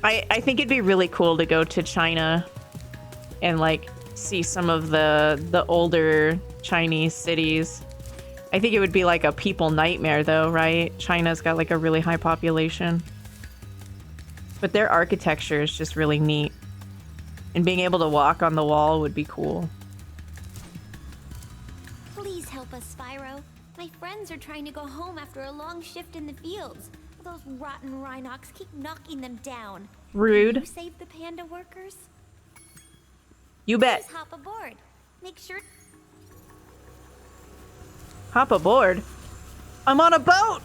I think it'd be really cool to go to China and like see some of the older Chinese cities. I think it would be like a people nightmare though, right? China's got like a really high population. But their architecture is just really neat. And being able to walk on the wall would be cool. Please help us, Spyro. My friends are trying to go home after a long shift in the fields. Those rotten Rhinox keep knocking them down. Rude. Can you save the panda workers? You bet. Please hop aboard. Make sure. Hop aboard? I'm on a boat!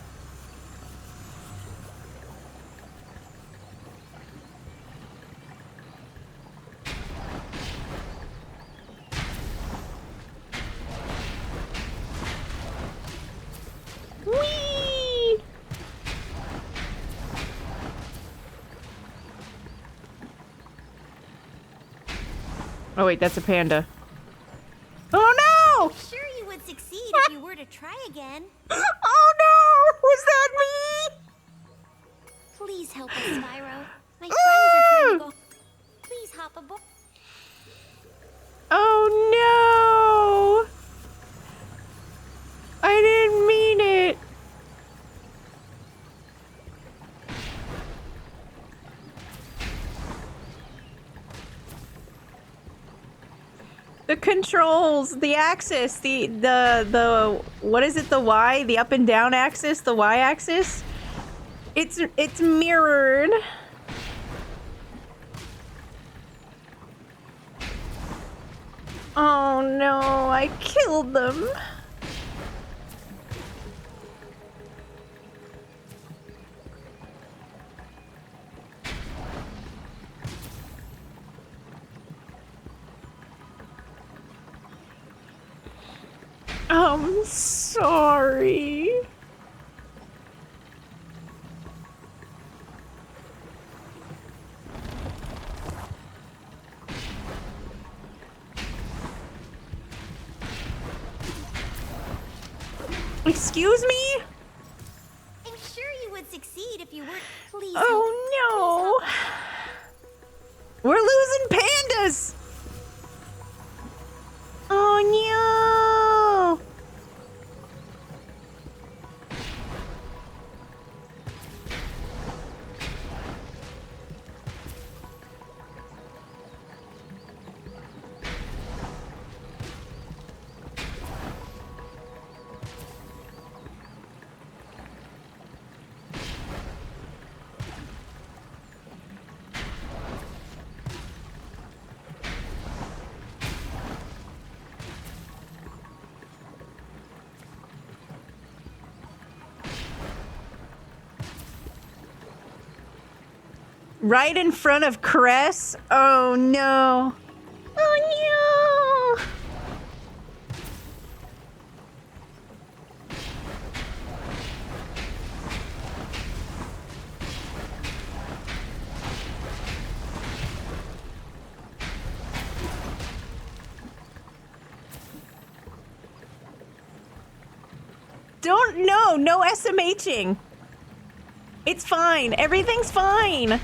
Whee! Oh wait, that's a panda. Oh no! I'm sure you would succeed if you were to try again. Oh no! Was that me? Please help us, Spyro. My friends are trying to go. Please hop aboard. Oh no! I didn't mean it. The controls, the axis, the what is it, the Y, the up and down axis, the Y axis? It's mirrored. Oh no, I killed them. I'm sorry. Excuse me? I'm sure you would succeed if you were. Please. Oh no. We're losing pandas. Oh no. Right in front of Cress? Oh no. Oh no. No SMHing. It's fine. Everything's fine.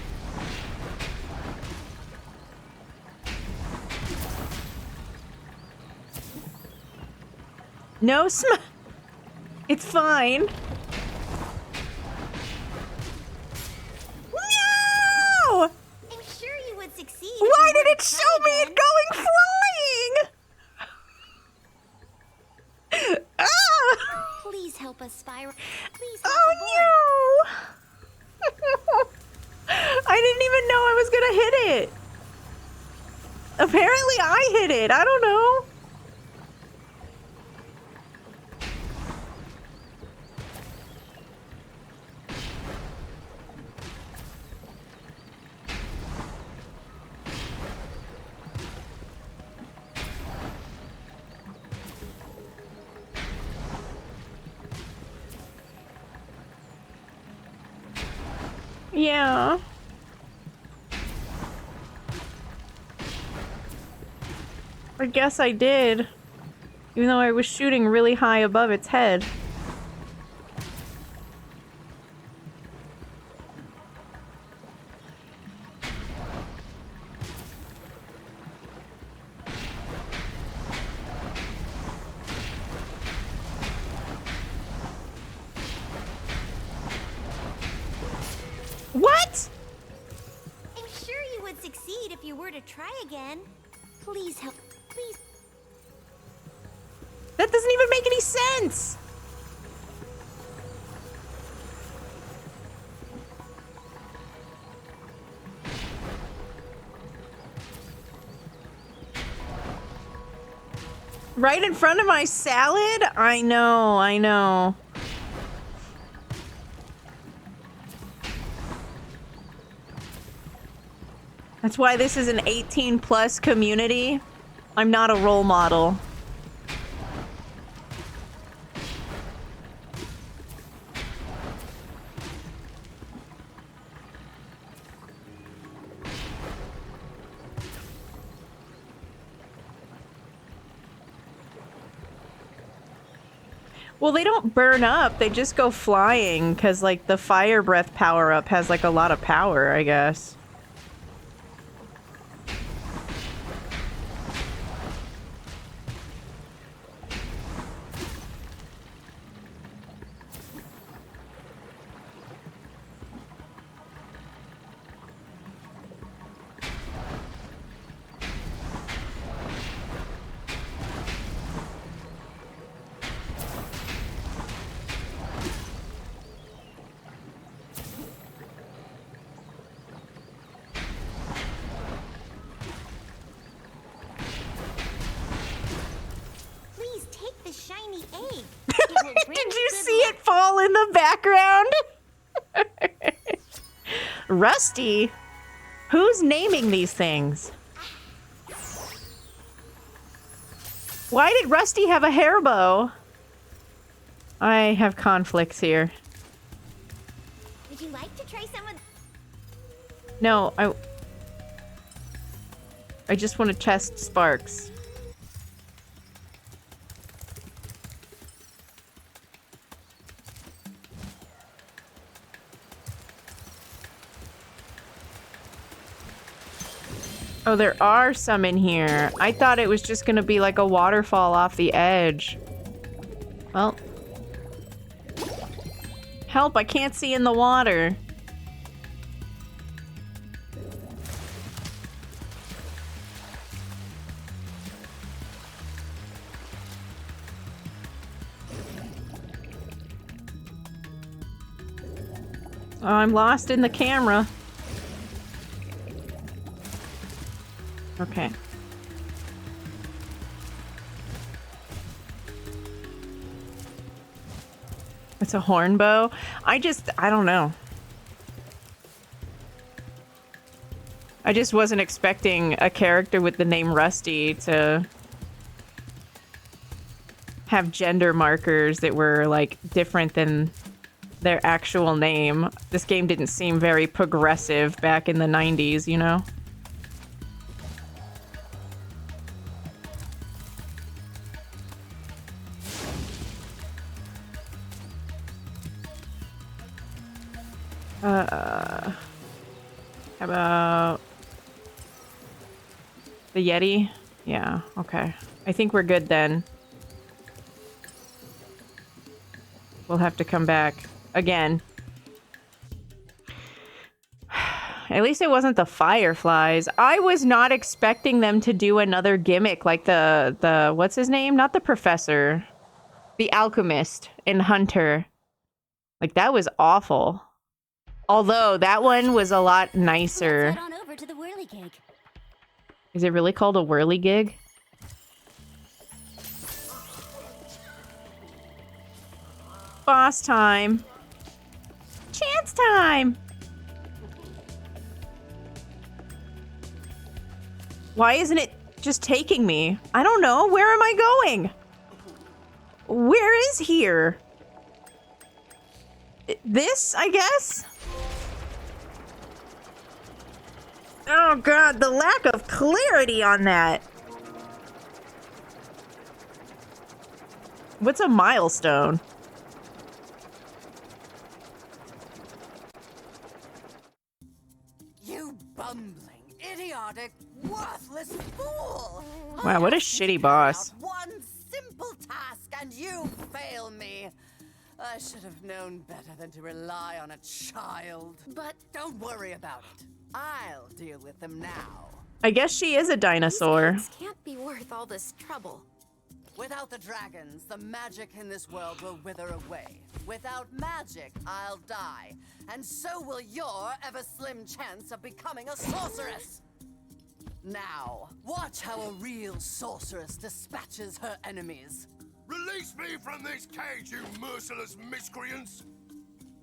No It's fine. No! I'm sure you would succeed. Why did it show me it going flying? Ah! Please help us, Spyro. Please Oh hop no! I didn't even know I was gonna hit it. Apparently I hit it. I don't know. Yeah. I guess I did. Even though I was shooting really high above its head. were to try again, please help. Please. That doesn't even make any sense. Right in front of my salad? I know, I know. That's why this is an 18+ community. I'm not a role model. Well, they don't burn up. They just go flying because, like, the fire breath power-up has, like, a lot of power, I guess. Please take the shiny egg. Did you see it fall in the background? Rusty? Who's naming these things? Why did Rusty have a hair bow? I have conflicts here. Would you like to try some of? No, I just want to test Sparks. Oh, there are some in here. I thought it was just gonna be like a waterfall off the edge. Well. Help, I can't see in the water. Oh, I'm lost in the camera. Okay. It's a horn bow? I don't know. I just wasn't expecting a character with the name Rusty to have gender markers that were, like, different than their actual name. This game didn't seem very progressive back in the 90s, you know? How about the Yeti? Yeah, okay. I think we're good then. We'll have to come back again. At least it wasn't the fireflies. I was not expecting them to do another gimmick like the what's his name? Not the professor. The alchemist in Hunter. Like, that was awful. Although that one was a lot nicer. Let's head on over to the whirligig. Is it really called a whirligig? Boss time. Chance time. Why isn't it just taking me? I don't know. Where am I going? Where is here? This, I guess? Oh god, the lack of clarity on that. What's a milestone? You bumbling, idiotic, worthless fool! Wow, what a shitty boss. One simple task and you fail me. I should have known better than to rely on a child. But don't worry about it. I'll deal with them now. I guess she is a dinosaur. This can't be worth all this trouble. Without the dragons, the magic in this world will wither away. Without magic, I'll die. And so will your ever slim chance of becoming a sorceress. Now, watch how a real sorceress dispatches her enemies. Release me from this cage, you merciless miscreants!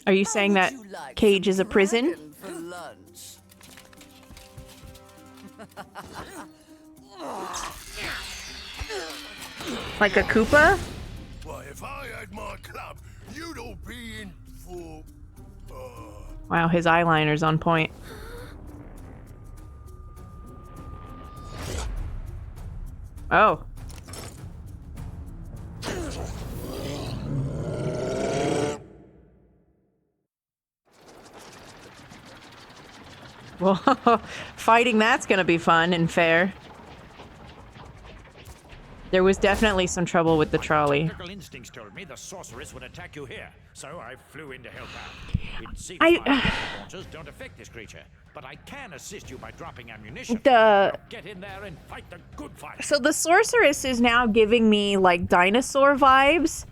Are you saying that cage is a prison? For lunch. Like a Koopa? Why, if I had my club, you'd all be in for... Wow, his eyeliner's on point. Oh. Well, fighting that's gonna be fun and fair. There was definitely some trouble with the trolley. Magical instincts told me the sorceress would attack you here, so I flew in to help out. It seems my rocket launchers don't affect this creature, but I can assist you by dropping ammunition. Now get in there and fight the good fight. So the sorceress is now giving me like dinosaur vibes,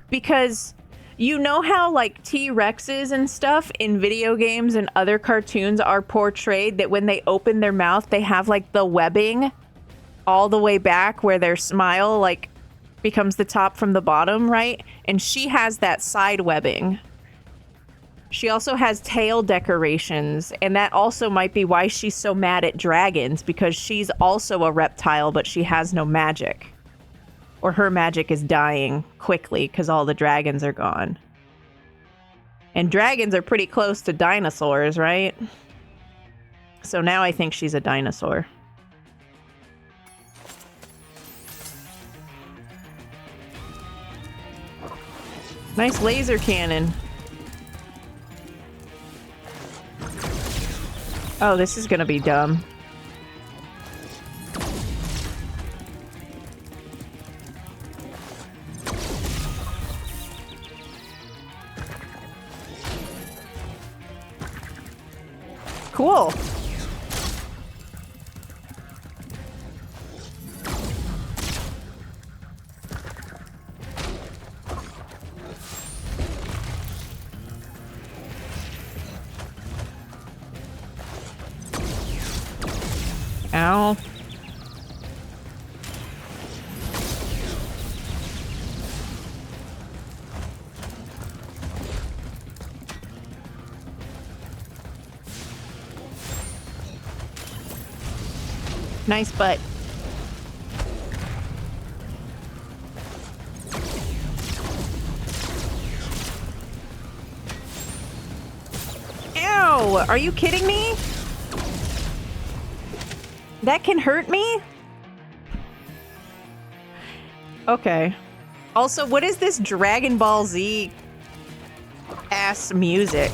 because you know how like T-Rexes and stuff in video games and other cartoons are portrayed that when they open their mouth they have like the webbing all the way back where their smile like becomes the top from the bottom, right? And she has that side webbing. She also has tail decorations, and that also might be why she's so mad at dragons, because she's also a reptile, but she has no magic. Or her magic is dying quickly because all the dragons are gone. And dragons are pretty close to dinosaurs, right? So now I think she's a dinosaur. Nice laser cannon. Oh, this is gonna be dumb. Cool. Ow. Nice butt. Ow! Are you kidding me? That can hurt me? Okay. Also, what is this Dragon Ball Z ass music?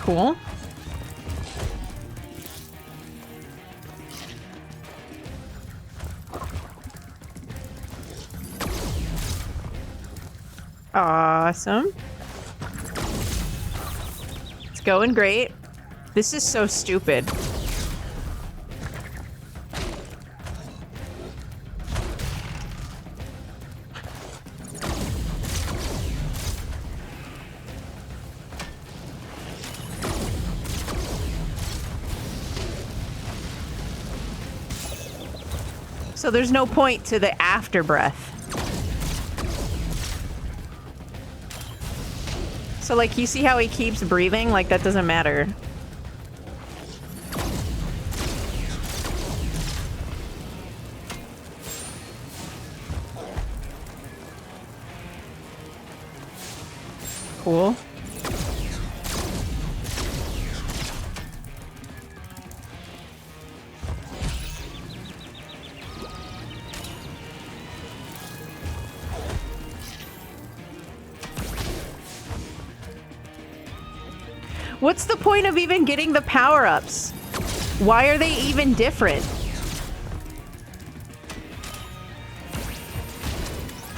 Cool. Awesome. It's going great. This is so stupid. So there's no point to the after breath. So, like, you see how he keeps breathing? Like, that doesn't matter. Cool. What's the point of even getting the power-ups? Why are they even different?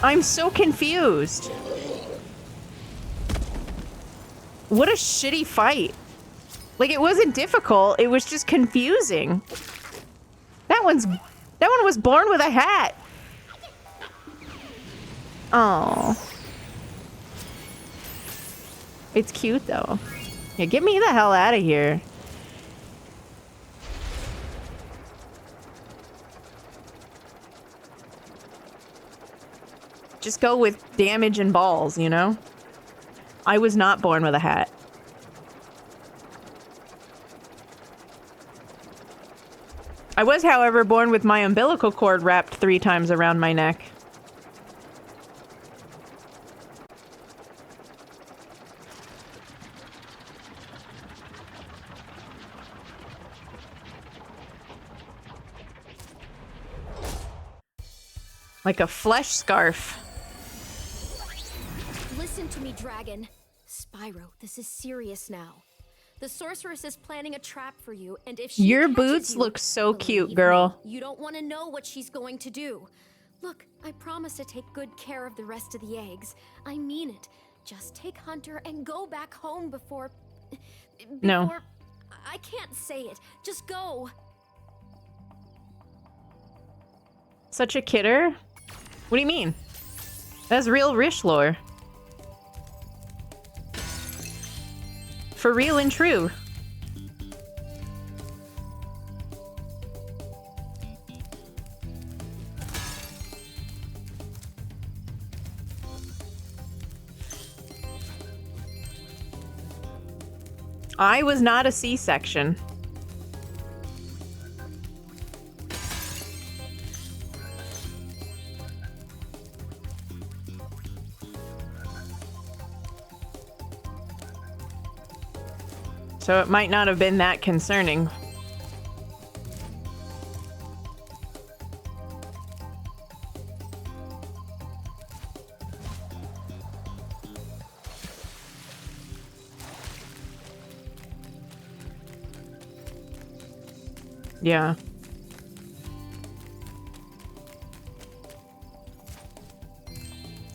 I'm so confused. What a shitty fight. Like, it wasn't difficult, it was just confusing. That one was born with a hat. Oh. It's cute though. Yeah, get me the hell out of here. Just go with damage and balls, you know? I was not born with a hat. I was, however, born with my umbilical cord wrapped 3 times around my neck. Like a flesh scarf. Listen to me, dragon. Spyro, this is serious now. The sorceress is planning a trap for you, and if she Your catches boots you, look so cute, believe girl. me, you don't want to know what she's going to do. Look, I promise to take good care of the rest of the eggs. I mean it. Just take Hunter and go back home before... No. I can't say it. Just go. Such a kidder? What do you mean? That's real Rish lore. For real and true. I was not a C-section. So it might not have been that concerning. Yeah.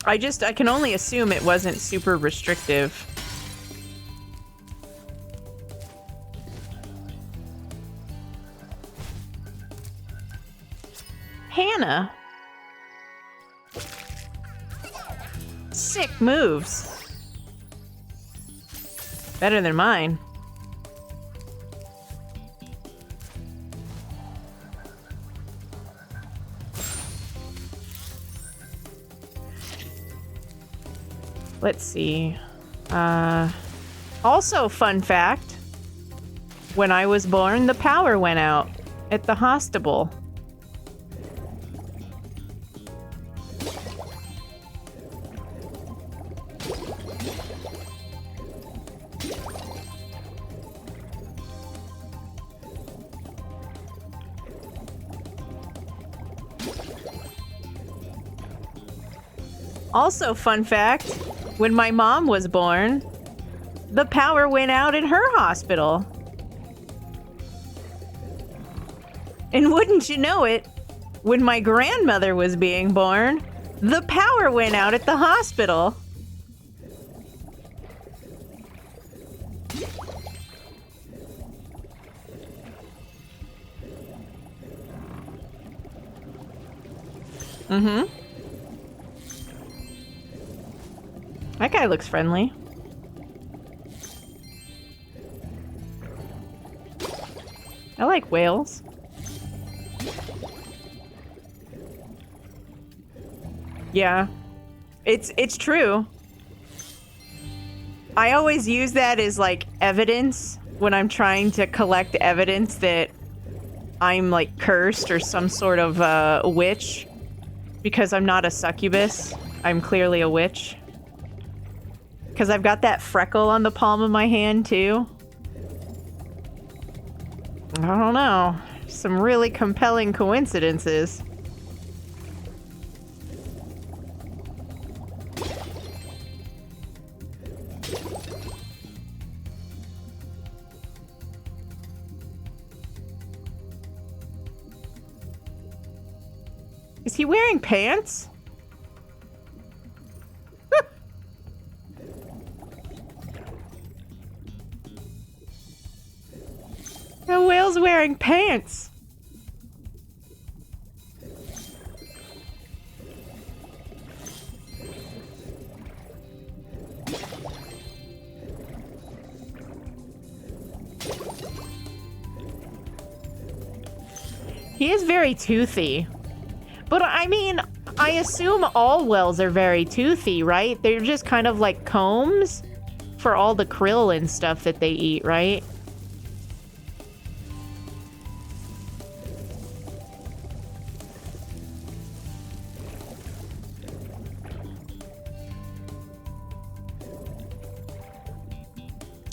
I can only assume it wasn't super restrictive. Hannah. Sick moves. Better than mine. Let's see. Also, fun fact. When I was born, the power went out at the hospital. Also, fun fact, when my mom was born, the power went out in her hospital. And wouldn't you know it, when my grandmother was being born, the power went out at the hospital. Mm-hmm. That guy looks friendly. I like whales. Yeah. It's true. I always use that as like evidence when I'm trying to collect evidence that I'm like cursed or some sort of witch. Because I'm not a succubus. I'm clearly a witch. Because I've got that freckle on the palm of my hand, too. I don't know. Some really compelling coincidences. Is he wearing pants? Whale's wearing pants. He is very toothy. But I mean, I assume all whales are very toothy, right? They're just kind of like combs for all the krill and stuff that they eat, right?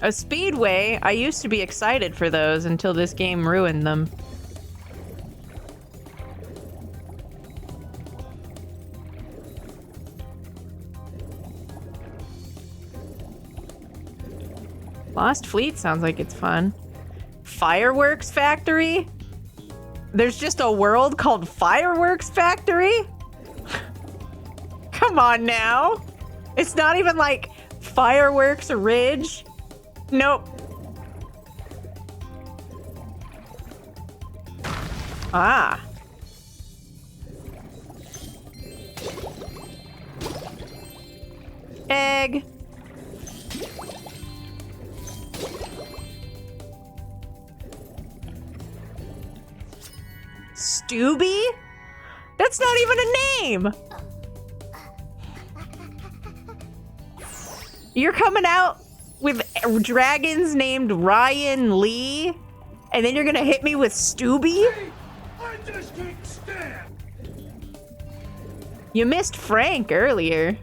A speedway? I used to be excited for those until this game ruined them. Lost Fleet sounds like it's fun. Fireworks Factory? There's just a world called Fireworks Factory? Come on now. It's not even like Fireworks Ridge. Nope. Ah. Egg. Stooby? That's not even a name! You're coming out with dragons named Ryan Lee, and then you're gonna hit me with Stooby? I just can't stand. You missed Frank earlier.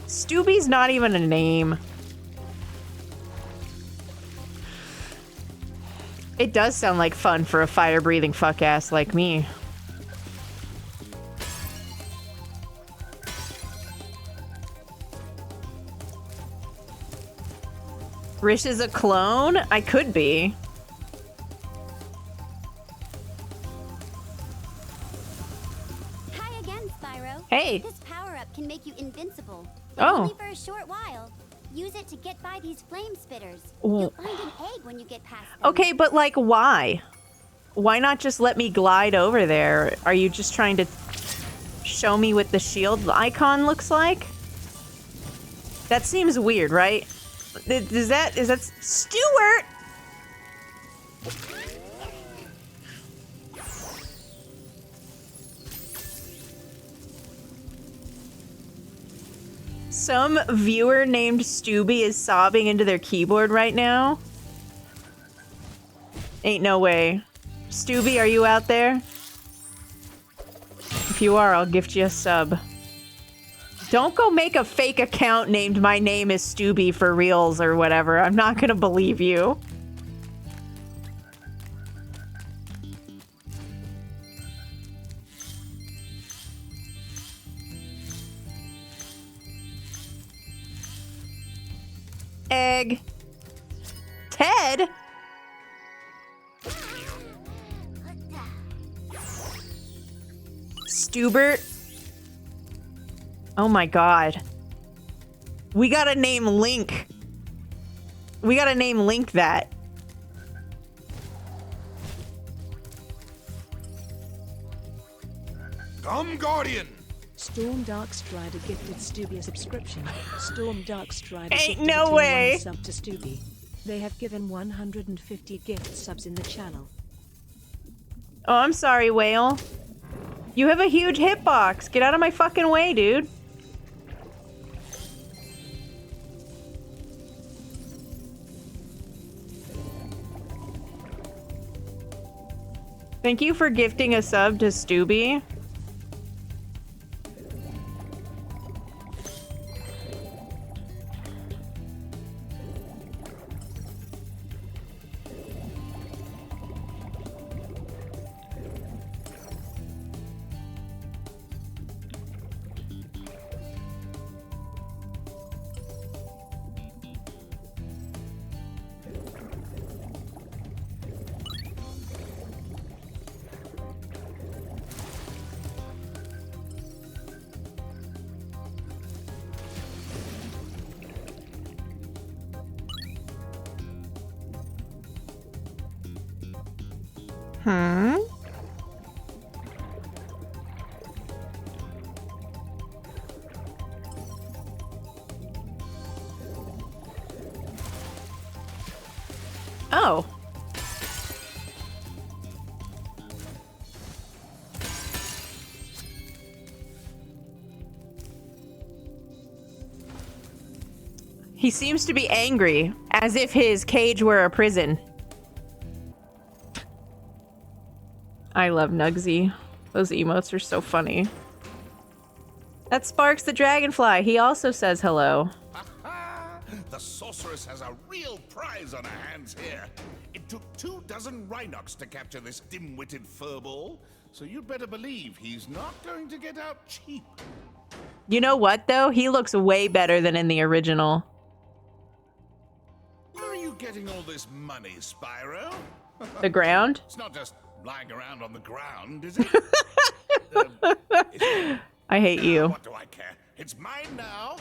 Stooby's not even a name. It does sound like fun for a fire-breathing fuck-ass like me. Rish is a clone? I could be. Hi again, Spyro. Hey. This power-up can make you invincible. Oh. Only for a short while. Use it to get by these flame spitters. Ooh. You'll find an egg when you get past them. Okay, but like, why? Why not just let me glide over there? Are you just trying to show me what the shield icon looks like? That seems weird, right? Is that Stuart? Some viewer named Stooby is sobbing into their keyboard right now. Ain't no way. Stooby, are you out there? If you are, I'll gift you a sub. Don't go make a fake account named My Name is Stooby for reals or whatever. I'm not gonna believe you. Egg. Ted? Stubert? Oh my god. We gotta name Link. We gotta name Link that. Come, Guardian! Storm Darkstrider gifted Stooby a subscription. Storm Darkstrider Ain't gifted no a tier way. 1 sub to Stooby. They have given 150 gift subs in the channel. Oh, I'm sorry, Whale. You have a huge hitbox. Get out of my fucking way, dude. Thank you for gifting a sub to Stooby. Mm-hmm. Oh. He seems to be angry, as if his cage were a prison. I love Nugsy. Those emotes are so funny. That's Sparks the Dragonfly. He also says hello. The sorceress has a real prize on her hands here. It took 24 Rhinox to capture this dim-witted furball, so you'd better believe he's not going to get out cheap. You know what, though? He looks way better than in the original. Where are you getting all this money, Spyro? The ground? It's not just lying around on the ground, is it? I hate you. What do I care? It's mine now.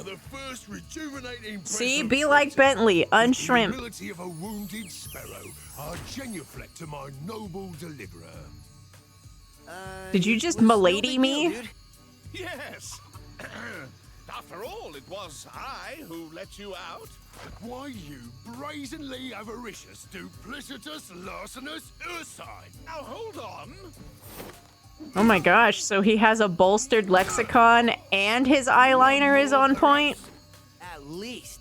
The first rejuvenating. See, be like Bentley, unshrimp. The ability of a wounded sparrow are genuflect to my noble deliverer. Did you just milady me? Yes. After all, it was I who let you out. Why, you brazenly avaricious, duplicitous, larcenous ursine. Now hold on. Oh my gosh, so he has a bolstered lexicon and his eyeliner is on point? At least.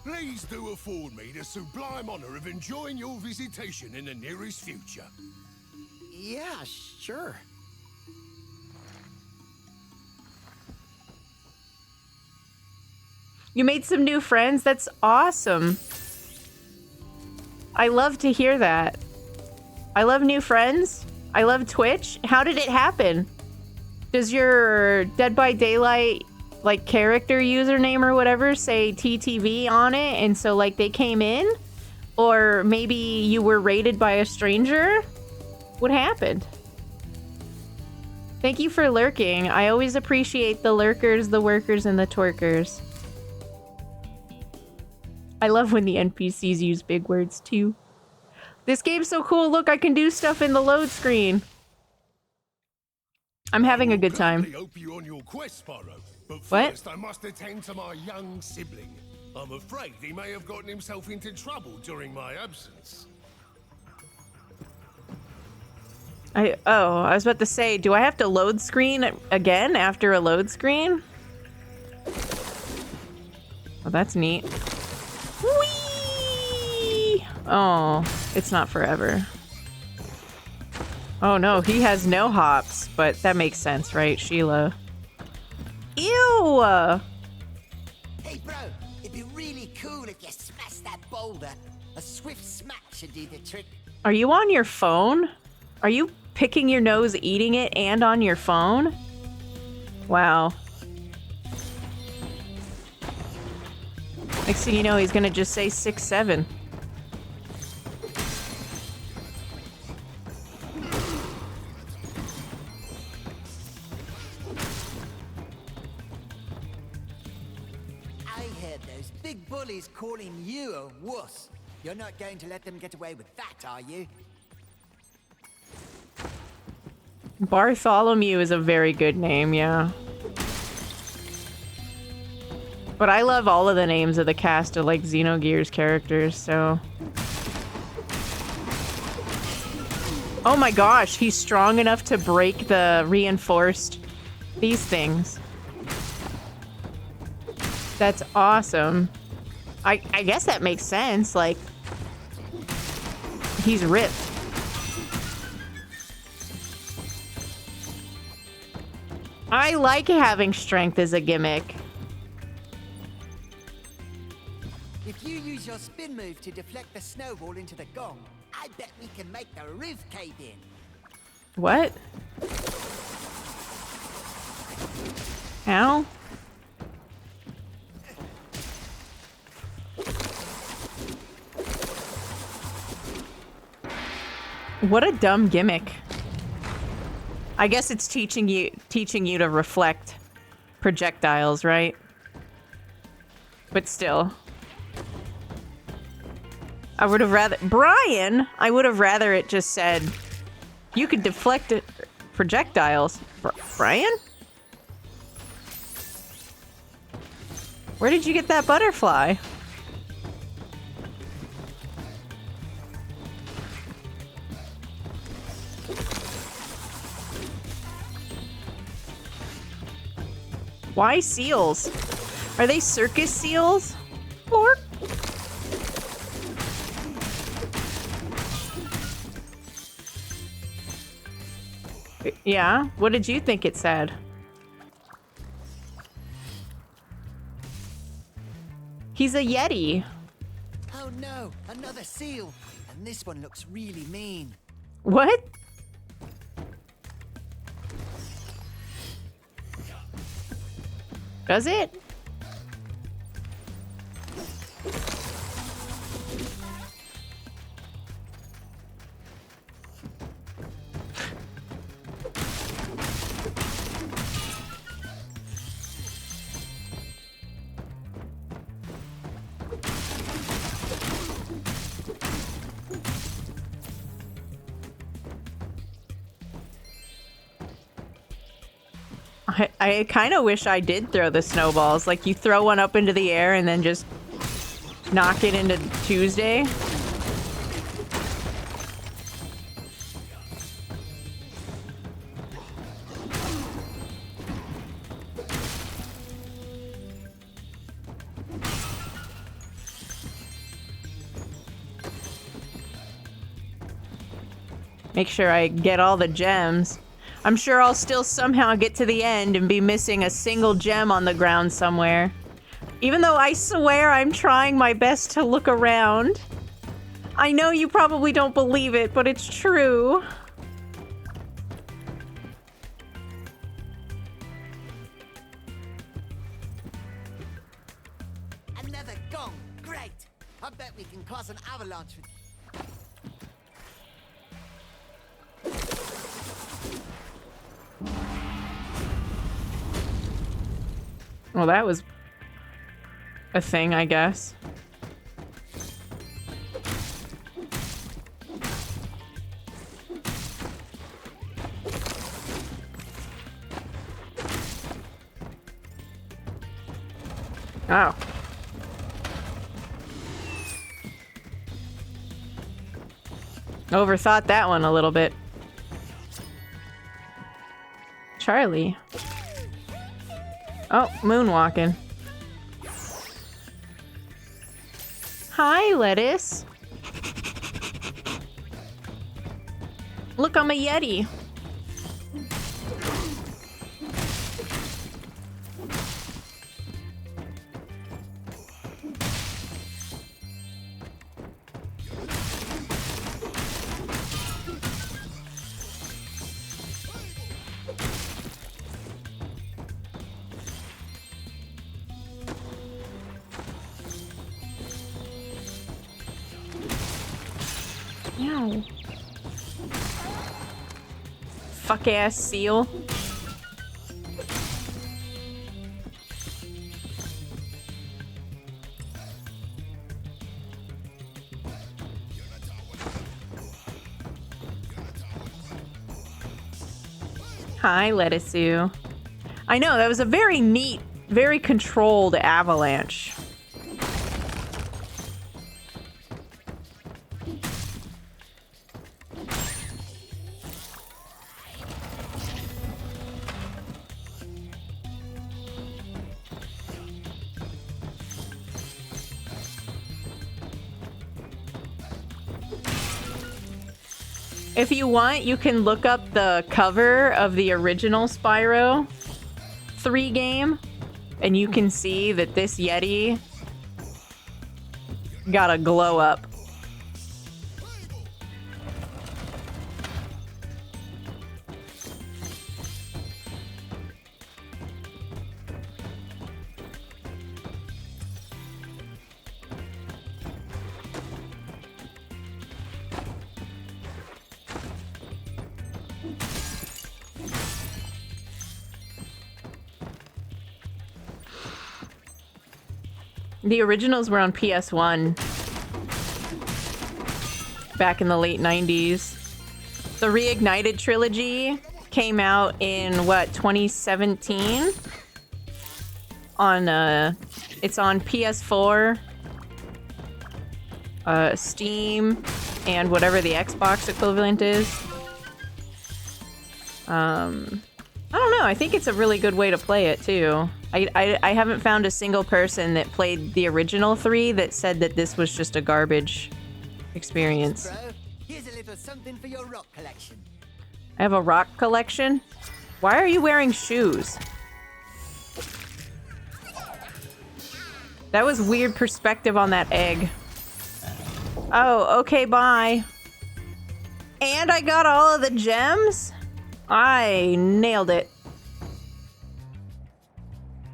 Please do afford me the sublime honor of enjoying your visitation in the nearest future. Yeah, sure. You made some new friends? That's awesome. I love to hear that. I love new friends. I love Twitch. How did it happen? Does your Dead by Daylight like character username or whatever say TTV on it and so like they came in? Or maybe you were raided by a stranger? What happened? Thank you for lurking. I always appreciate the lurkers, the workers, and the twerkers. I love when the NPCs use big words too. This game's so cool. Look, I can do stuff in the load screen. I'm having a good time. I hope you're on your quest, Spyro. But What? first, I must attend to my young sibling. I'm afraid he may have gotten himself into trouble during my absence. I was about to say, do I have to load screen again after a load screen? Oh, that's neat. Whee! Oh, it's not forever. Oh no, he has no hops, but that makes sense, right, Sheila? Ew! Hey, bro, it'd be really cool if you smashed that boulder. A swift smack should do the trick. Are you on your phone? Are you picking your nose, eating it, and on your phone? Wow. Next thing you know, he's gonna just say 6'7". I heard those big bullies calling you a wuss. You're not going to let them get away with that, are you? Bartholomew is a very good name, yeah. But I love all of the names of the cast of, like, Xenogears characters, so... Oh my gosh, he's strong enough to break the reinforced... these things. That's awesome. I guess that makes sense, like... He's ripped. I like having strength as a gimmick. If you use your spin move to deflect the snowball into the gong, I bet we can make the roof cave in. What? How? What a dumb gimmick. I guess it's teaching you to reflect. projectiles, right? But still. I would have rather... Brian! I would have rather it just said, you could deflect it, projectiles. Brian? Where did you get that butterfly? Why seals? Are they circus seals? Or... Yeah? What did you think it said? He's a Yeti. Oh no, another seal. And this one looks really mean. What? Does it? I kind of wish I did throw the snowballs. Like, you throw one up into the air and then just knock it into Tuesday. Make sure I get all the gems. I'm sure I'll still somehow get to the end and be missing a single gem on the ground somewhere. Even though I swear I'm trying my best to look around. I know you probably don't believe it, but it's true. Another gong. Great. I bet we can cause an avalanche with... Well, that was a thing, I guess. Oh. Overthought that one a little bit. Charlie. Oh, moonwalking. Hi, lettuce. Look, I'm a Yeti. Ow. Fuck ass seal. Hi, lettuce. I know, that was a very neat, very controlled avalanche. If you want, you can look up the cover of the original Spyro 3 game, and you can see that this Yeti got a glow up. The originals were on PS1 back in the late 90s. The Reignited trilogy came out in, what, 2017? It's on PS4, Steam, and whatever the Xbox equivalent is. I don't know, I think it's a really good way to play it, too. I haven't found a single person that played the original 3 that said that this was just a garbage experience. Bro, here's a little something for your rock collection. I have a rock collection? Why are you wearing shoes? That was weird perspective on that egg. Oh, okay, bye. And I got all of the gems? I nailed it.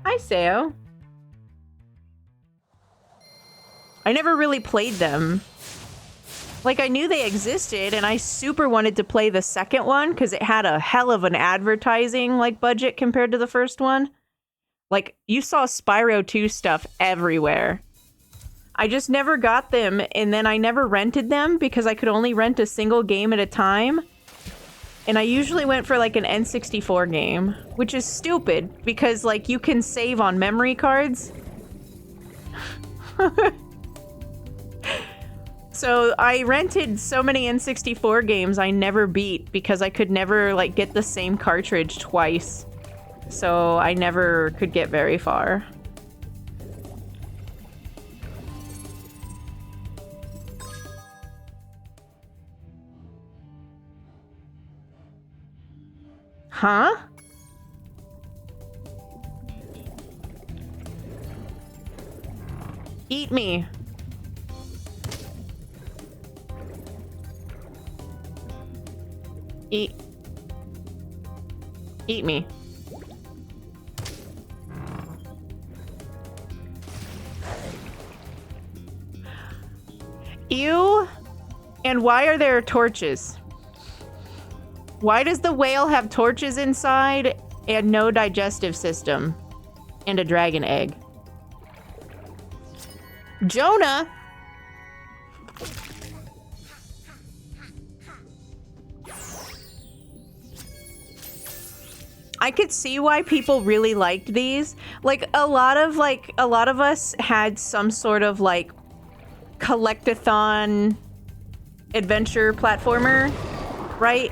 Hi, Sao. I never really played them. Like, I knew they existed, and I super wanted to play the second one, because it had a hell of an advertising, like, budget compared to the first one. Like, you saw Spyro 2 stuff everywhere. I just never got them, and then I never rented them, because I could only rent a single game at a time. And I usually went for, like, an N64 game, which is stupid, because, like, you can save on memory cards. So I rented so many N64 games I never beat because I could never, like, get the same cartridge twice. So I never could get very far. Huh? Eat me. Eat me. Ew. And why are there torches? Why does the whale have torches inside and no digestive system? And a dragon egg. Jonah! I could see why people really liked these. Like, a lot of us had some sort of, like, collect-a-thon adventure platformer, right?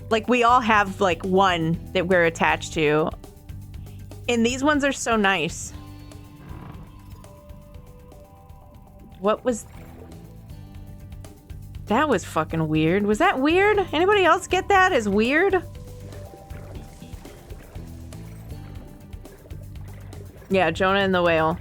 Like, we all have, like, one that we're attached to. And these ones are so nice. What was... That was fucking weird. Was that weird? Anybody else get that as weird? Yeah, Jonah and the whale.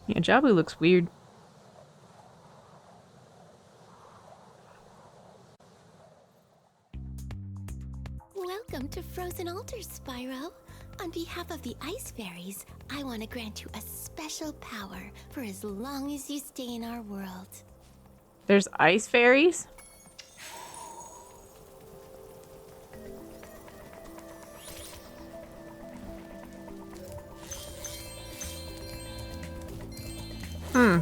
Yeah, Jabu looks weird. Welcome to Frozen Altars, Spyro. On behalf of the Ice Fairies, I want to grant you a special power for as long as you stay in our world. There's ice fairies? Hmm.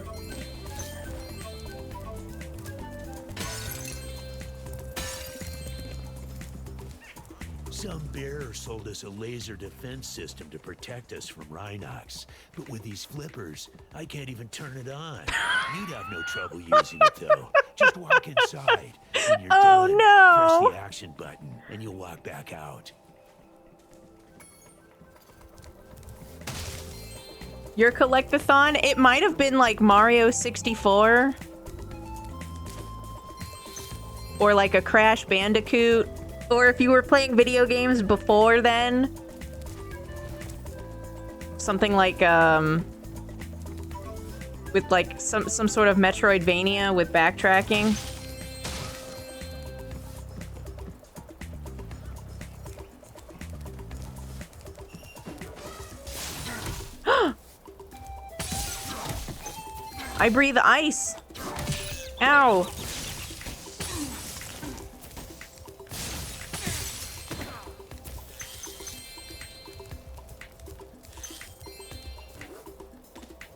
Some bearer sold us a laser defense system to protect us from Rhinox. But with these flippers, I can't even turn it on. You'd have no trouble using it, though. Just walk inside. When you're done, no! press the action button, and you'll walk back out. Your collect-a-thon? It might have been like Mario 64. Or like a Crash Bandicoot. Or if you were playing video games before then. Something like, with like some sort of Metroidvania with backtracking. I breathe ice. Ow.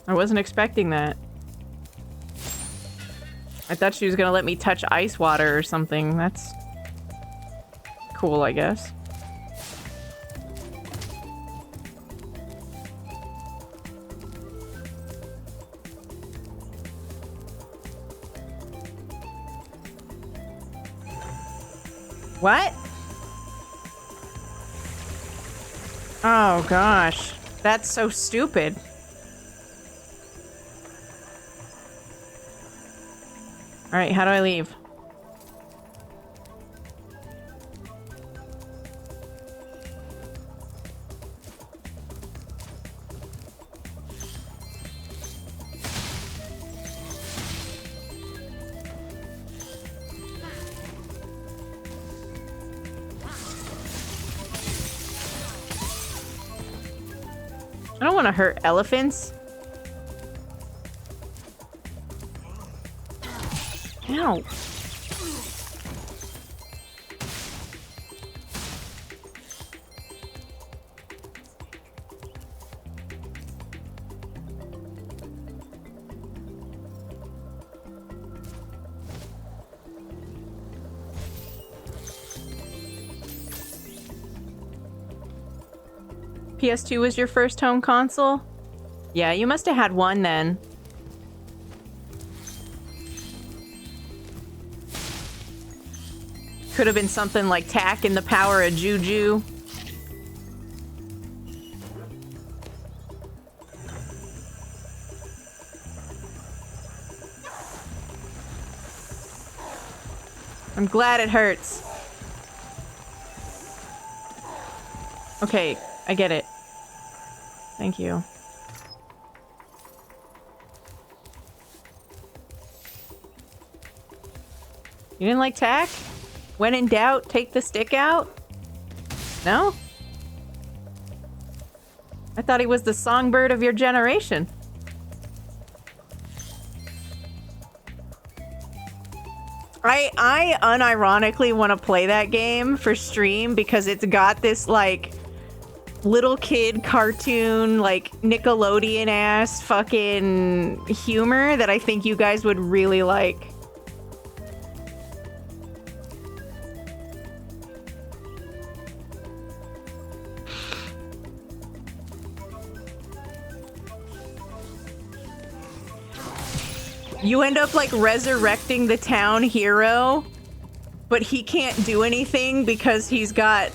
I wasn't expecting that. I thought she was gonna let me touch ice water or something. That's cool, I guess. What? Oh gosh, that's so stupid. All right, how do I leave? I don't want to hurt elephants. Ow. PS2 was your first home console? Yeah, you must have had one then. Could have been something like Tack and the Power of Juju. I'm glad it hurts. Okay, I get it. Thank you. You didn't like Tack? When in doubt, take the stick out? No? I thought he was the songbird of your generation. I unironically want to play that game for stream because it's got this, like, little kid cartoon, like, Nickelodeon-ass fucking humor that I think you guys would really like. You end up, like, resurrecting the town hero, but he can't do anything because he's got...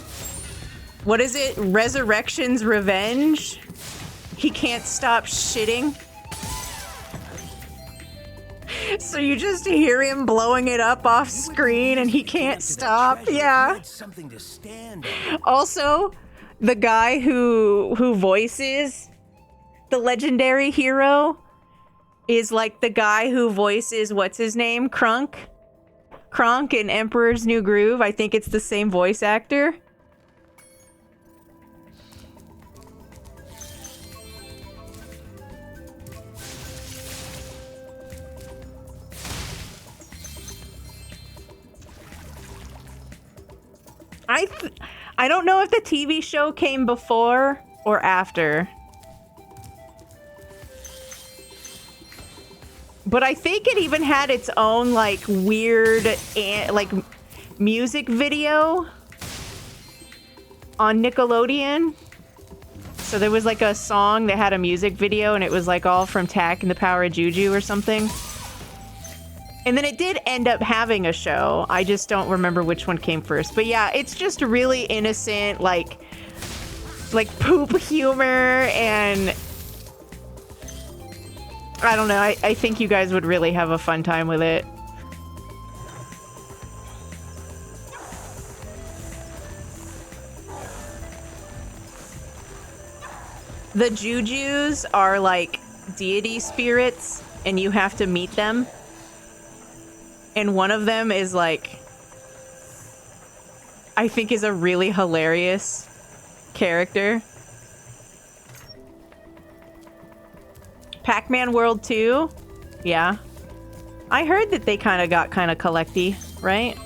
What is it? Resurrection's Revenge? He can't stop shitting. So you just hear him blowing it up off screen and he can't stop. Yeah. Something to stand Also, the guy who voices the legendary hero is like the guy who voices, what's his name? Krunk in Emperor's New Groove. I think it's the same voice actor. I don't know if the TV show came before or after. But I think it even had its own, like, weird, like, music video on Nickelodeon. So there was, like, a song that had a music video, and it was, like, all from Tack and the Power of Juju or something. And then it did end up having a show. I just don't remember which one came first. But yeah, it's just really innocent, like poop humor, and... I don't know, I think you guys would really have a fun time with it. The Jujus are like deity spirits, and you have to meet them. And one of them is like, I think is a really hilarious character. Pac-Man World 2? Yeah. I heard that they kind of got kind of collecty, right?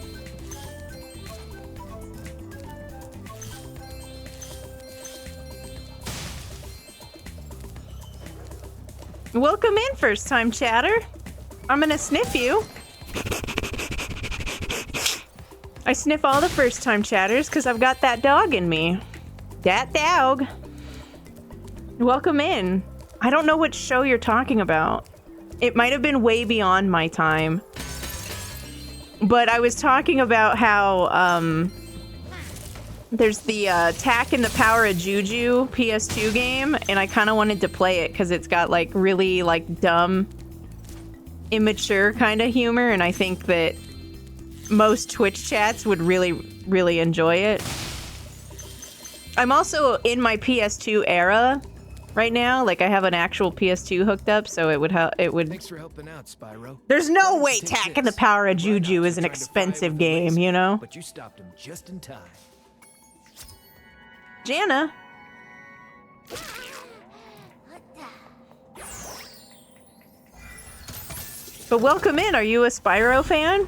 Welcome in, first time chatter. I'm gonna sniff you. I sniff all the first time chatters because I've got that dog in me. That dog. Welcome in. I don't know which show you're talking about. It might have been way beyond my time. But I was talking about how, there's the Attack and the Power of Juju PS2 game, and I kind of wanted to play it because it's got like really like dumb, immature kind of humor, and I think that most Twitch chats would really enjoy it. I'm also in my PS2 era right now. Like I have an actual PS2 hooked up, so it would help. It would. Thanks for helping out, Spyro. There's no way Attack and the Power of Juju is an expensive game, you know? But you stopped him just in time. Jana. But welcome in. Are you a Spyro fan?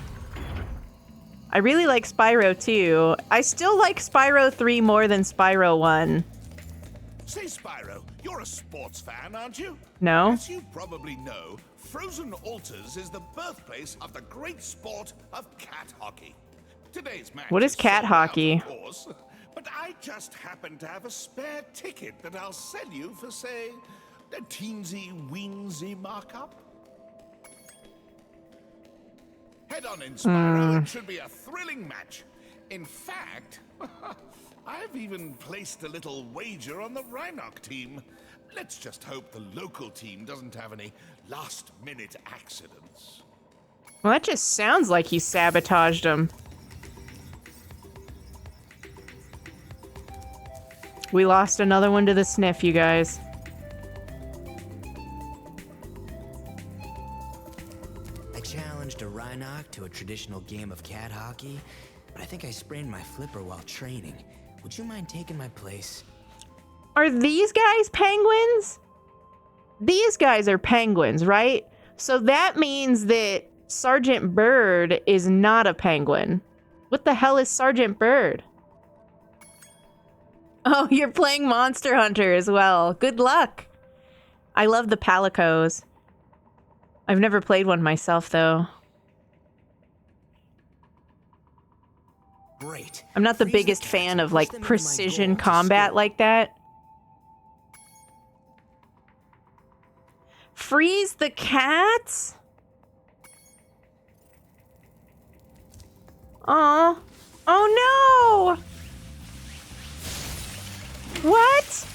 I really like Spyro 2. I still like Spyro 3 more than Spyro 1. Say, Spyro, you're a sports fan, aren't you? No. As you probably know, Frozen Altars is the birthplace of the great sport of cat hockey. Today's match What is cat sold out, hockey? of course, but I just happen to have a spare ticket that I'll sell you for, say, a teensy-weensy markup. Head on in, Spyro. It should be a thrilling match. In fact, I've even placed a little wager on the Rhinoc team. Let's just hope the local team doesn't have any last-minute accidents. Well, that just sounds like he sabotaged him. We lost another one to the sniff, you guys. I challenged a Rhinoc to a traditional game of cat hockey, but I think I sprained my flipper while training. Would you mind taking my place? Are these guys penguins? These guys are penguins, right? So that means that Sergeant Bird is not a penguin. What the hell is Sergeant Bird? Oh, you're playing Monster Hunter as well. Good luck. I love the Palicos. I've never played one myself, though. Great. I'm not the biggest fan of, like, precision combat like that. Freeze the cats? Aw. Oh, no! What?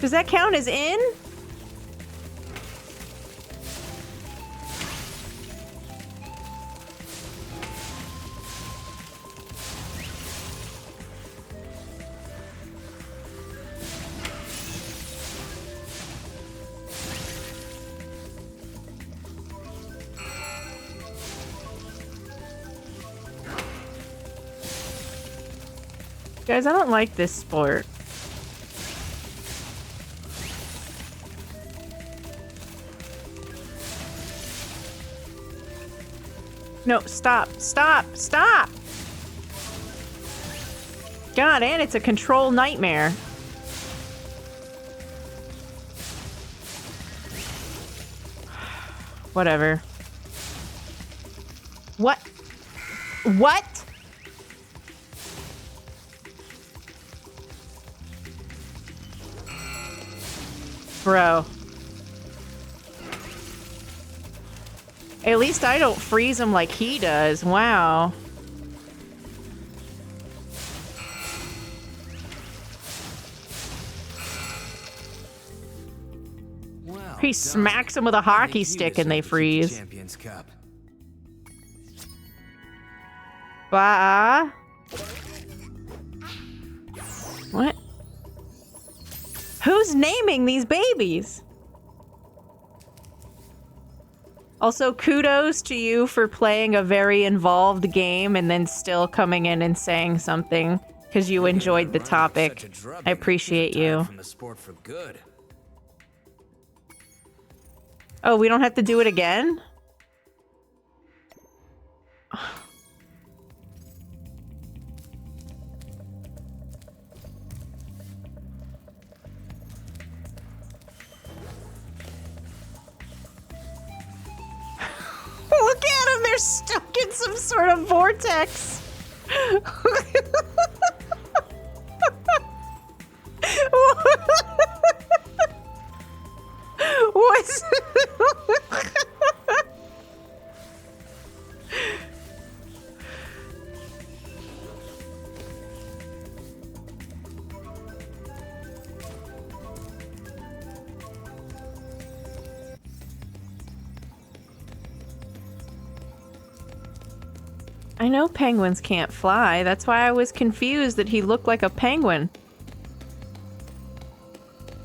Does that count as in? Guys, I don't like this sport. No, stop, stop, stop! God, and it's a control nightmare. Whatever. What? What? Bro. At least I don't freeze him like he does. Wow. Well, He smacks them with a hockey stick and they freeze. Champions Cup. Bah. What? Who's naming these babies? Also, kudos to you for playing a very involved game and then still coming in and saying something because you enjoyed the topic. I appreciate you. From the sport for good. Oh, we don't have to do it again? Look at them! They're stuck in some sort of vortex! What? I know penguins can't fly. That's why I was confused that he looked like a penguin.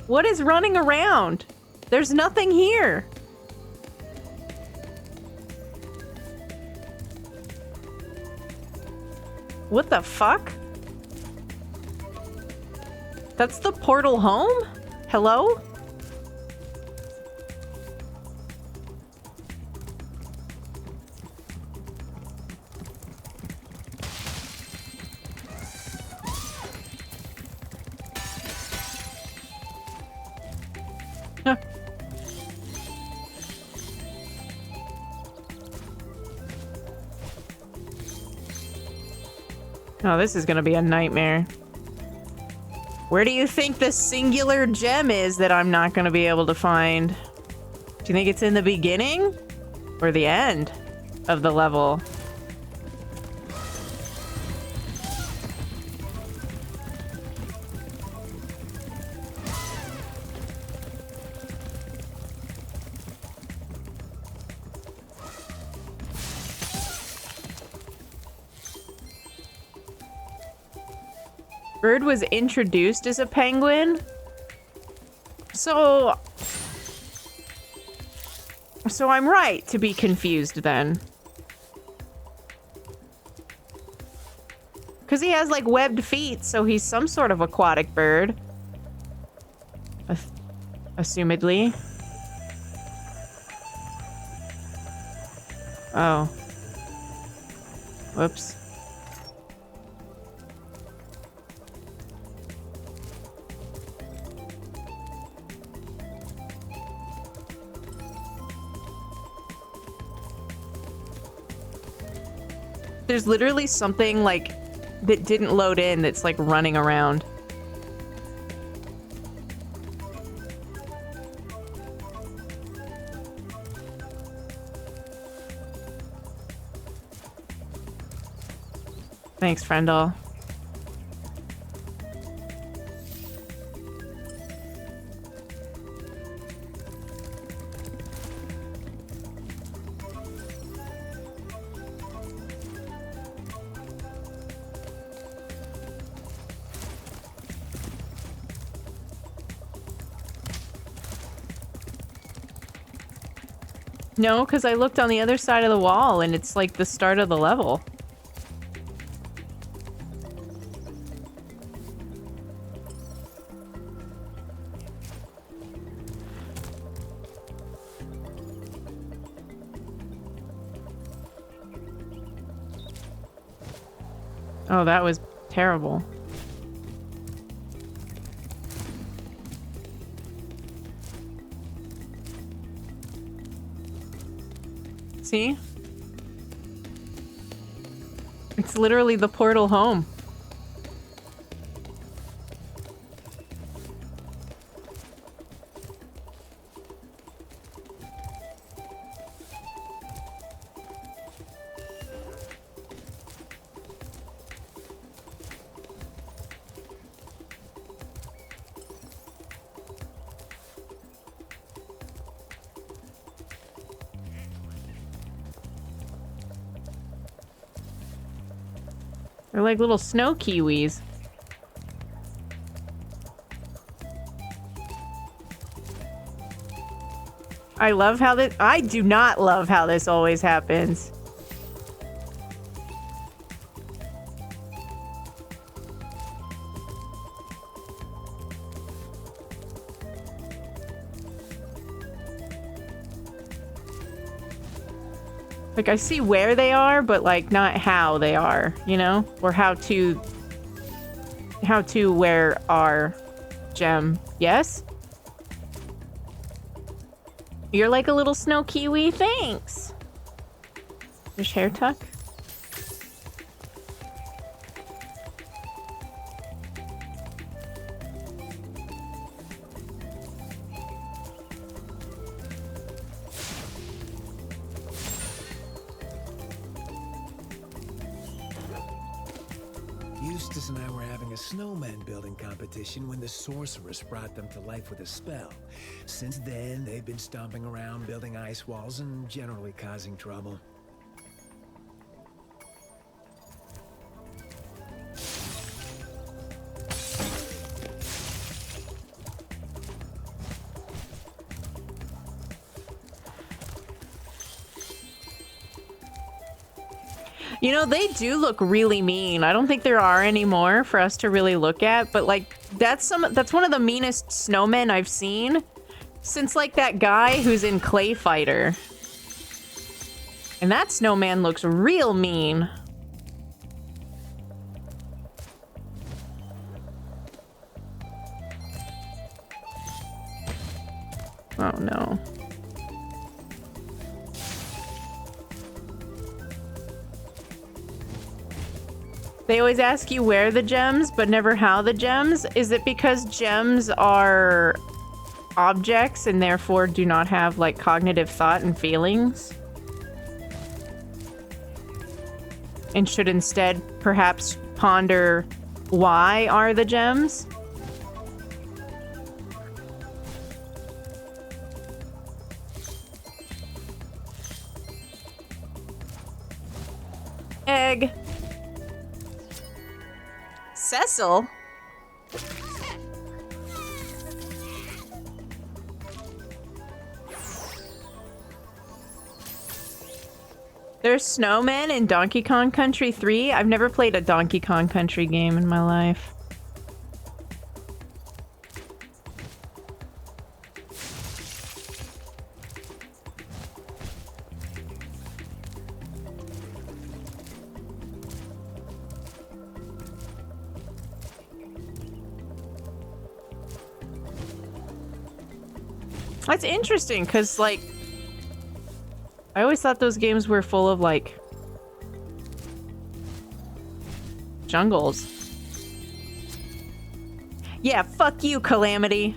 What is running around? There's nothing here. What the fuck? That's the portal home? Hello? Oh, this is gonna be a nightmare. Where do you think the singular gem is that I'm not gonna be able to find? Do you think it's in the beginning? Or the end of the level? Bird was introduced as a penguin. So I'm right to be confused then. Because he has like webbed feet, so he's some sort of aquatic bird. Assumedly. Oh. Whoops. There's literally something like that didn't load in that's like running around. Thanks, Friendall. No, because I looked on the other side of the wall and it's like the start of the level. Oh, that was terrible. See? It's literally the portal home. They're like little snow kiwis. I love how this... I do not love how this always happens. Like, I see where they are, but, like, not how they are, you know? Or how to where our gem. Yes? You're like a little snow kiwi. Thanks. There's hair tuck. Eustace and I were having a snowman building competition when the sorceress brought them to life with a spell. Since then, they've been stomping around, building ice walls, and generally causing trouble. You know, they do look really mean. I don't think there are any more for us to really look at, but like that's one of the meanest snowmen I've seen since like that guy who's in Clay Fighter. And that snowman looks real mean. Oh no. They always ask you where the gems, but never how the gems. Is it because gems are objects and therefore do not have like cognitive thought and feelings? And should instead perhaps ponder why are the gems? Egg. Cecil? There's snowmen in Donkey Kong Country 3? I've never played a Donkey Kong Country game in my life. That's interesting, because, like, I always thought those games were full of, like, jungles. Yeah, fuck you, Calamity.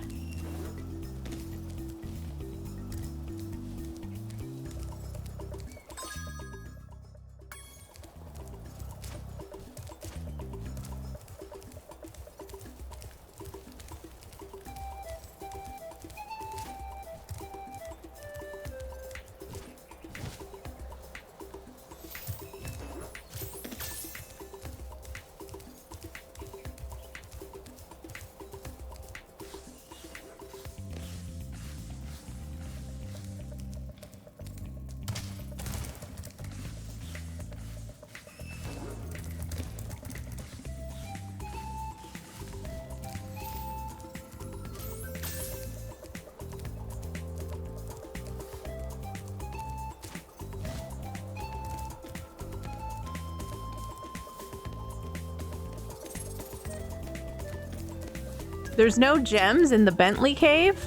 There's no gems in the Bentley cave?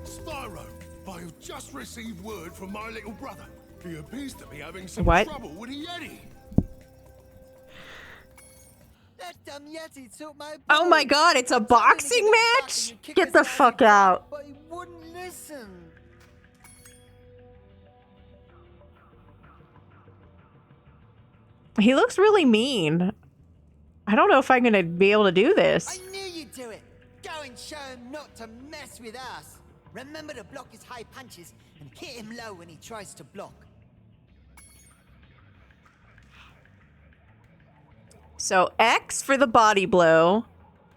Spyro, I've just received word from my little brother. He appears to be having some What? trouble with the Yeti. That dumb Yeti took my Oh my god, it's a boxing match? Get the fuck out. But he wouldn't listen. He looks really mean. I don't know if I'm gonna be able to do this. I knew you'd do it. Go and show him not to mess with us. Remember to block his high punches and hit him low when he tries to block. So X for the body blow,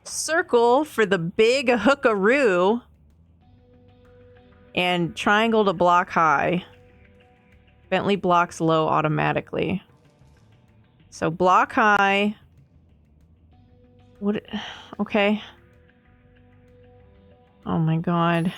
circle for the big hookaroo, And triangle to block high. Bentley blocks low automatically. So block high. What? Okay. Oh my god.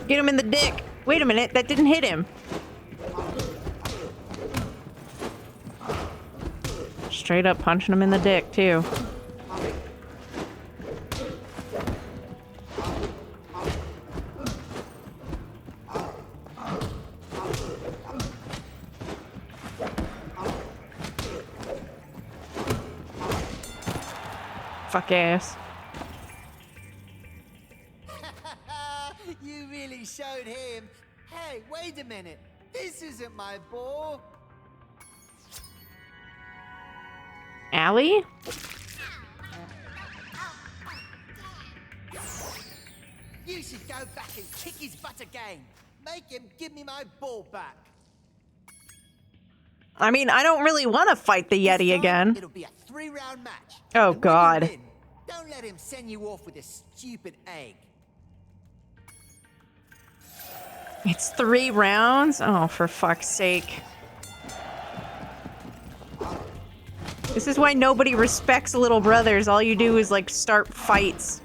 Get him in the dick. Wait a minute, that didn't hit him. Straight up punching him in the dick, too. Fuck ass. You really showed him. Hey, wait a minute. This isn't my ball. Allie? You should go back and kick his butt again. Make him give me my ball back. I mean, I don't really want to fight the Yeti again. It'll be a 3-round match. Oh, And when you God. win, don't let him send you off with a stupid egg. It's 3 rounds? Oh, for fuck's sake. This is why nobody respects little brothers. All you do is, like, start fights.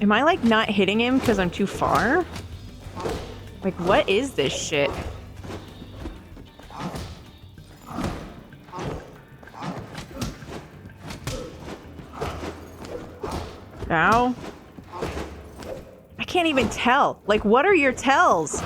Am I, like, not hitting him because I'm too far? Like, what is this shit? Ow. I can't even tell. Like, what are your tells?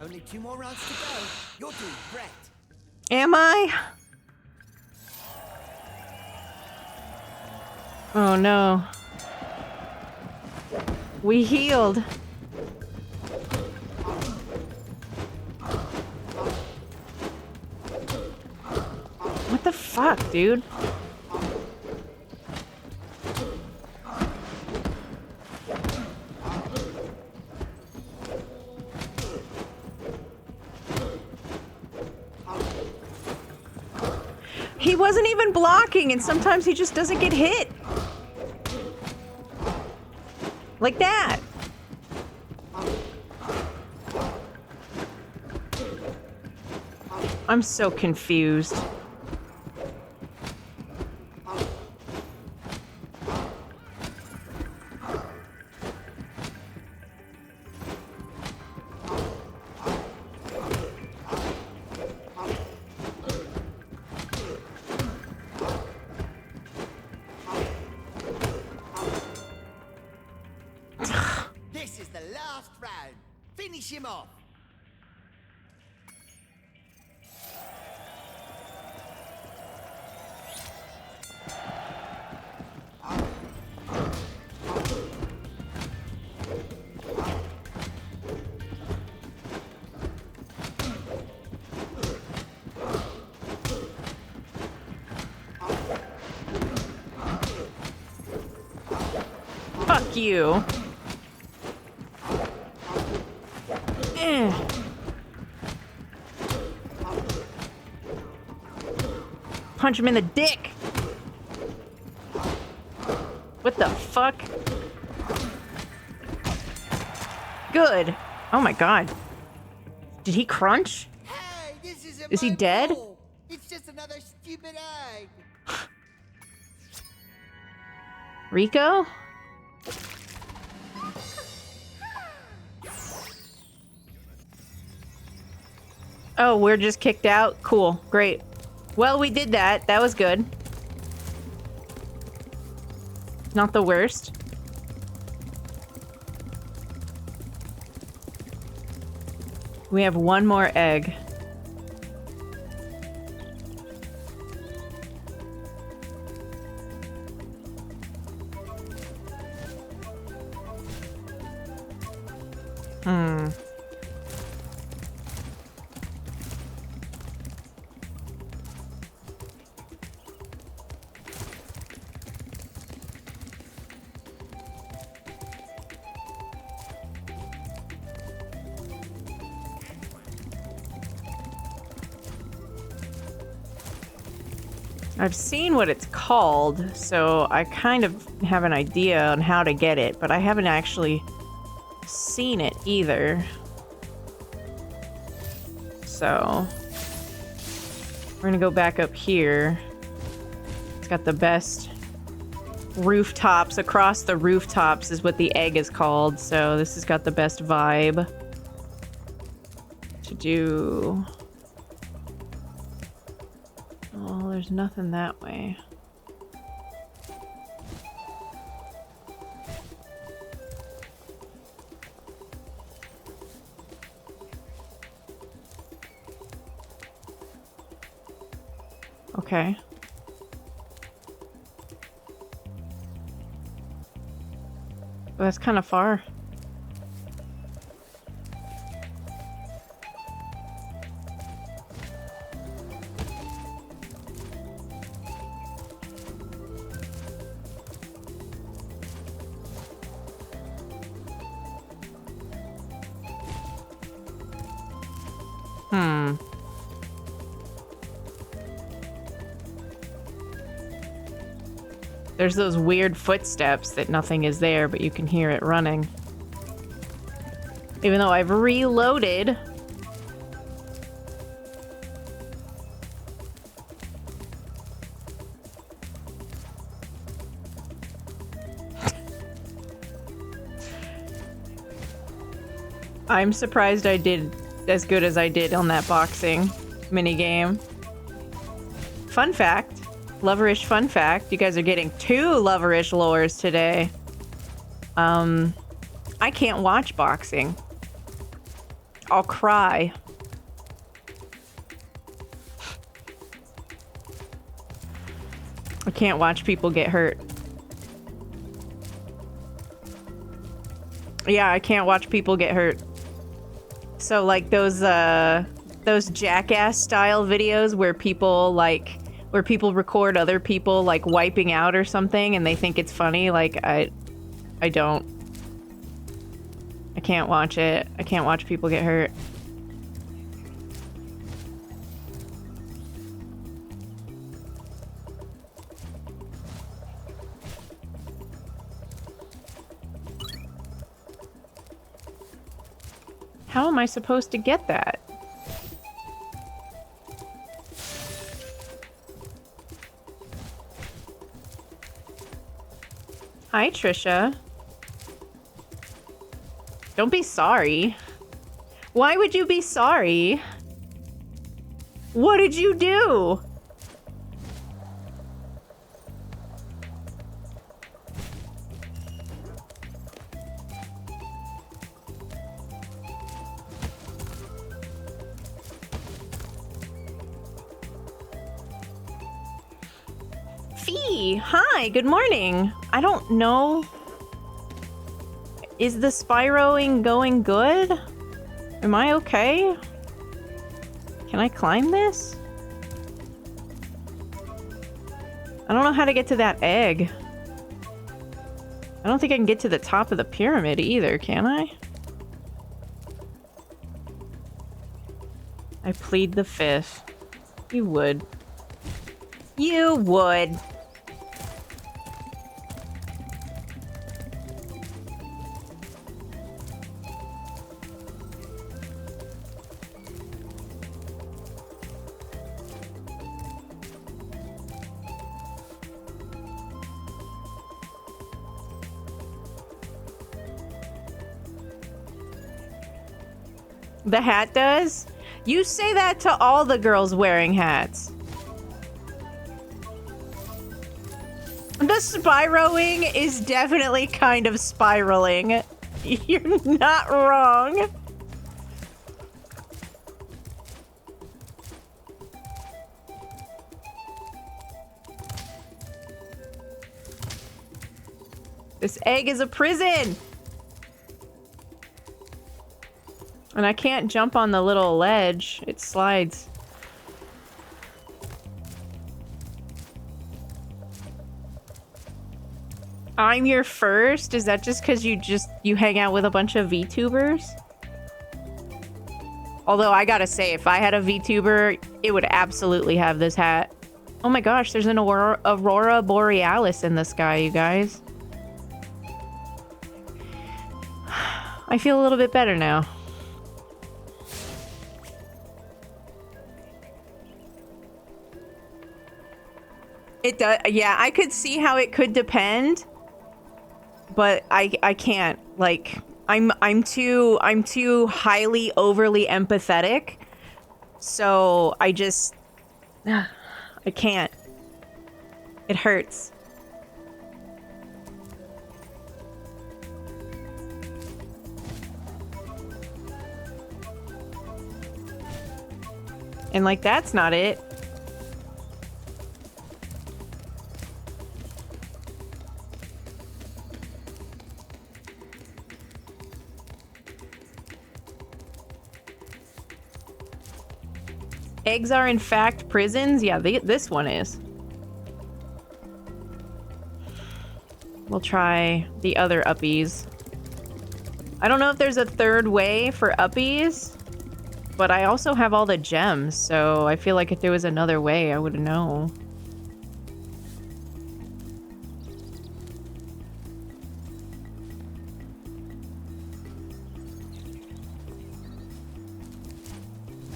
Only 2 more rounds to go. You're doing great. Am I? Oh no. We healed. What the fuck, dude? He wasn't even blocking, and sometimes he just doesn't get hit. Like that. I'm so confused. This is the last round. Finish him off. Fuck you. Punch him in the dick. What the fuck? Good. Oh my god. Did he crunch? Hey, this isn't Is he my dead? ball. It's just another stupid egg. Rico? Oh, we're just kicked out? Cool. Great. Well, we did that. That was good. Not the worst. We have one more egg. Hmm. I've seen what it's called, so I kind of have an idea on how to get it, but I haven't actually seen it either. So we're gonna go back up here. It's got the best rooftops. Across the rooftops is what the egg is called, so this has got the best vibe to do. Oh, there's nothing that way. Okay. Well, that's kind of far. Hmm. There's those weird footsteps that nothing is there, but you can hear it running. Even though I've reloaded. I'm surprised I did as good as I did on that boxing minigame. Fun fact. Loverish fun fact. You guys are getting 2 Loverish lores today. I can't watch boxing. I'll cry. I can't watch people get hurt. Yeah, I can't watch people get hurt. So like those jackass style videos where people record other people like wiping out or something and they think it's funny, like I don't. I can't watch it. I can't watch people get hurt. How am I supposed to get that? Hi, Trisha. Don't be sorry. Why would you be sorry? What did you do? Fee, hi, good morning. I don't know. Is the Spyroing going good? Am I okay? Can I climb this? I don't know how to get to that egg. I don't think I can get to the top of the pyramid either, can I? I plead the fifth. You would. You would. The hat does? You say that to all the girls wearing hats. The Spyroing is definitely kind of spiraling. You're not wrong. This egg is a prison! And I can't jump on the little ledge. It slides. I'm your first? Is that just because you hang out with a bunch of VTubers? Although I gotta say, if I had a VTuber, it would absolutely have this hat. Oh my gosh, there's an Aurora Borealis in the sky, you guys. I feel a little bit better now. It does, yeah, I could see how it could depend, but I can't. Like, I'm too highly overly empathetic, so I can't. It hurts. And like, that's not it. Eggs are in fact prisons? Yeah, this one is. We'll try the other uppies. I don't know if there's a third way for uppies, but I also have all the gems, so I feel like if there was another way, I would know.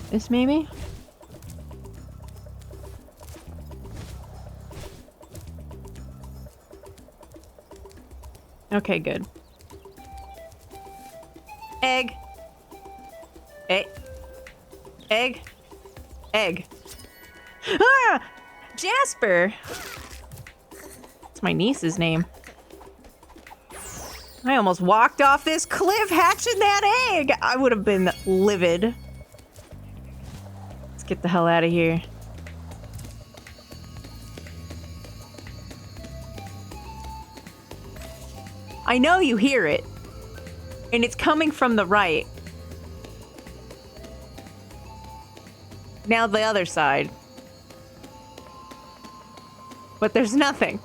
This maybe? Okay, good. Egg. Egg. Egg. Egg. Ah! Jasper! It's my niece's name. I almost walked off this cliff hatching that egg! I would have been livid. Let's get the hell out of here. I know you hear it. And it's coming from the right. Now the other side. But there's nothing.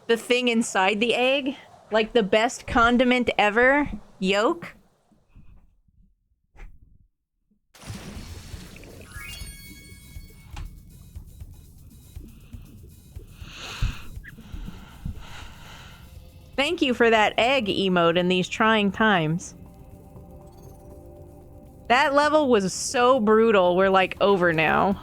The thing inside the egg? Like the best condiment ever? Yolk? Thank you for that egg emote in these trying times. That level was so brutal, we're like over now.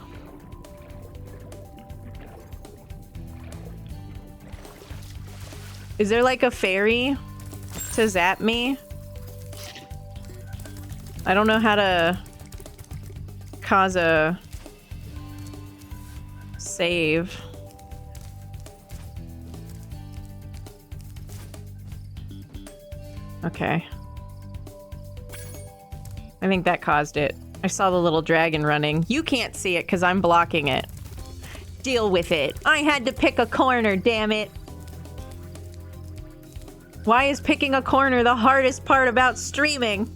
Is there like a fairy to zap me? I don't know how to cause a save. Okay. I think that caused it. I saw the little dragon running. You can't see it because I'm blocking it. Deal with it. I had to pick a corner, damn it. Why is picking a corner the hardest part about streaming?